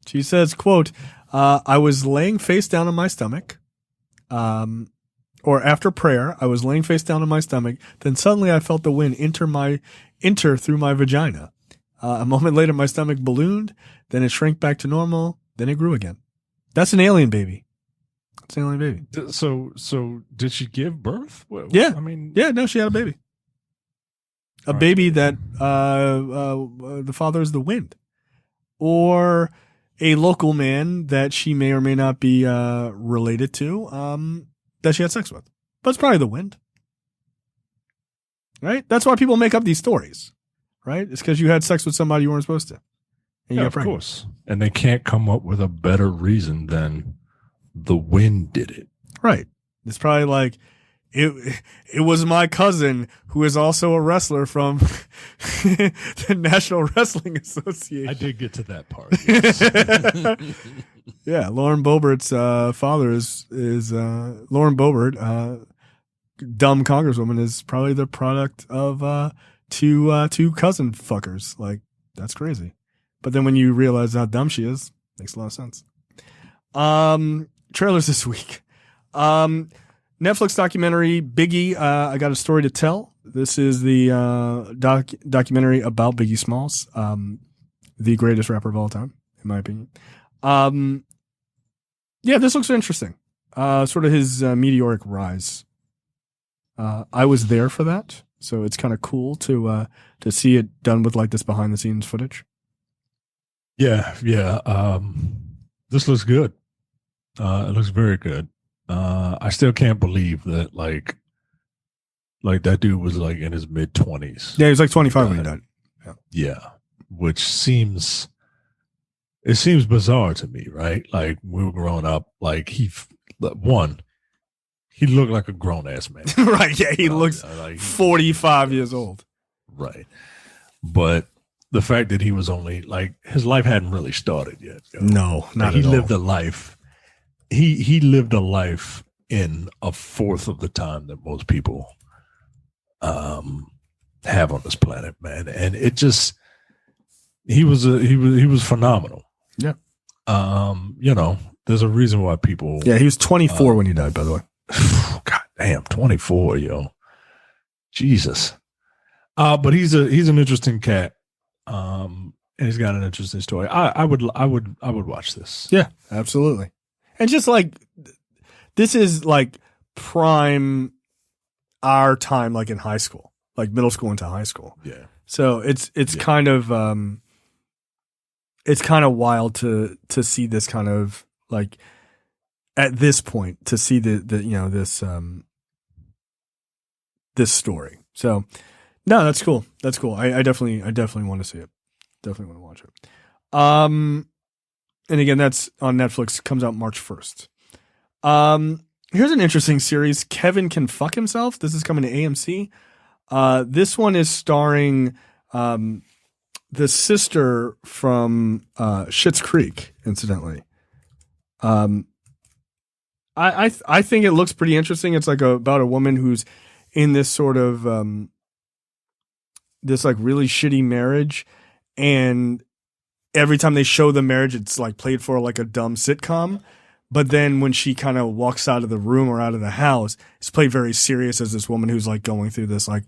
She says, quote, I was laying face down on my stomach, or after prayer, I was laying face down on my stomach. Then suddenly I felt the wind enter through my vagina. A moment later, my stomach ballooned. Then it shrank back to normal. Then it grew again. That's an alien baby. It's an alien baby. So did she give birth? Yeah. I mean, yeah, no, she had a baby. A baby that the father is the wind. Or a local man that she may or may not be related to that she had sex with. But it's probably the wind. Right? That's why people make up these stories. Right? It's because you had sex with somebody you weren't supposed to. Yeah, of course. And they can't come up with a better reason than the wind did it. Right. It's probably like, it was my cousin who is also a wrestler from the National Wrestling Association. I did get to that part. Yes. Yeah, Lauren Boebert's father is Lauren Boebert, dumb congresswoman, is probably the product of two cousin fuckers. Like, that's crazy. But then when you realize how dumb she is, makes a lot of sense. Trailers this week. Netflix documentary Biggie, I Got a Story to Tell. This is the documentary about Biggie Smalls, the greatest rapper of all time, in my opinion. Yeah, this looks interesting. Sort of his meteoric rise. I was there for that, so it's kind of cool to see it done with like this behind the scenes footage. Yeah. This looks good. It looks very good. I still can't believe that like that dude was like in his mid-20s. Yeah, he was like 25 when he died. Yeah, which seems bizarre to me, right? Like we were growing up, like he looked like a grown ass man. Right, yeah, he looks like 45 years old. Right. But the fact that he was only like his life hadn't really started yet. No, not like, at all. He lived a life. He lived a life in a fourth of the time that most people have on this planet, man. And it just he was phenomenal. Yeah. There's a reason why people. Yeah, he was 24 when he died, by the way. God damn, 24, yo. Jesus. But he's an interesting cat. And he's got an interesting story. I would watch this. Yeah, absolutely. And just like, this is like prime our time, like in high school, like middle school into high school. Yeah. So it's kind of wild to see this kind of like at this point to see this story. So no, that's cool. That's cool. I definitely want to see it. Definitely want to watch it. And again, that's on Netflix. Comes out March 1st. Here's an interesting series. Kevin Can Fuck Himself. This is coming to AMC. This one is starring the sister from Schitt's Creek, incidentally. I think it looks pretty interesting. It's like about a woman who's in this sort of this like really shitty marriage, and every time they show the marriage, it's like played for like a dumb sitcom. But then when she kind of walks out of the room or out of the house, it's played very serious as this woman who's like going through this like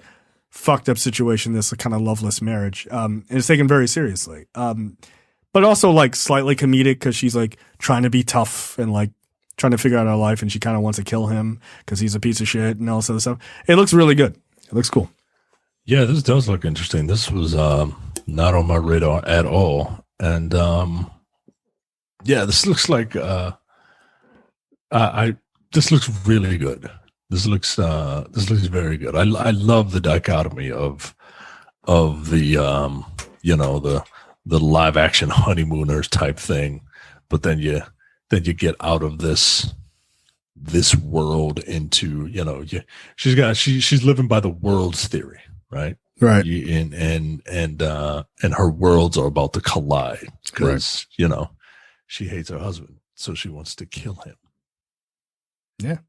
fucked up situation, this kind of loveless marriage. And it's taken very seriously. But also like slightly comedic because she's like trying to be tough and like trying to figure out her life, and she kind of wants to kill him because he's a piece of shit and all this other stuff. It looks really good. It looks cool. Yeah, this does look interesting. This was not on my radar at all. And yeah, this looks like this looks really good. This looks very good. I love the dichotomy of the the live action honeymooners type thing, but then you get out of this world into she's living by the world's theory, right? Right. And her worlds are about to collide because she hates her husband, so she wants to kill him. Yeah.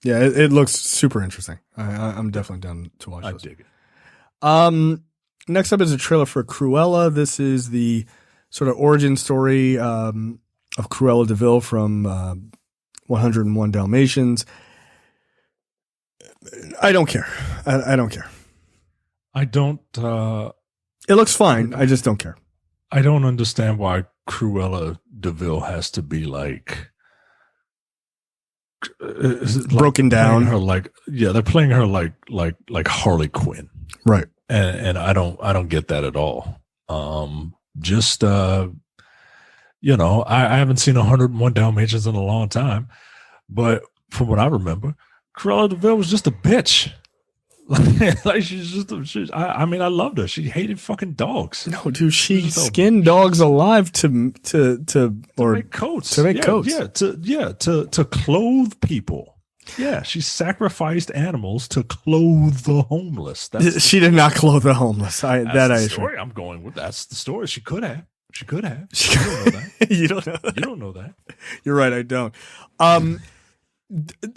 Yeah, it looks super interesting. I'm definitely down to watch this. I dig it. Next up is a trailer for Cruella. This is the sort of origin story of Cruella de Vil from 101 Dalmatians. I don't care. I don't care. I don't. It looks fine. I just don't care. I don't understand why Cruella de Vil has to be like broken down. Her they're playing her like Harley Quinn, right? And I don't get that at all. I haven't seen 101 Dalmatians in a long time, but from what I remember, Cruella de Vil was just a bitch. Like I mean, I loved her. She hated fucking dogs. No, dude, she skinned dogs alive to make coats. To make coats. To clothe people. Yeah, she sacrificed animals to clothe the homeless. She did not clothe the homeless. That's the story I'm going with. That's the story. She could have. You don't know that. You don't know that. You don't know that. You're right. I don't.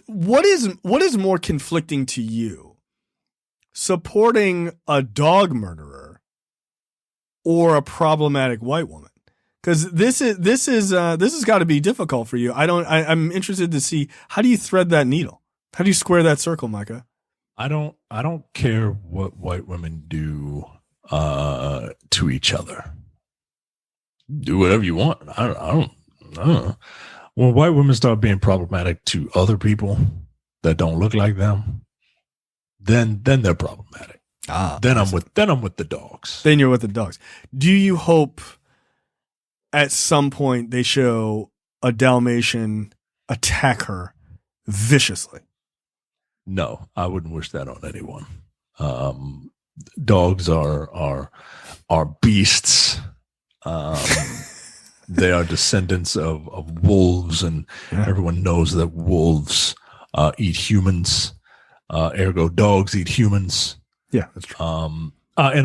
What is more conflicting to you? Supporting a dog murderer or a problematic white woman? Because this has got to be difficult for you. I'm interested to see, how do you thread that needle? How do you square that circle, Micah? I don't care what white women do to each other. Do whatever you want. I don't know. When white women start being problematic to other people that don't look like them, then they're problematic. Then I'm with the dogs. Then you're with the dogs. Do you hope at some point they show a Dalmatian attack her viciously? No, I wouldn't wish that on anyone. Dogs are beasts. They are descendants of wolves, and everyone knows that wolves eat humans. Ergo, dogs eat humans. Yeah, that's true. In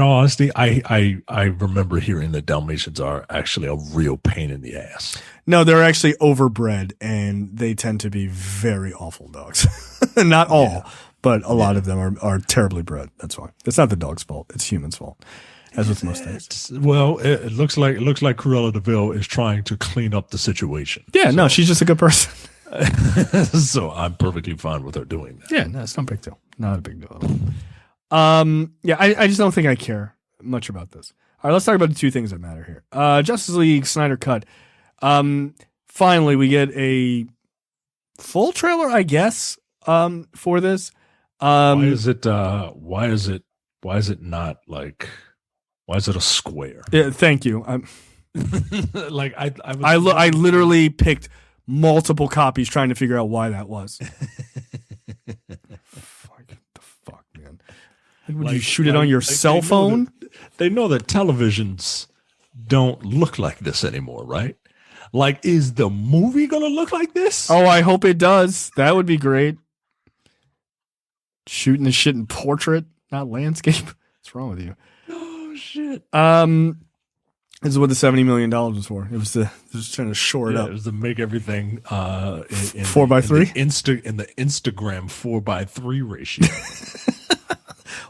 all honesty, I remember hearing that Dalmatians are actually a real pain in the ass. No, they're actually overbred, and they tend to be very awful dogs. Not all, but a lot of them are terribly bred. That's why. It's not the dog's fault. It's humans' fault. As with most things. Well, it looks like Cruella de Vil is trying to clean up the situation. Yeah, no, she's just a good person. So I'm perfectly fine with her doing that. Yeah, no, it's not a big deal. Not a big deal at all. Yeah, I just don't think I care much about this. All right, let's talk about the two things that matter here. Justice League Snyder Cut. Finally, we get a full trailer, I guess, for this. Why is it not like? Why is it a square? Yeah, thank you. Like I literally picked multiple copies trying to figure out why that was. What the fuck, man? Would you shoot it on your cell phone? They know that televisions don't look like this anymore, right? Like, is the movie gonna look like this? Oh, I hope it does. That would be great. Shooting the shit in portrait, not landscape. What's wrong with you? Shit. This is what the $70 million was for. It was just trying to shore it up. It was to make everything 4:3 in the Instagram 4:3 ratio.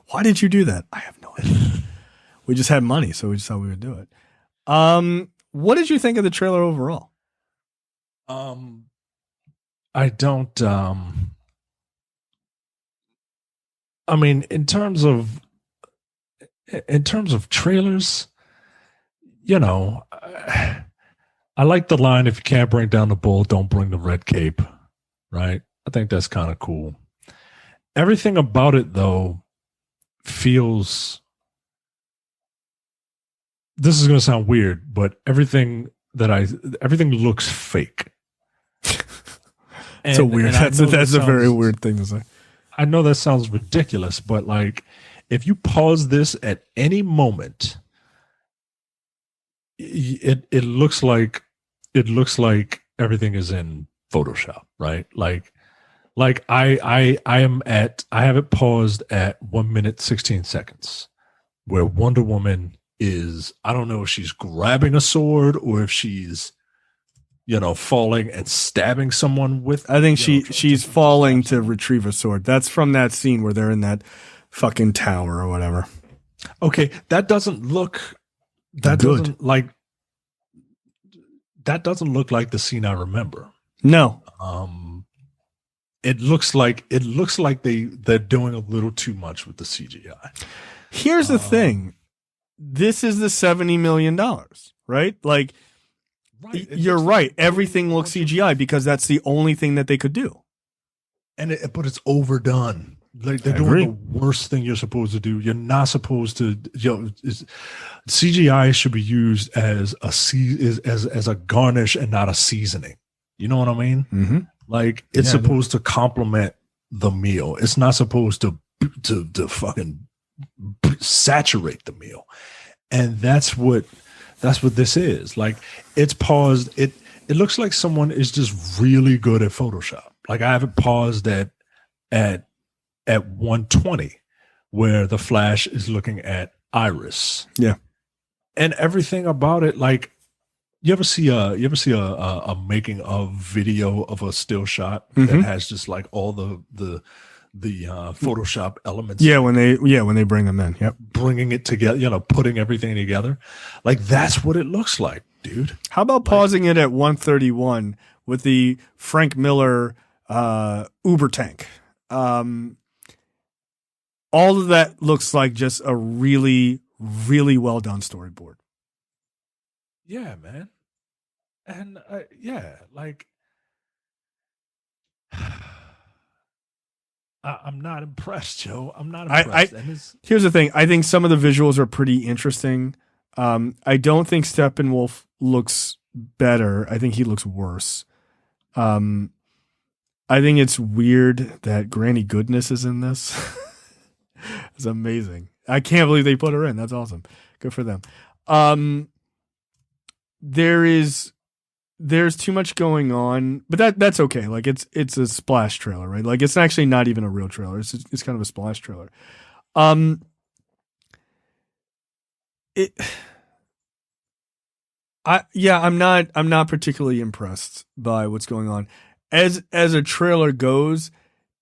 Why did you do that? I have no idea. We just had money, so we just thought we would do it. What did you think of the trailer overall? I don't. I mean, in terms of trailers, I like the line, if you can't bring down the bull, don't bring the red cape, right? I think that's kind of cool. Everything about it, though, feels, this is going to sound weird, but everything looks fake. That's a very weird thing to say. I know that sounds ridiculous, but like, if you pause this at any moment, it looks like everything is in Photoshop, right? Like I have it paused at 1 minute 16 seconds, where Wonder Woman is, I don't know if she's grabbing a sword or if she's falling and stabbing someone with. I think she's falling to retrieve a sword. That's from that scene where they're in that fucking tower or whatever. Okay, that doesn't look. That good. Doesn't like. that doesn't look like the scene I remember. No. It looks like they're doing a little too much with the CGI. Here's the thing. This is the $70 million, right? Like, right. You're right. Everything looks CGI because that's the only thing that they could do. But it's overdone. Like they're doing the worst thing you're supposed to do. You're not supposed to. CGI should be used as a garnish and not a seasoning. You know what I mean? Mm-hmm. Like it's supposed to complement the meal. It's not supposed to fucking saturate the meal. And that's what this is. Like it's paused. It looks like someone is just really good at Photoshop. Like I have it paused at 120 where the Flash is looking at Iris. Yeah. And everything about it, like you ever see a making of video of a still shot that has just like all the Photoshop elements. Yeah, when they bring them in. Yep. Bringing it together, putting everything together. Like that's what it looks like, dude. How about pausing it at 131 with the Frank Miller Uber tank? All of that looks like just a really, really well done storyboard. Yeah, man. And like I'm not impressed, Joe. I'm not impressed. Here's the thing. I think some of the visuals are pretty interesting. I don't think Steppenwolf looks better. I think he looks worse. I think it's weird that Granny Goodness is in this. It's amazing. I can't believe they put her in. That's awesome. Good for them. There's too much going on, but that's okay. Like it's a splash trailer, right? Like it's actually not even a real trailer. It's kind of a splash trailer. I'm not particularly impressed by what's going on. As a trailer goes,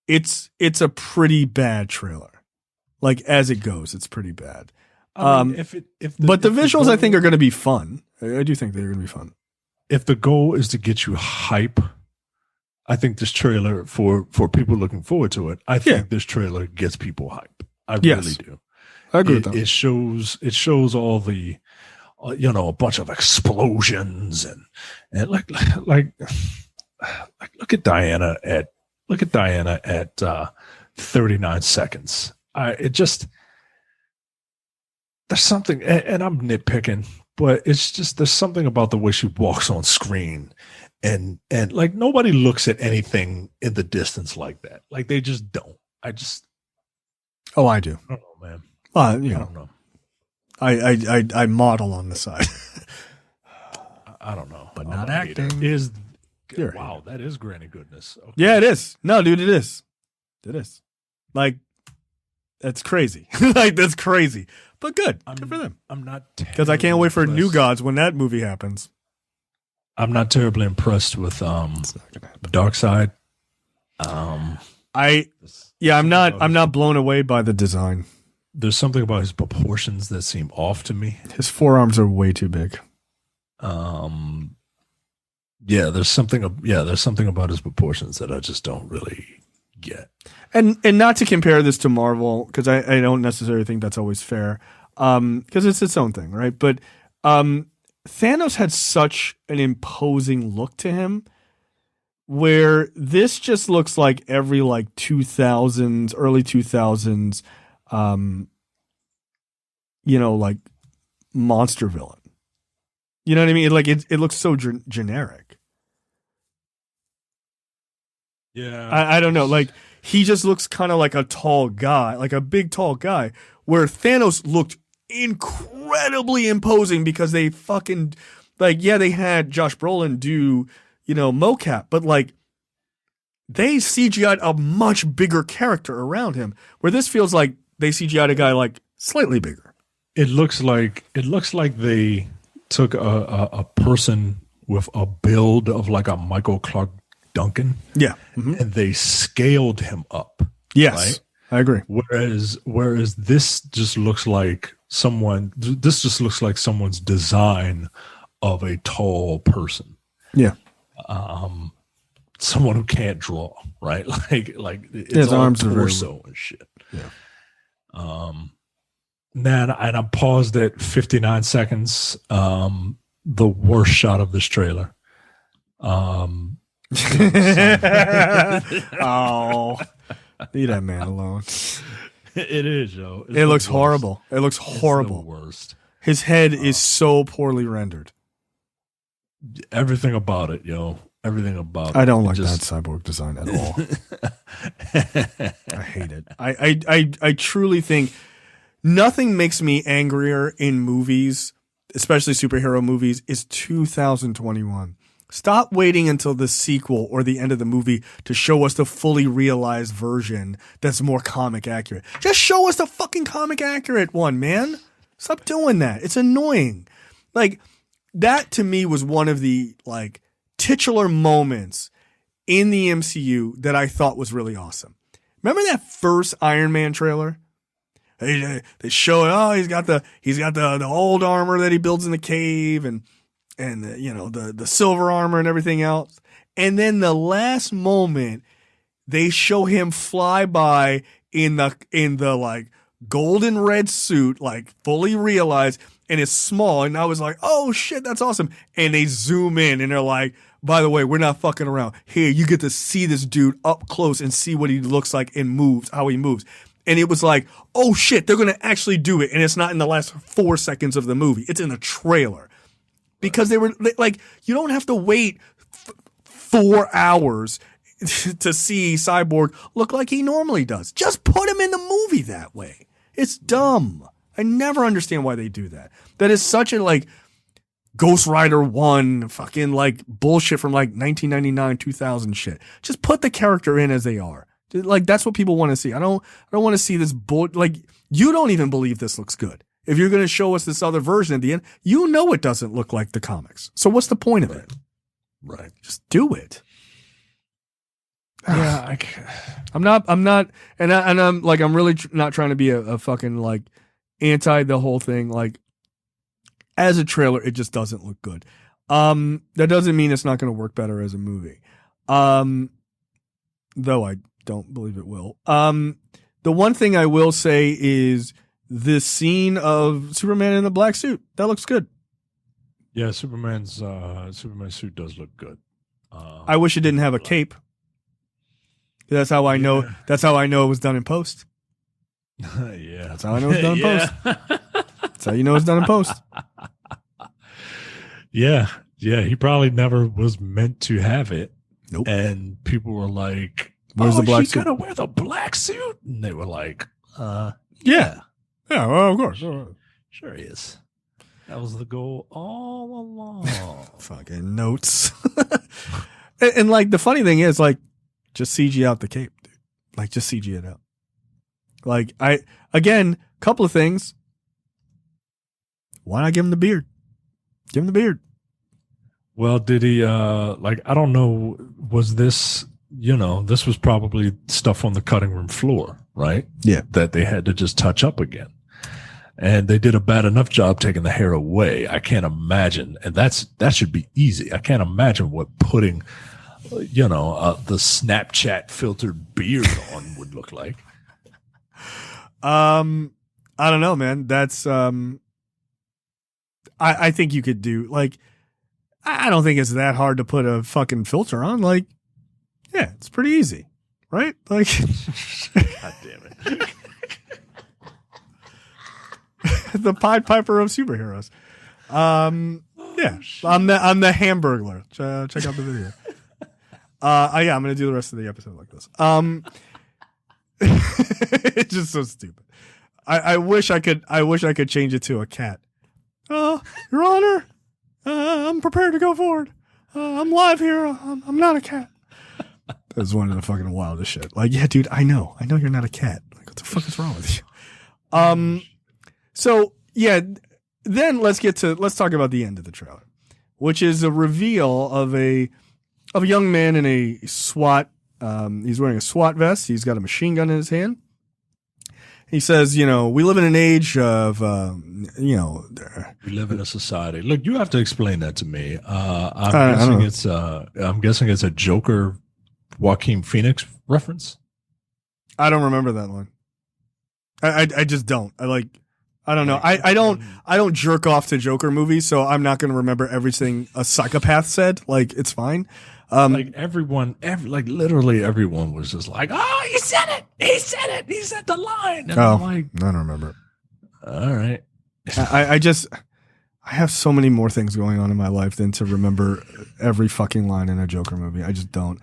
it's a pretty bad trailer. Like as it goes, it's pretty bad. But the visuals I think are going to be fun. I do think they're going to be fun. If the goal is to get you hype, I think this trailer for people looking forward to it. I think this trailer gets people hype. I really do. I agree with that. It shows all the, a bunch of explosions and like look at Diana at 39 seconds. There's something, and I'm nitpicking, but it's just there's something about the way she walks on screen, and like nobody looks at anything in the distance like that. Like they just don't. I do. I don't know, man. I don't know. I model on the side. I don't know, but not acting. Wow, that is Granny Goodness. Okay. Yeah, it is. No, dude, it is. It is. Like, that's crazy. Like, that's crazy. But good. Good for them. I'm not, because I can't wait for New Gods when that movie happens. I'm not terribly impressed with Darkseid. I'm not blown away by the design. There's something about his proportions that seem off to me. His forearms are way too big. There's something about his proportions that I just don't really get. And not to compare this to Marvel, because I don't necessarily think that's always fair, because it's its own thing, right? But Thanos had such an imposing look to him, where this just looks like every like 2000s, early 2000s, like monster villain. You know what I mean? It looks so generic. Yeah, I don't know. Like he just looks kind of like a tall guy, like a big tall guy. Where Thanos looked incredibly imposing because they fucking they had Josh Brolin do mocap, but like they CGI'd a much bigger character around him. Where this feels like they CGI'd a guy like slightly bigger. It looks like they took a person with a build of like a Michael Clark Duncan. Yeah. Mm-hmm. And they scaled him up. Yes. Right? I agree. Whereas this just looks like someone's design of a tall person. Yeah. Someone who can't draw, right? Like His arms are very torso and shit. Yeah. And I paused at 59 seconds. The worst shot of this trailer. Oh, leave that man alone. It is, yo. It looks horrible. It looks horrible. It's the worst. His head is so poorly rendered. Everything about it, yo. Everything about it. I don't like that cyborg design at all. I hate it. I truly think nothing makes me angrier in movies, especially superhero movies, is 2021. Stop waiting until the sequel or the end of the movie to show us the fully realized version that's more comic accurate. Just show us the fucking comic accurate one, man. Stop doing that. It's annoying. Like, that to me was one of the, like, titular moments in the MCU that I thought was really awesome. Remember that first Iron Man trailer? They show it. Oh, he's got the old armor that he builds in the cave and the silver armor and everything else. And then the last moment, they show him fly by in the like golden red suit, like fully realized, and it's small. And I was like, oh shit, that's awesome. And they zoom in and they're like, by the way, we're not fucking around. Here, you get to see this dude up close and see what he looks like and moves, how he moves. And it was like, oh shit, they're going to actually do it. And it's not in the last 4 seconds of the movie. It's in the trailer. Because they were like, you don't have to wait 4 hours to see Cyborg look like he normally does. Just put him in the movie that way. It's dumb. I never understand why they do that. That is such a like Ghost Rider 1 fucking like bullshit from like 1999, 2000 shit. Just put the character in as they are. Like, that's what people want to see. I don't want to see this like, you don't even believe this looks good. If you're going to show us this other version at the end, you know it doesn't look like the comics. So what's the point of it? Right. Just do it. Yeah, I'm not, and I'm like, I'm really not trying to be a fucking like anti the whole thing. Like, as a trailer, it just doesn't look good. That doesn't mean it's not going to work better as a movie. Though I don't believe it will. The one thing I will say is this scene of Superman in the black suit. That looks good. Yeah, Superman's suit does look good. I wish it didn't have a cape. That's how I know. Yeah. That's how I know it was done in post. Yeah, that's how I know it's done in post. That's how you know it's done in post. Yeah. He probably never was meant to have it. Nope. And people were like, "Where's the black suit? She's gonna wear the black suit?" And they were like, yeah, well, of course, sure he is. That was the goal all along." Fucking notes. and like the funny thing is, like, just CG out the cape, dude. Like, just CG it out. Like, couple of things. Why not give him the beard? Give him the beard. Well, did he, I don't know, was this, this was probably stuff on the cutting room floor, right? Yeah. That they had to just touch up again. And they did a bad enough job taking the hair away. I can't imagine. And that should be easy. I can't imagine what putting, the Snapchat filtered beard on would look like. I don't know, man. That's, I think you could do, like, I don't think it's that hard to put a fucking filter on. Like, yeah, it's pretty easy, right? Like, God damn it. The Pied Piper of superheroes. Yeah, I'm the Hamburglar. Check out the video. Yeah, I'm gonna do the rest of the episode like this. It's just so stupid. I wish I could change it to a cat. Your Honor, I'm prepared to go forward. I'm live here. I'm not a cat. That's one of the fucking wildest shit. Like, yeah, dude, I know you're not a cat. Like, what the fuck is wrong with you? So yeah, then let's talk about the end of the trailer, which is a reveal of a young man in a SWAT. He's wearing a SWAT vest. He's got a machine gun in his hand, He says, we live in an age of, We live in a society. Look, you have to explain that to me. I'm guessing it's a Joker Joaquin Phoenix reference. I don't remember that line. I just don't. I don't know. I don't jerk off to Joker movies, so I'm not going to remember everything a psychopath said. Like, it's fine. Literally everyone was just like, "Oh, he said it! He said it! He said the line!" And I'm like, I don't remember. All right. I have so many more things going on in my life than to remember every fucking line in a Joker movie. I just don't.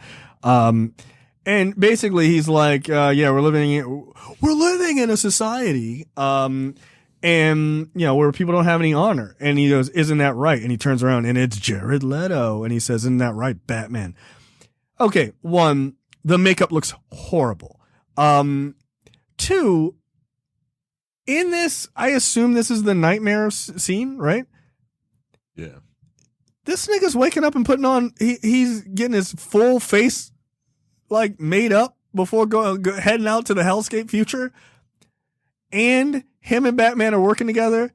And basically, he's like, we're living in a society, and where people don't have any honor. And he goes, "Isn't that right?" And he turns around, and it's Jared Leto, and he says, "Isn't that right, Batman?" Okay, one, the makeup looks horrible. Two, in this, I assume this is the nightmare scene, right? Yeah. This nigga's waking up and putting on. He's getting his full face like made up before heading out to the hellscape future, and him and Batman are working together,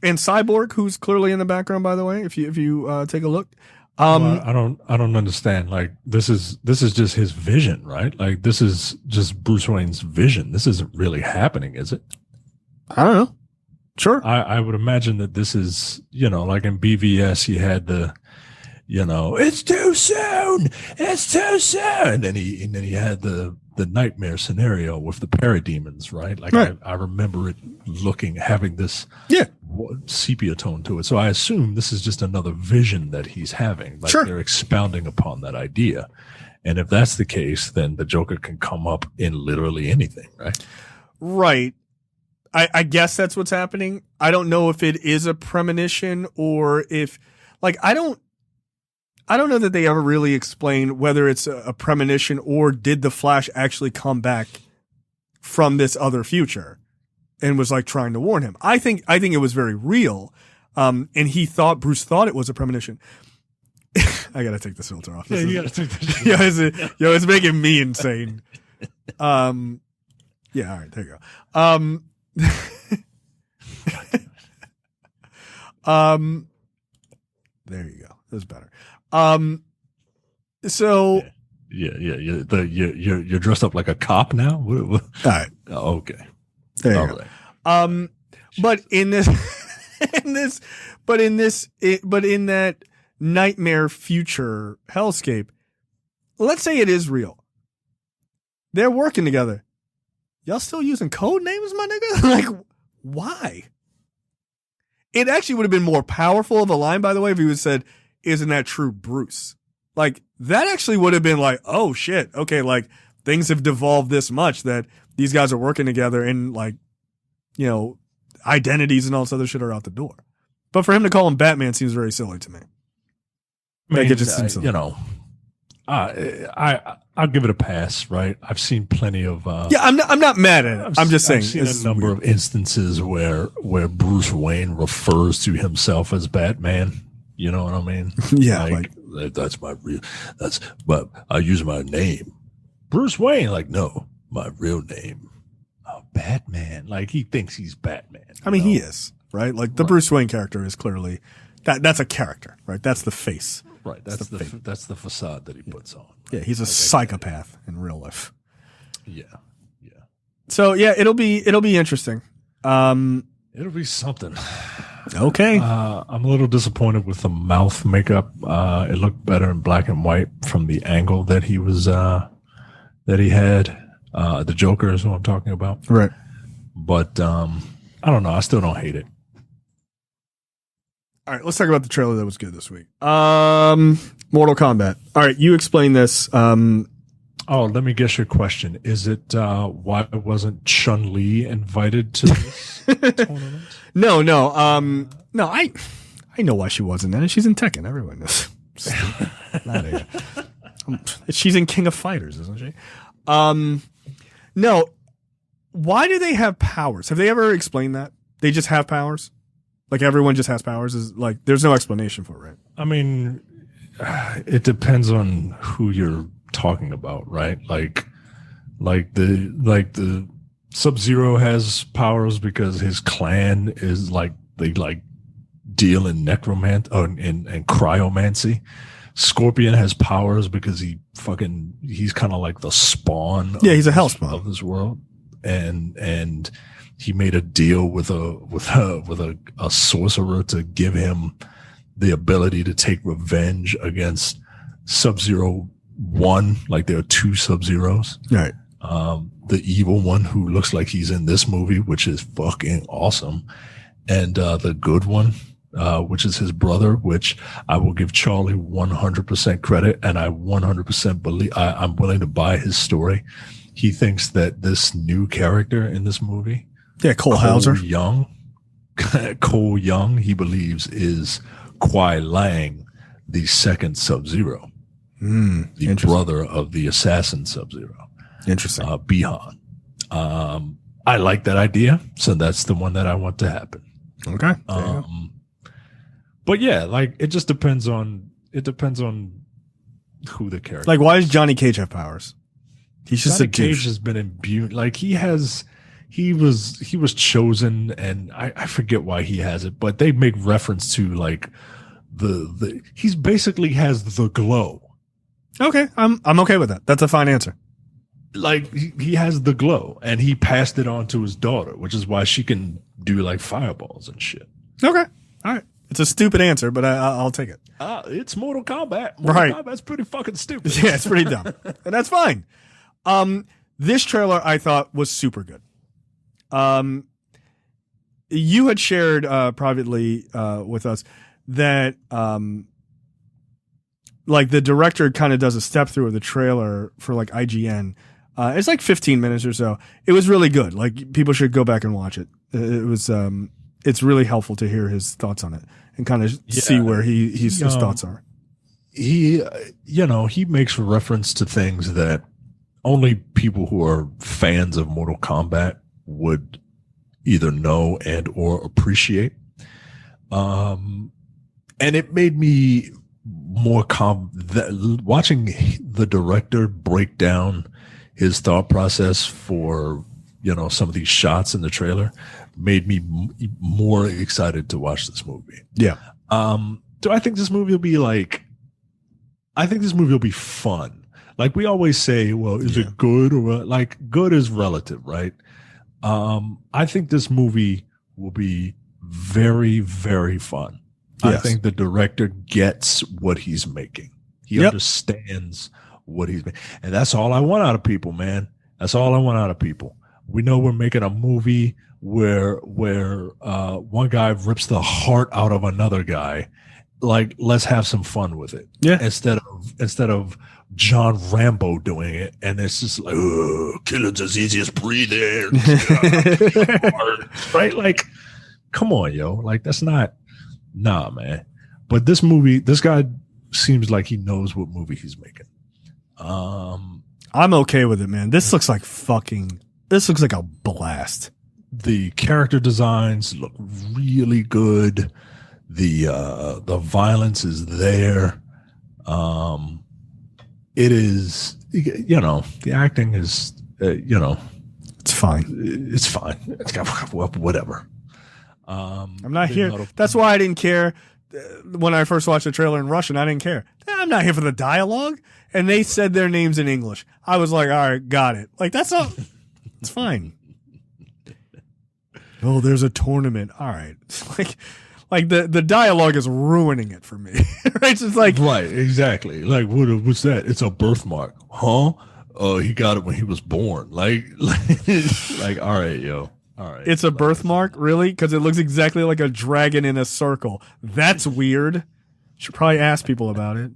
and Cyborg, who's clearly in the background, by the way, if you take a look. I don't understand. Like, this is just his vision, right? Like, this is just Bruce Wayne's vision. This isn't really happening, is it? I don't know. Sure. I would imagine that this is, like in BVS, he had the, it's too soon. It's too soon. And then he had the nightmare scenario with the parademons, right? Like, right. I remember it having this sepia tone to it. So I assume this is just another vision that he's having. Like, sure. They're expounding upon that idea. And if that's the case, then the Joker can come up in literally anything, right? Right. I guess that's what's happening. I don't know if it is a premonition or if, like, I don't know that they ever really explain whether it's a premonition or did the Flash actually come back from this other future and was like trying to warn him. I think it was very real. And Bruce thought it was a premonition. I gotta take this filter off. You gotta take this. It's making me insane. All right, there you go. There you go. That's better. So you're dressed up like a cop now. All right. Oh, okay. There you go. Right. But in that nightmare future hellscape, let's say it is real. They're working together. Y'all still using code names, my nigga? Like, why? It actually would have been more powerful of a line, by the way, if he would have said, "Isn't that true, Bruce?" Like, that actually would have been like, oh shit, okay, like, things have devolved this much that these guys are working together and, like, identities and all this other shit are out the door. But for him to call him Batman seems very silly to me. Like, it just seems silly. I'll give it a pass, right? I've seen plenty of. I'm not mad at it. I'm just saying. I've seen a number of instances where Bruce Wayne refers to himself as Batman. You know what I mean? Yeah, like that's my real. But I use my name, Bruce Wayne. Like, no, my real name, Batman. Like, he thinks he's Batman. I mean, he is, right? Like, the Bruce Wayne character is clearly that's a character, right? That's the face. Right, that's the facade that he puts on. Yeah, he's a psychopath in real life. Yeah. So yeah, it'll be interesting. It'll be something. Okay. I'm a little disappointed with the mouth makeup. It looked better in black and white from the angle that he was that he had. The Joker is what I'm talking about. Right. But I don't know. I still don't hate it. All right, let's talk about the trailer that was good this week. Mortal Kombat. All right, you explain this. Let me guess your question. Is it why wasn't Chun-Li invited to this tournament? No. I know why she wasn't in it. She's in Tekken. Everyone knows. She's in King of Fighters, isn't she? No. Why do they have powers? Have they ever explained that? They just have powers? Like, everyone just has powers? Is like, there's no explanation for it, right? I mean, it depends on who you're talking about, right? Like the Sub-Zero has powers because his clan is like they like deal in and cryomancy. Scorpion has powers because he's kind of like the spawn. He's a hellspawn of this world, and he made a deal with a sorcerer to give him the ability to take revenge against Sub-Zero 1. Like there are 2 Sub-Zeros. Right. The evil one who looks like he's in this movie, which is fucking awesome. And the good one, which is his brother, which I will give Charlie 100% credit. And I 100% believe I'm willing to buy his story. He thinks that this new character in this movie, Cole Hauser Cole Young, he believes is Kwai Lang, the second Sub-Zero, the brother of the assassin Sub-Zero. Interesting. Bihan. I like that idea, so that's the one that I want to happen. Okay. But yeah, like it just depends on who the character. Like, why does Johnny Cage have powers? He's just Johnny a douche. Cage has been imbued. Like he was chosen, and I forget why he has it, but they make reference to like he's basically has the glow. Okay, I'm okay with that. That's a fine answer. Like he has the glow, and he passed it on to his daughter, which is why she can do like fireballs and shit. Okay, all right. It's a stupid answer, but I'll take it. It's Mortal Kombat. Mortal Kombat's pretty fucking stupid. Yeah, it's pretty dumb, and that's fine. This trailer I thought was super good. You had shared privately with us that like the director kind of does a step through of the trailer for like IGN. It's like 15 minutes or so. It was really good. Like people should go back and watch it. It was it's really helpful to hear his thoughts on it and kind of see where his thoughts are. He makes reference to things that only people who are fans of Mortal Kombat would either know and or appreciate. And it made me more watching the director break down his thought process for, some of these shots in the trailer made me more excited to watch this movie. Yeah. Do I think this movie will be I think this movie will be fun. Like we always say, well, is it good or like good is relative, right? I think this movie will be very, very fun. Yes. I think the director gets what he's making. He understands what he's making. And that's all I want out of people, man. That's all I want out of people. We know we're making a movie where one guy rips the heart out of another guy. Like, let's have some fun with it. Yeah. Instead of John Rambo doing it, and it's just like, killing's as easy as breathing. Right? Like, come on, yo. Like, that's not, man. But this guy seems like he knows what movie he's making. I'm okay with it, man. This looks like a blast. The character designs look really good. The violence is there. It is, the acting is, it's fine. It's fine. It's got whatever. I'm not here. That's why I didn't care when I first watched the trailer in Russian. I didn't care. I'm not here for the dialogue. And they said their names in English. I was like, all right, got it. Like, that's not, it's fine. Oh, there's a tournament. All right. It's like the dialogue is ruining it for me. Right? It's just like, right, exactly. Like, what's that? It's a birthmark. Huh? He got it when he was born. Like, all right, yo. All right. It's a birthmark, really? Because it looks exactly like a dragon in a circle. That's weird. Should probably ask people about it.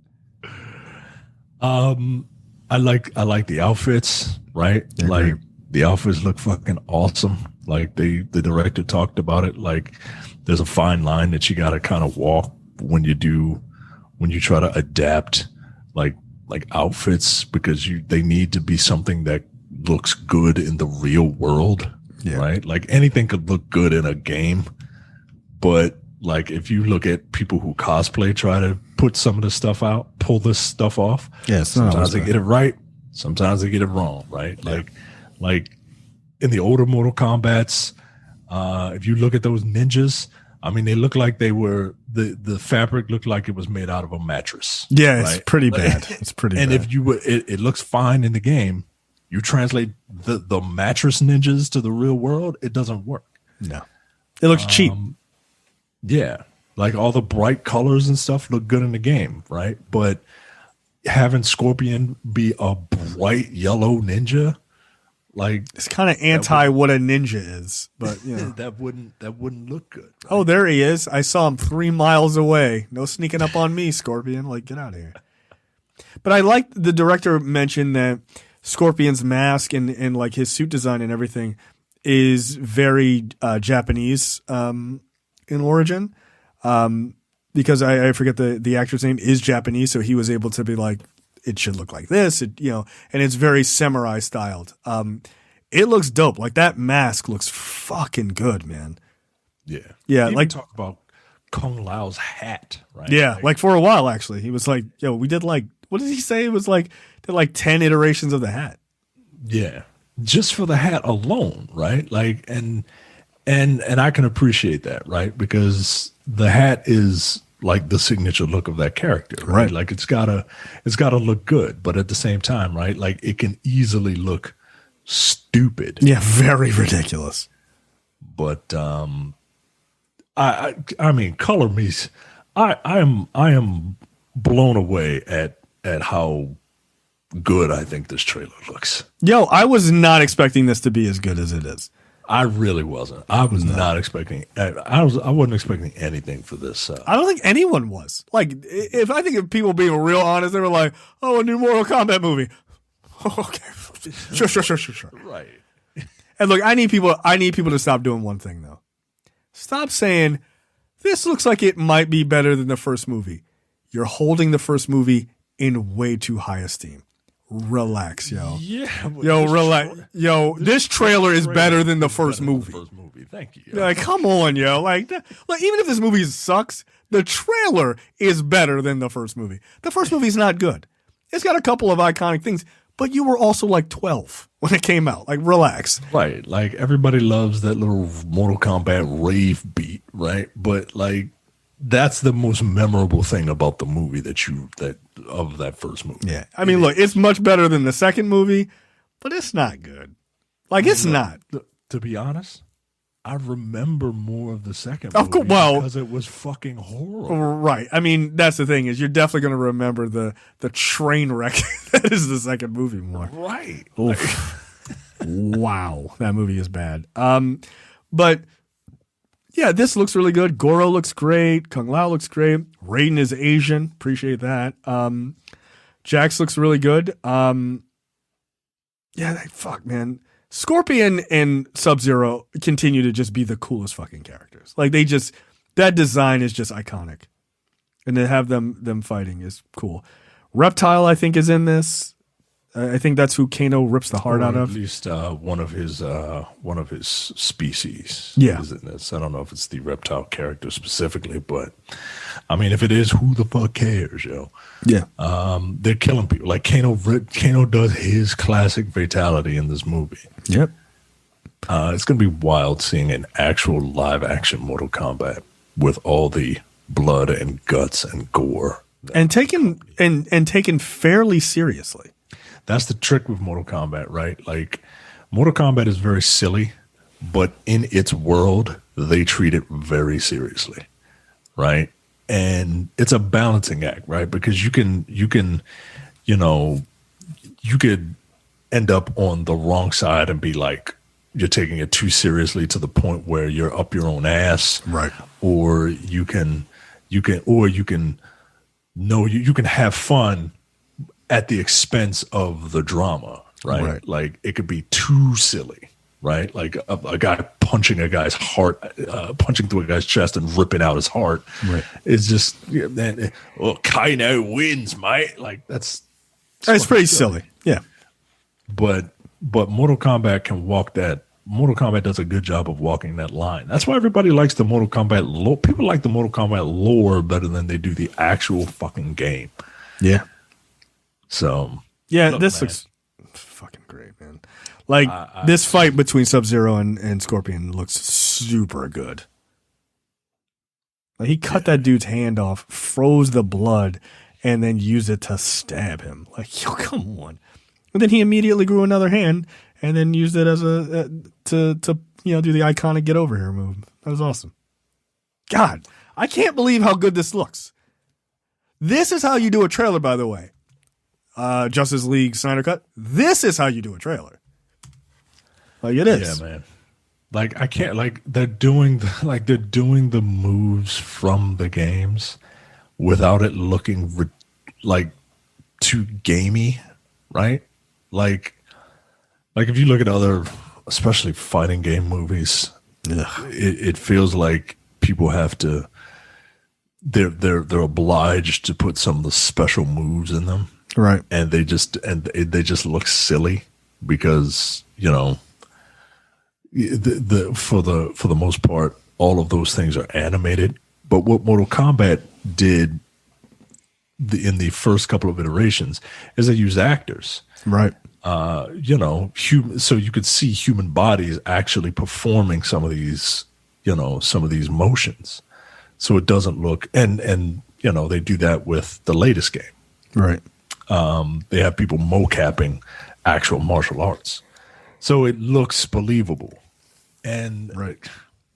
I like the outfits, right? They're like great. The outfits look fucking awesome. Like the director talked about it. Like there's a fine line that you got to kind of walk when you try to adapt like outfits, because they need to be something that looks good in the real world. Yeah. Right? Like anything could look good in a game, but like if you look at people who cosplay, try to put some of this stuff out, pull this stuff off. Yeah, sometimes they get it right, sometimes they get it wrong, right? Yeah. Like in the older Mortal Kombats, if you look at those ninjas, I mean, they look like they were the fabric looked like it was made out of a mattress. Yeah, right? it's pretty bad. It's pretty and bad. if you would, it looks fine in the game. You translate the mattress ninjas to the real world, it doesn't work. No, it looks cheap. Yeah, like all the bright colors and stuff look good in the game, right? But having Scorpion be a bright yellow ninja, like it's kind of anti what a ninja is, but you know. that wouldn't look good. Right? Oh, there he is. I saw him 3 miles away. No sneaking up on me, Scorpion. Like, get out of here. But I like the director mentioned that Scorpion's mask and like his suit design and everything is very Japanese in origin. Because I forget the actor's name is Japanese, so he was able to be like, it should look like this, and it's very samurai styled. It looks dope. Like that mask looks fucking good, man. Yeah. Yeah. Like talk about Kung Lao's hat, right? Yeah. Like for a while, actually, he was like, yo, we did like, what did he say? It was like, did like 10 iterations of the hat. Yeah. Just for the hat alone, right? Like, and I can appreciate that, right? Because the hat is like the signature look of that character, right? Like it's gotta look good, but at the same time, right? Like it can easily look stupid. Yeah, very ridiculous. But I mean, color me. I am blown away at how good I think this trailer looks. Yo, I was not expecting this to be as good as it is. I really wasn't. I was not expecting. I wasn't expecting anything for this. I don't think anyone was. Like, if people being real honest, they were like, "Oh, a new Mortal Kombat movie." Okay, sure. Right. And look, I need people to stop doing one thing though. Stop saying this looks like it might be better than the first movie. You're holding the first movie in way too high esteem. Relax, yo. Yeah. Yo, relax. Yo, this trailer is better than the first movie. Thank you. Like, come on, yo. Like, even if this movie sucks, the trailer is better than the first movie. The first movie's not good. It's got a couple of iconic things, but you were also like 12 when it came out. Like, relax. Right. Like, everybody loves that little Mortal Kombat rave beat, right? But, like, that's the most memorable thing about the movie of that first movie. Yeah. I mean, look, it's much better than the second movie, but it's not good. Like, it's not. To be honest, I remember more of the second movie because it was fucking horrible. Right. I mean, that's the thing is you're definitely going to remember the train wreck that is the second movie more. Right. Wow. That movie is bad. But yeah, this looks really good. Goro looks great. Kung Lao looks great. Raiden is Asian. Appreciate that. Jax looks really good. Fuck, man. Scorpion and Sub-Zero continue to just be the coolest fucking characters. Like that design is just iconic. And to have them fighting is cool. Reptile, I think, is in this. I think that's who Kano rips the heart out of. At least one of his species. Yeah. Is in this. I don't know if it's the reptile character specifically, but I mean, if it is, who the fuck cares, yo? Yeah. They're killing people. Like Kano does his classic fatality in this movie. Yep. It's gonna be wild seeing an actual live action Mortal Kombat with all the blood and guts and gore. And taken fairly seriously. That's the trick with Mortal Kombat, right? Like, Mortal Kombat is very silly, but in its world, they treat it very seriously, right? And it's a balancing act, right? Because you could end up on the wrong side and be like, you're taking it too seriously to the point where you're up your own ass, right? Or you can have fun at the expense of the drama, right? Like it could be too silly, right? Like a guy punching a guy's heart, punching through a guy's chest and ripping out his heart. Right. It's just, Kano wins, mate. Like that's pretty silly. Yeah. But Mortal Kombat can walk that. Mortal Kombat does a good job of walking that line. That's why everybody likes the Mortal Kombat lore. People like the Mortal Kombat lore better than they do the actual fucking game. Yeah. So yeah, this looks fucking great, man. Like this fight between Sub-Zero and Scorpion looks super good. Like, he cut that dude's hand off, froze the blood, and then used it to stab him. Like, yo, come on. And then he immediately grew another hand and then used it as to do the iconic get over here move. That was awesome. God, I can't believe how good this looks. This is how you do a trailer, by the way. Justice League Snyder Cut. This is how you do a trailer. Like, it is. Yeah, man. Like, I can't, like, they're doing the moves from the games without it looking like too gamey, right? Like if you look at other, especially fighting game movies, it feels like people have to, they're obliged to put some of the special moves in them, right? And they just look silly because, you know, for the most part, all of those things are animated. But what Mortal Kombat did in the first couple of iterations is they used actors, right? So you could see human bodies actually performing some of these motions. So it doesn't look, and they do that with the latest game, right? They have people mocapping actual martial arts. So it looks believable, and right.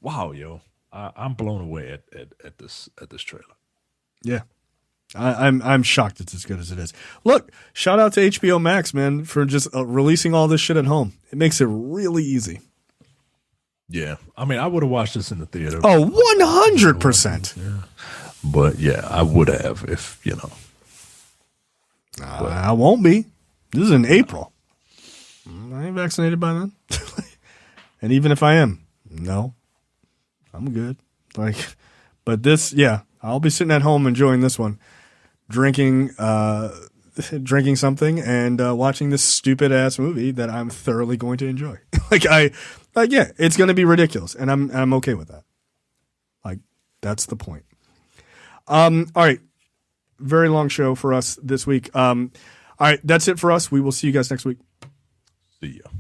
Wow, yo, I'm blown away at this trailer. Yeah, I'm shocked it's as good as it is. Look, shout out to HBO Max, man, for just releasing all this shit at home. It makes it really easy. Yeah, I mean, I would have watched this in the theater. Oh, 100%. Yeah. But yeah, I would have if I won't be. This is in April. I ain't vaccinated by then. And even if I am, no, I'm good. Like, but this, yeah, I'll be sitting at home enjoying this one, drinking something and watching this stupid ass movie that I'm thoroughly going to enjoy. Yeah, it's going to be ridiculous, and I'm okay with that. Like, that's the point. All right, very long show for us this week. All right, that's it for us. We will see you guys next week. See ya.